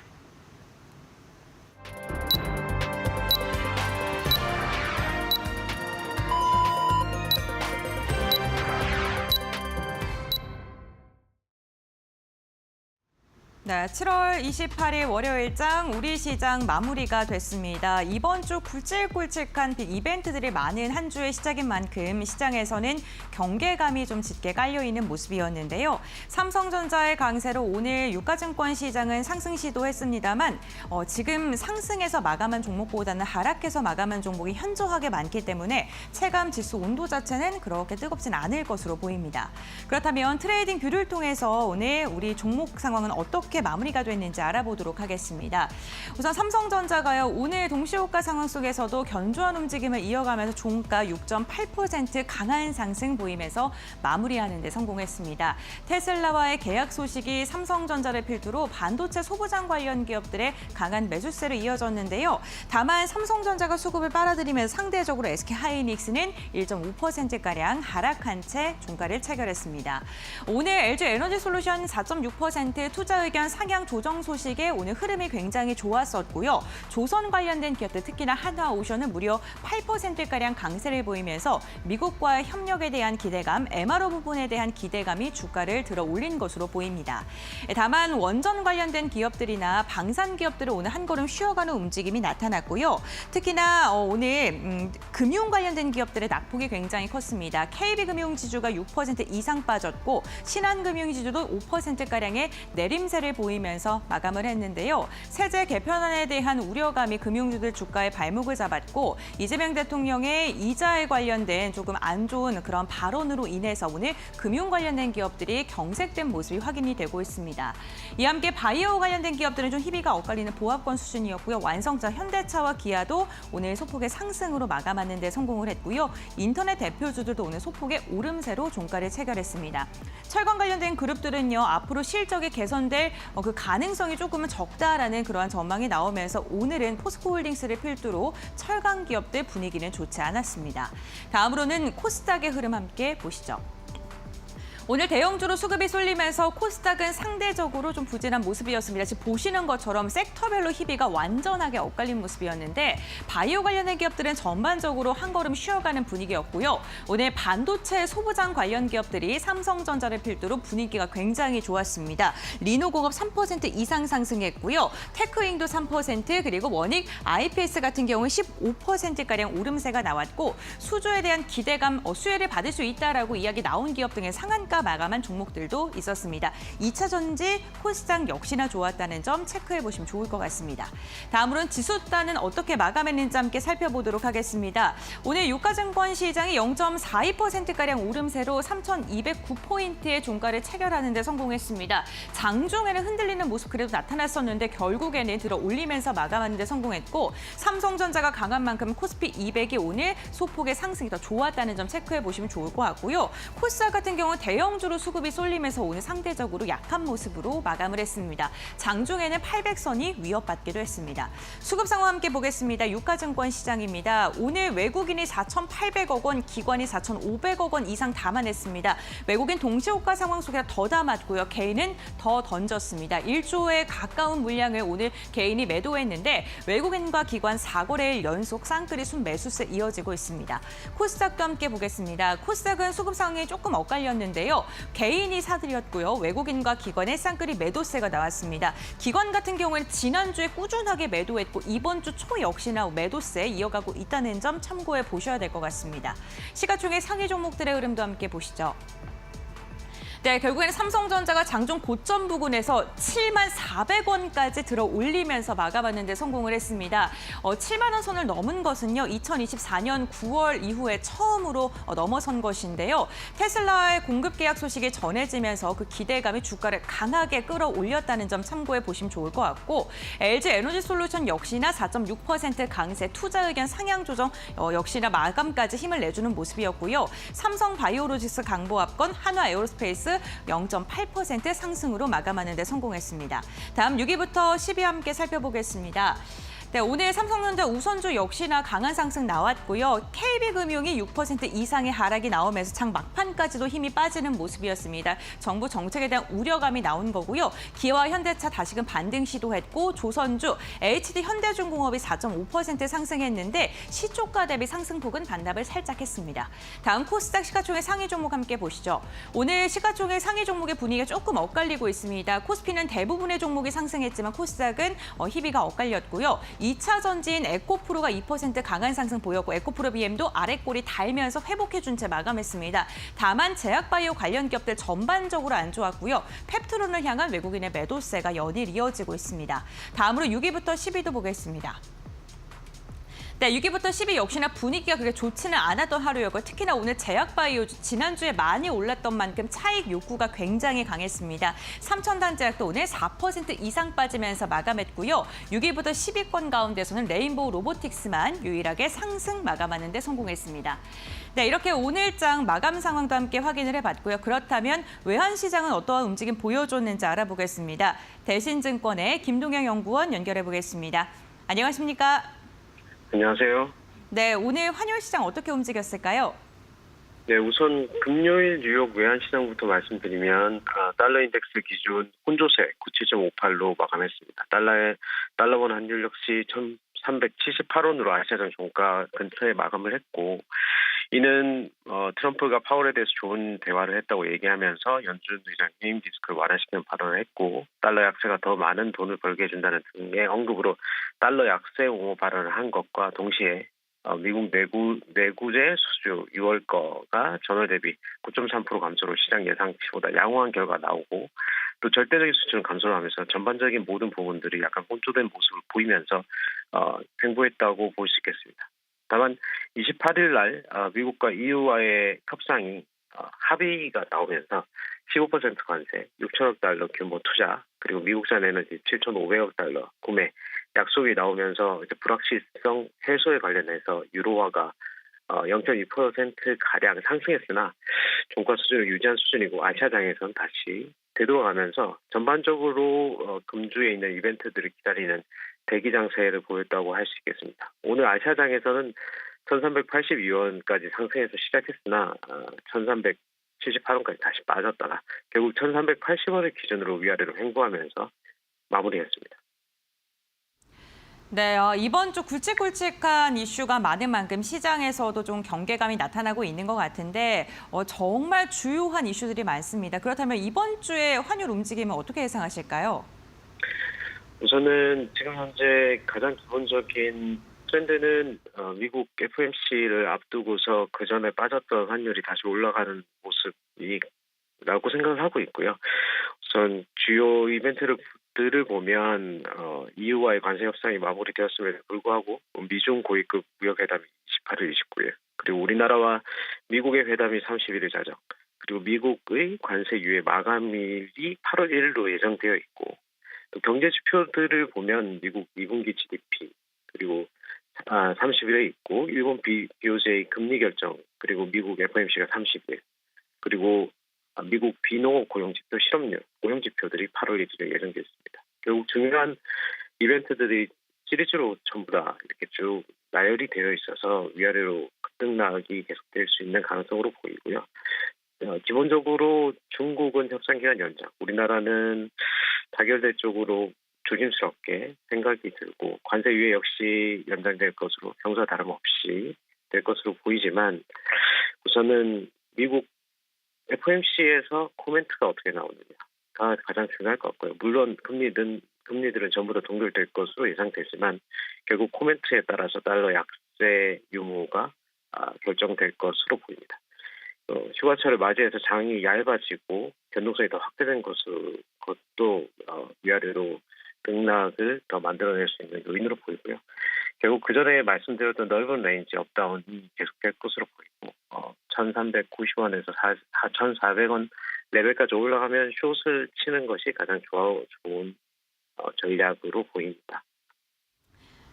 네, 7월 28일 월요일장 우리 시장 마무리가 됐습니다. 이번 주 굵직굵직한 빅 이벤트들이 많은 한 주의 시작인 만큼 시장에서는 경계감이 좀 짙게 깔려있는 모습이었는데요. 삼성전자의 강세로 오늘 유가증권 시장은 상승 시도했습니다만 지금 상승해서 마감한 종목보다는 하락해서 마감한 종목이 현저하게 많기 때문에 체감 지수 온도 자체는 그렇게 뜨겁진 않을 것으로 보입니다. 그렇다면 트레이딩 뷰를 통해서 오늘 우리 종목 상황은 어떻게 마무리가 됐는지 알아보도록 하겠습니다. 우선 삼성전자가요. 오늘 동시호가 상황 속에서도 견조한 움직임을 이어가면서 종가 6.8% 강한 상승 보이면서 마무리하는 데 성공했습니다. 테슬라와의 계약 소식이 삼성전자를 필두로 반도체 소부장 관련 기업들의 강한 매수세로 이어졌는데요. 다만 삼성전자가 수급을 빨아들이면서 상대적으로 SK하이닉스는 1.5%가량 하락한 채 종가를 체결했습니다. 오늘 LG 에너지 솔루션 4.6% 투자 의견 상향 조정 소식에 오늘 흐름이 굉장히 좋았었고요. 조선 관련된 기업들 특히나 한화오션은 무려 8%가량 강세를 보이면서 미국과의 협력에 대한 기대감, MRO 부분에 대한 기대감이 주가를 들어 올린 것으로 보입니다. 다만 원전 관련된 기업들이나 방산 기업들은 오늘 한 걸음 쉬어가는 움직임이 나타났고요. 특히나 오늘 금융 관련된 기업들의 낙폭이 굉장히 컸습니다. KB금융지주가 6% 이상 빠졌고 신한금융지주도 5%가량의 내림세를 보이면서 마감을 했는데요. 세제 개편안에 대한 우려감이 금융주들 주가의 발목을 잡았고 이재명 대통령의 이자에 관련된 조금 안 좋은 그런 발언으로 인해서 오늘 금융 관련된 기업들이 경색된 모습이 확인이 되고 있습니다. 이와 함께 바이오 관련된 기업들은 좀 희비가 엇갈리는 보합권 수준이었고요. 완성차 현대차와 기아도 오늘 소폭의 상승으로 마감하는 데 성공을 했고요. 인터넷 대표주들도 오늘 소폭의 오름세로 종가를 체결했습니다. 철강 관련된 그룹들은요. 앞으로 실적이 개선될 그 가능성이 조금은 적다라는 그러한 전망이 나오면서 오늘은 포스코홀딩스를 필두로 철강 기업들 분위기는 좋지 않았습니다. 다음으로는 코스닥의 흐름 함께 보시죠. 오늘 대형주로 수급이 쏠리면서 코스닥은 상대적으로 좀 부진한 모습이었습니다. 지금 보시는 것처럼 섹터별로 희비가 완전하게 엇갈린 모습이었는데 바이오 관련된 기업들은 전반적으로 한 걸음 쉬어가는 분위기였고요. 오늘 반도체 소부장 관련 기업들이 삼성전자를 필두로 분위기가 굉장히 좋았습니다. 리노공업 3% 이상 상승했고요. 테크윙도 3% 그리고 원익, IPS 같은 경우는 15%가량 오름세가 나왔고 수주에 대한 기대감, 수혜를 받을 수 있다라고 이야기 나온 기업 등의 상한가 마감한 종목들도 있었습니다. 2차 전지, 코스닥 역시나 좋았다는 점 체크해 보시면 좋을 것 같습니다. 다음으로는 지수단은 어떻게 마감했는지 함께 살펴보도록 하겠습니다. 오늘 유가증권 시장이 0.42%가량 오름세로 3,209포인트의 종가를 체결하는 데 성공했습니다. 장중에는 흔들리는 모습 그래도 나타났었는데 결국에는 들어 올리면서 마감하는 데 성공했고 삼성전자가 강한 만큼 코스피 200이 오늘 소폭의 상승이 더 좋았다는 점 체크해 보시면 좋을 것 같고요. 코스닥 같은 경우는 대형주로 수급이 쏠리면서 오늘 상대적으로 약한 모습으로 마감을 했습니다. 장중에는 800선이 위협받기도 했습니다. 수급 상황 함께 보겠습니다. 유가증권 시장입니다. 오늘 외국인이 4,800억 원, 기관이 4,500억 원 이상 담아냈습니다. 외국인 동시호가 상황 속에 더 담았고요. 개인은 더 던졌습니다. 1조에 가까운 물량을 오늘 개인이 매도했는데 외국인과 기관 4거래일 연속 쌍끌이 순매수세 이어지고 있습니다. 코스닥도 함께 보겠습니다. 코스닥은 수급 상황이 조금 엇갈렸는데요. 개인이 사들였고요. 외국인과 기관의 쌍끌이 매도세가 나왔습니다. 기관 같은 경우에는 지난주에 꾸준하게 매도했고 이번 주 초 역시나 매도세 이어가고 있다는 점 참고해 보셔야 될 것 같습니다. 시가총액 상위 종목들의 흐름도 함께 보시죠. 네, 결국에는 삼성전자가 장중 고점 부근에서 7만 400원까지 들어 올리면서 마감하는 데 성공을 했습니다. 7만 원 선을 넘은 것은요. 2024년 9월 이후에 처음으로 넘어선 것인데요. 테슬라의 공급 계약 소식이 전해지면서 그 기대감이 주가를 강하게 끌어올렸다는 점 참고해 보시면 좋을 것 같고 LG 에너지솔루션 역시나 4.6% 강세 투자 의견 상향 조정 역시나 마감까지 힘을 내주는 모습이었고요. 삼성 바이오로직스 강보합건, 한화 에어로스페이스 0.8% 상승으로 마감하는 데 성공했습니다. 다음 6위부터 10위 함께 살펴보겠습니다. 네, 오늘 삼성전자 우선주 역시나 강한 상승 나왔고요. KB금융이 6% 이상의 하락이 나오면서 장 막판까지도 힘이 빠지는 모습이었습니다. 정부 정책에 대한 우려감이 나온 거고요. 기아와 현대차 다시금 반등 시도했고 조선주, HD 현대중공업이 4.5% 상승했는데 시초가 대비 상승폭은 반납을 살짝 했습니다. 다음 코스닥 시가총액 상위 종목 함께 보시죠. 오늘 시가총액 상위 종목의 분위기가 조금 엇갈리고 있습니다. 코스피는 대부분의 종목이 상승했지만 코스닥은 희비가 엇갈렸고요. 2차 전지인 에코프로가 2% 강한 상승 보였고 에코프로 BM도 아래꼬리 달면서 회복해준 채 마감했습니다. 다만 제약바이오 관련 기업들 전반적으로 안 좋았고요. 펩트론을 향한 외국인의 매도세가 연일 이어지고 있습니다. 다음으로 6위부터 10위도 보겠습니다. 네, 6위부터 10위 역시나 분위기가 그렇게 좋지는 않았던 하루였고 특히나 오늘 제약바이오 지난주에 많이 올랐던 만큼 차익 욕구가 굉장히 강했습니다. 삼천단제약도 오늘 4% 이상 빠지면서 마감했고요. 6위부터 10위권 가운데서는 레인보우 로보틱스만 유일하게 상승 마감하는 데 성공했습니다. 네, 이렇게 오늘장 마감 상황도 함께 확인을 해봤고요. 그렇다면 외환시장은 어떠한 움직임 보여줬는지 알아보겠습니다. 대신증권의 김동영 연구원 연결해 보겠습니다. 안녕하십니까? 안녕하세요. 네, 오늘 환율 시장 어떻게 움직였을까요? 네, 우선 금요일 뉴욕 외환시장부터 말씀드리면 달러 인덱스 기준 혼조세 97.58로 마감했습니다. 달러원 환율 역시 1,378원으로 아시아장 종가 근처에 마감을 했고 이는 트럼프가 파월에 대해서 좋은 대화를 했다고 얘기하면서 연준 의장님 리스크를 완화시키는 발언을 했고 달러 약세가 더 많은 돈을 벌게 해준다는 등의 언급으로 달러 약세 옹호 발언을 한 것과 동시에 미국 내구재 수주 6월 거가 전월 대비 9.3% 감소로 시장 예상치보다 양호한 결과가 나오고 또 절대적인 수준은 감소를 하면서 전반적인 모든 부분들이 약간 혼조된 모습을 보이면서 횡보했다고 볼 수 있겠습니다. 다만 28일 날 미국과 EU와의 협상이 합의가 나오면서 15% 관세, 6천억 달러 규모 투자, 그리고 미국산 에너지 7,500억 달러 구매 약속이 나오면서 이제 불확실성 해소에 관련해서 유로화가 0.2% 가량 상승했으나 종가 수준을 유지한 수준이고 아시아장에서는 다시 되돌아가면서 전반적으로 금주에 있는 이벤트들을 기다리는 대기 장세를 보였다고 할 수 있겠습니다. 오늘 아시아장에서는 1382원까지 상승해서 시작했으나 1378원까지 다시 빠졌다가 결국 1380원을 기준으로 위아래로 횡보하면서 마무리했습니다. 네, 이번 주 굵직굵직한 이슈가 많은 만큼 시장에서도 좀 경계감이 나타나고 있는 것 같은데 정말 주요한 이슈들이 많습니다. 그렇다면 이번 주에 환율 움직임은 어떻게 예상하실까요? 우선은 지금 현재 가장 기본적인 트렌드는 미국 FOMC를 앞두고서 그 전에 빠졌던 환율이 다시 올라가는 모습이라고 생각을 하고 있고요. 우선 주요 이벤트들을 보면 EU와의 관세 협상이 마무리되었음에도 불구하고 미중 고위급 무역 회담이 28일, 29일, 그리고 우리나라와 미국의 회담이 31일 자정, 그리고 미국의 관세 유예 마감일이 8월 1일로 예정되어 있고, 또 경제 지표들을 보면 미국 2분기 GDP, 그리고 30일에 있고 일본 BOJ 금리 결정, 그리고 미국 FOMC가 30일, 그리고 미국 비농업 고용지표 실업률, 고용지표들이 8월 1일에 예정되어 있습니다. 결국 중요한 이벤트들이 시리즈로 전부 다 이렇게 쭉 나열이 되어 있어서 위아래로 급등락이 계속될 수 있는 가능성으로 보이고요. 기본적으로 중국은 협상기간 연장, 우리나라는 타결될 쪽으로 조심스럽게 생각이 들고 관세 유예 역시 연장될 것으로 평소와 다름없이 될 것으로 보이지만 우선은 미국 FOMC에서 코멘트가 어떻게 나오느냐가 가장 중요할 것 같고요. 물론 금리들은 전부 다 동결될 것으로 예상되지만 결국 코멘트에 따라서 달러 약세 유무가 결정될 것으로 보입니다. 휴가철을 맞이해서 장이 얇아지고 변동성이 더 확대된 것도 위아래로 등락을 더 만들어낼 수 있는 요인으로 보이고요. 결국 그 전에 말씀드렸던 넓은 레인지 업다운이 계속될 것으로 보이고 1,390원에서 4,400원 레벨까지 올라가면 숏을 치는 것이 가장 좋은 전략으로 보입니다.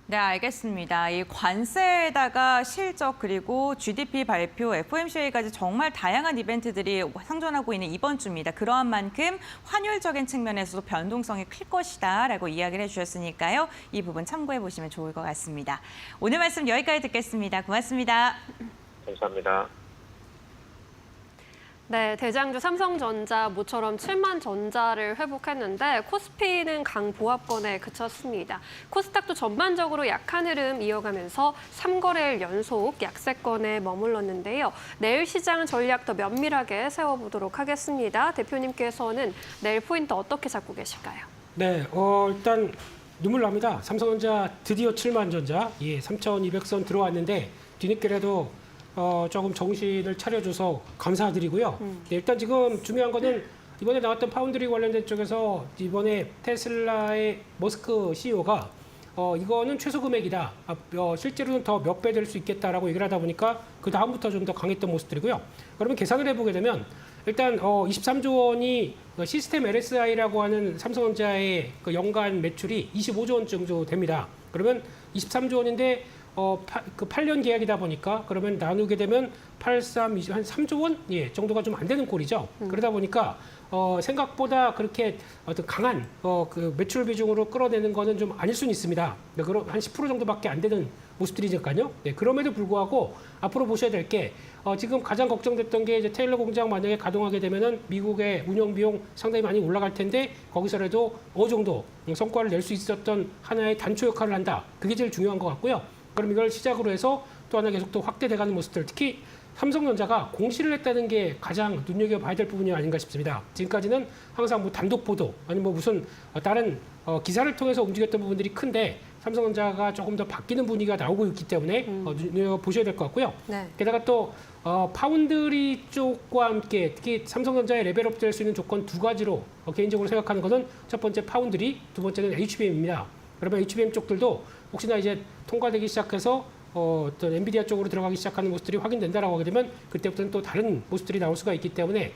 네, 알겠습니다. 이 관세에다가 실적 그리고 GDP 발표, FOMC까지 정말 다양한 이벤트들이 상존하고 있는 이번 주입니다. 그러한 만큼 환율적인 측면에서도 변동성이 클 것이다라고 이야기를 해주셨으니까요. 이 부분 참고해 보시면 좋을 것 같습니다. 오늘 말씀 여기까지 듣겠습니다. 고맙습니다. 감사합니다. 네, 대장주 삼성전자 모처럼 7만 전자를 회복했는데 코스피는 강보합권에 그쳤습니다. 코스닥도 전반적으로 약한 흐름 이어가면서 3거래일 연속 약세권에 머물렀는데요. 내일 시장 전략 더 면밀하게 세워보도록 하겠습니다. 대표님께서는 내일 포인트 어떻게 잡고 계실까요? 네, 일단 눈물 납니다. 삼성전자 드디어 7만 전자, 3,200선 들어왔는데 뒤늦게라도 조금 정신을 차려줘서 감사드리고요. 네, 일단 지금 중요한 거는 이번에 나왔던 파운드리 관련된 쪽에서 이번에 테슬라의 머스크 CEO가 이거는 최소 금액이다. 실제로는 더 몇 배 될 수 있겠다라고 얘기를 하다 보니까 그 다음부터 좀 더 강했던 모습들이고요. 그러면 계산을 해보게 되면 일단 23조 원이 시스템 LSI라고 하는 삼성전자의 그 연간 매출이 25조 원 정도 됩니다. 그러면 23조 원인데 그 8년 계약이다 보니까 그러면 나누게 되면 83, 20, 한 3조 원 정도가 좀 안 되는 꼴이죠. 그러다 보니까 생각보다 그렇게 어떤 강한 그 매출 비중으로 끌어내는 거는 좀 아닐 수는 있습니다. 그럼 한 10% 정도밖에 안 되는 모습들이니까요. 네, 그럼에도 불구하고 앞으로 보셔야 될 게 지금 가장 걱정됐던 게 이제 테일러 공장 만약에 가동하게 되면은 미국의 운영 비용 상당히 많이 올라갈 텐데 거기서라도 어느 정도 성과를 낼 수 있었던 하나의 단초 역할을 한다. 그게 제일 중요한 것 같고요. 그럼 이걸 시작으로 해서 또 하나 계속 또 확대돼가는 모습들, 특히 삼성전자가 공시를 했다는 게 가장 눈여겨봐야 될 부분이 아닌가 싶습니다. 지금까지는 항상 뭐 단독 보도 아니면 뭐 무슨 다른 기사를 통해서 움직였던 부분들이 큰데 삼성전자가 조금 더 바뀌는 분위기가 나오고 있기 때문에 눈여겨보셔야 될 것 같고요. 네. 게다가 또 파운드리 쪽과 함께 특히 삼성전자의 레벨업 될 수 있는 조건 두 가지로 개인적으로 생각하는 것은 첫 번째 파운드리, 두 번째는 HBM입니다. 그러면 HBM 쪽들도 혹시나 이제 통과되기 시작해서 어떤 엔비디아 쪽으로 들어가기 시작하는 모습들이 확인된다라고 하게 되면 그때부터는 또 다른 모습들이 나올 수가 있기 때문에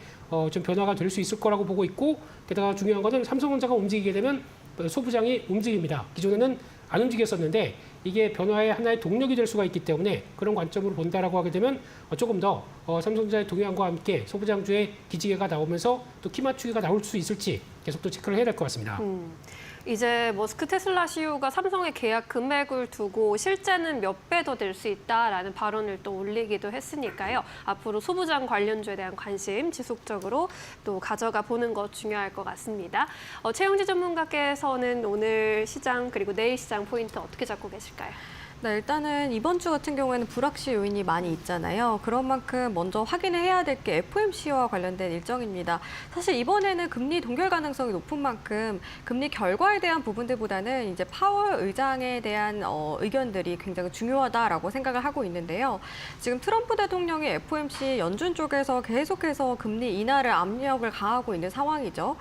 좀 변화가 될 수 있을 거라고 보고 있고 게다가 중요한 것은 삼성전자가 움직이게 되면 소부장이 움직입니다. 기존에는 안 움직였었는데 이게 변화의 하나의 동력이 될 수가 있기 때문에 그런 관점으로 본다라고 하게 되면 조금 더 삼성전자의 동향과 함께 소부장주의 기지개가 나오면서 또 키 맞추기가 나올 수 있을지 계속 또 체크를 해야 될 것 같습니다. 이제 머스크 테슬라 CEO가 삼성의 계약 금액을 두고 실제는 몇 배 더 될 수 있다라는 발언을 또 올리기도 했으니까요. 앞으로 소부장 관련주에 대한 관심 지속적으로 또 가져가 보는 것 중요할 것 같습니다. 최영지 전문가께서는 오늘 시장 그리고 내일 시장 포인트 어떻게 잡고 계실까요? 네, 일단은 이번 주 같은 경우에는 불확실 요인이 많이 있잖아요. 그런 만큼 먼저 확인을 해야 될 게 FOMC와 관련된 일정입니다. 사실 이번에는 금리 동결 가능성이 높은 만큼 금리 결과에 대한 부분들보다는 이제 파월 의장에 대한 의견들이 굉장히 중요하다라고 생각을 하고 있는데요. 지금 트럼프 대통령이 FOMC 연준 쪽에서 계속해서 금리 인하를 압력을 가하고 있는 상황이죠.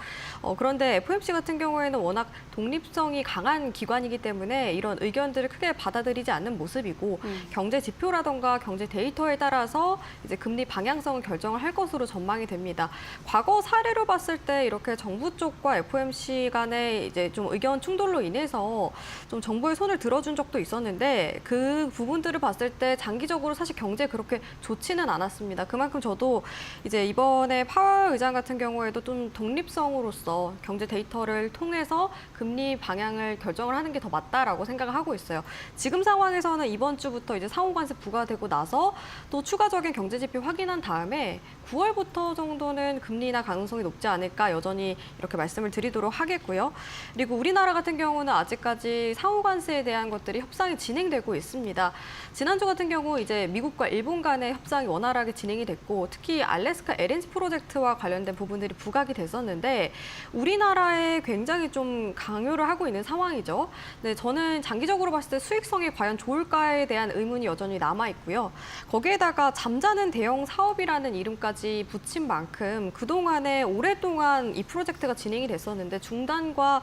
그런데 FOMC 같은 경우에는 워낙 독립성이 강한 기관이기 때문에 이런 의견들을 크게 받아들이지 않는 모습이고 경제 지표라던가 경제 데이터에 따라서 이제 금리 방향성을 결정을 할 것으로 전망이 됩니다. 과거 사례로 봤을 때 이렇게 정부 쪽과 FOMC 간의 이제 좀 의견 충돌로 인해서 좀 정부의 손을 들어준 적도 있었는데 그 부분들을 봤을 때 장기적으로 사실 경제에 그렇게 좋지는 않았습니다. 그만큼 저도 이제 이번에 파월 의장 같은 경우에도 좀 독립성으로서 경제 데이터를 통해서 금리 방향을 결정을 하는 게 더 맞다라고 생각을 하고 있어요. 지금 상황에서는 이번 주부터 이제 상호관세 부과되고 나서 또 추가적인 경제 지표 확인한 다음에 9월부터 정도는 금리 인하 가능성이 높지 않을까 여전히 이렇게 말씀을 드리도록 하겠고요. 그리고 우리나라 같은 경우는 아직까지 상호관세에 대한 것들이 협상이 진행되고 있습니다. 지난주 같은 경우 이제 미국과 일본 간의 협상이 원활하게 진행이 됐고 특히 알래스카 LNG 프로젝트와 관련된 부분들이 부각이 됐었는데 우리나라에 굉장히 좀 강요를 하고 있는 상황이죠. 네, 저는 장기적으로 봤을 때 수익성이 과연 좋을까에 대한 의문이 여전히 남아 있고요. 거기에다가 잠자는 대형 사업이라는 이름까지 붙인 만큼 그동안에 오랫동안 이 프로젝트가 진행이 됐었는데 중단과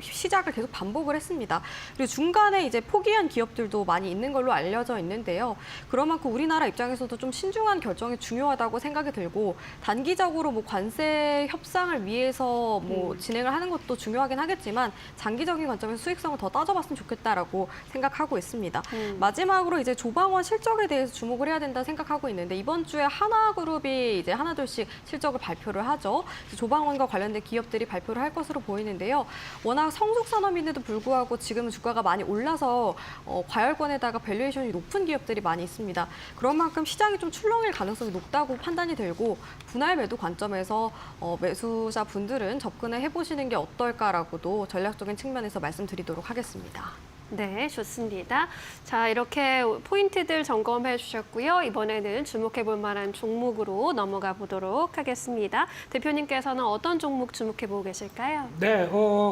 시작을 계속 반복을 했습니다. 그리고 중간에 이제 포기한 기업들도 많이 있는 걸로 알려져 있는데요. 그런 만큼 우리나라 입장에서도 좀 신중한 결정이 중요하다고 생각이 들고 단기적으로 뭐 관세 협상을 위해서 뭐 진행을 하는 것도 중요하긴 하겠지만 장기적인 관점에서 수익성을 더 따져봤으면 좋겠다라고 생각하고 있습니다. 마지막으로 이제 조방원 실적에 대해서 주목을 해야 된다 생각하고 있는데 이번 주에 하나그룹이 이제 하나둘씩 실적을 발표를 하죠. 조방원과 관련된 기업들이 발표를 할 것으로 보이는데요. 워낙 성숙 산업인데도 불구하고 지금 주가가 많이 올라서 과열권에다가 밸류에이션이 높은 기업들이 많이 있습니다. 그런 만큼 시장이 좀 출렁일 가능성이 높다고 판단이 들고 분할 매도 관점에서 매수자 분들은 접근을 해보시는 게 어떨까라고도 전략적인 측면에서 말씀드리도록 하겠습니다. 네, 좋습니다. 자, 이렇게 포인트들 점검해 주셨고요. 이번에는 주목해 볼 만한 종목으로 넘어가 보도록 하겠습니다. 대표님께서는 어떤 종목 주목해 보고 계실까요? 네,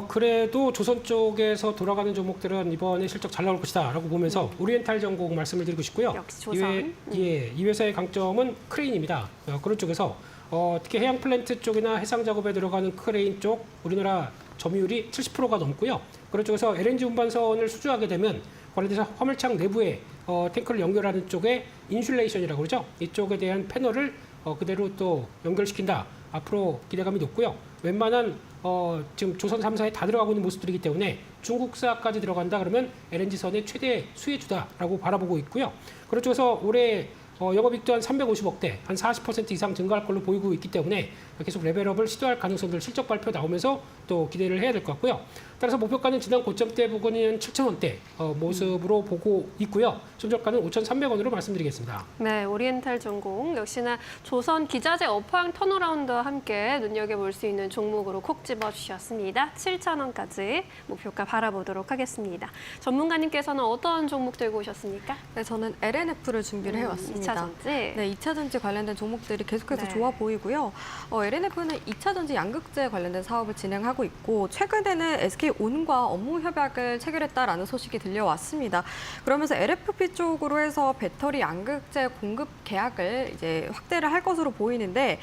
그래도 조선 쪽에서 돌아가는 종목들은 이번에 실적 잘 나올 것이다라고 보면서 오리엔탈 전공 말씀을 드리고 싶고요. 역시 조선. 이 회사의 강점은 크레인입니다. 그런 쪽에서 특히 해양 플랜트 쪽이나 해상 작업에 들어가는 크레인 쪽 우리나라 점유율이 70%가 넘고요. 그런 쪽에서 LNG 운반선을 수주하게 되면 관련돼서 화물창 내부에 탱크를 연결하는 쪽에 인슐레이션이라고 그러죠. 이쪽에 대한 패널을 그대로 또 연결시킨다. 앞으로 기대감이 높고요. 웬만한 지금 조선 3사에 다 들어가고 있는 모습들이기 때문에 중국사까지 들어간다 그러면 LNG선의 최대 수혜주다라고 바라보고 있고요. 그런 쪽에서 올해 영업이익도 한 350억대, 한 40% 이상 증가할 걸로 보이고 있기 때문에 계속 레벨업을 시도할 가능성들 실적 발표 나오면서 또 기대를 해야 될 것 같고요. 따라서 목표가는 지난 고점대 부근인 7,000원대 모습으로 보고 있고요. 손절가는 5,300원으로 말씀드리겠습니다. 네, 오리엔탈 전공 역시나 조선 기자재 업황 턴어라운드와 함께 눈여겨볼 수 있는 종목으로 콕 집어주셨습니다. 7,000원까지 목표가 바라보도록 하겠습니다. 전문가님께서는 어떤 종목 들고 오셨습니까? 네, 저는 LNF를 준비를 해왔습니다. 2차전지. 네, 2차전지 관련된 종목들이 계속해서 네. 좋아 보이고요. LNF는 2차전지 양극재 관련된 사업을 진행하고 있고 최근에는 SK온과 업무 협약을 체결했다라는 소식이 들려왔습니다. 그러면서 LFP 쪽으로 해서 배터리 양극재 공급 계약을 이제 확대를 할 것으로 보이는데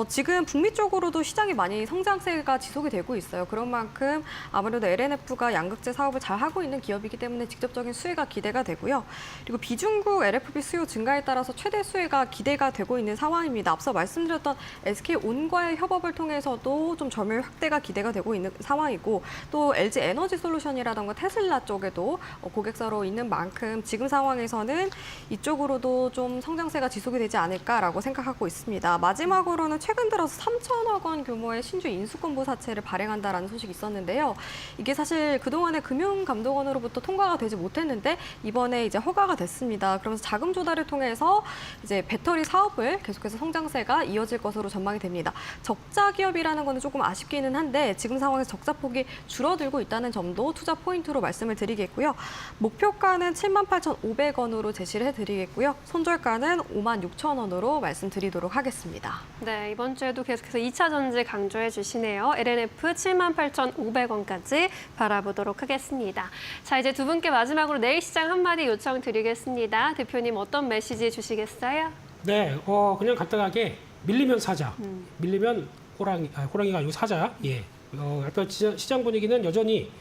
지금 북미 쪽으로도 시장이 많이 성장세가 지속이 되고 있어요. 그런 만큼 아무래도 LNF가 양극재 사업을 잘 하고 있는 기업이기 때문에 직접적인 수혜가 기대가 되고요. 그리고 비중국 LFP 수요 증가에 따라서 최대 수혜가 기대가 되고 있는 상황입니다. 앞서 말씀드렸던 SK온과의 협업을 통해서도 좀 점유율 확대가 기대가 되고 있는 상황이고 또 LG 에너지 솔루션이라던가 테슬라 쪽에도 고객사로 있는 만큼 지금 상황에서는 이쪽으로도 좀 성장세가 지속이 되지 않을까라고 생각하고 있습니다. 마지막으로는 최근 들어서 3천억 원 규모의 신주 인수권부 사채를 발행한다라는 소식이 있었는데요. 이게 사실 그동안에 금융감독원으로부터 통과가 되지 못했는데 이번에 이제 허가가 됐습니다. 그러면서 자금 조달을 통해서 이제 배터리 사업을 계속해서 성장세가 이어질 것으로 전망이 됩니다. 적자 기업이라는 거는 조금 아쉽기는 한데 지금 상황에서 적자 폭이 줄어들고 있다는 점도 투자 포인트로 말씀을 드리겠고요. 목표가는 78,500원으로 제시를 해드리겠고요. 손절가는 56,000원으로 말씀드리도록 하겠습니다. 네, 이번 주에도 계속해서 2차 전지 강조해 주시네요. LNF 78,500원까지 바라보도록 하겠습니다. 자, 이제 두 분께 마지막으로 내일 시장 한마디 요청드리겠습니다. 대표님 어떤 메시지 주시겠어요? 네, 그냥 간단하게 밀리면 사자. 밀리면 호랑이가 아니고 사자. 예. 약간 시장 분위기는 여전히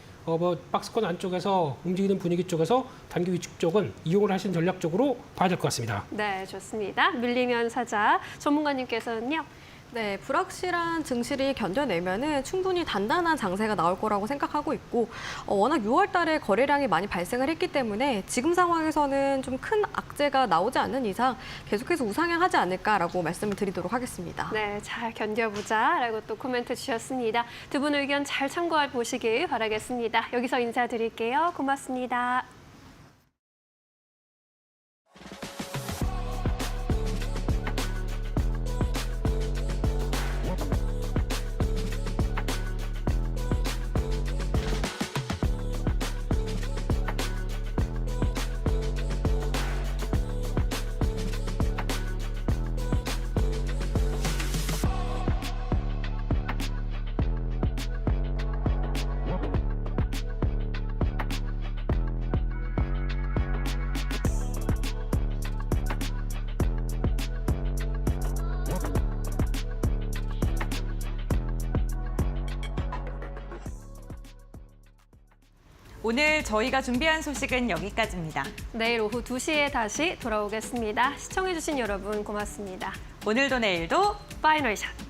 박스권 안쪽에서 움직이는 분위기 쪽에서 단기 위축 쪽은 이용을 하시는 전략적으로 봐야 될 것 같습니다. 네, 좋습니다. 밀리면 사자. 전문가님께서는요? 네, 불확실한 증시를 견뎌내면은 충분히 단단한 장세가 나올 거라고 생각하고 있고 워낙 6월 달에 거래량이 많이 발생을 했기 때문에 지금 상황에서는 좀 큰 악재가 나오지 않는 이상 계속해서 우상향하지 않을까라고 말씀을 드리도록 하겠습니다. 네, 잘 견뎌보자라고 또 코멘트 주셨습니다. 두 분 의견 잘 참고해 보시길 바라겠습니다. 여기서 인사드릴게요. 고맙습니다. 오늘 저희가 준비한 소식은 여기까지입니다. 내일 오후 2시에 다시 돌아오겠습니다. 시청해주신 여러분 고맙습니다. 오늘도 내일도 파이널 샷.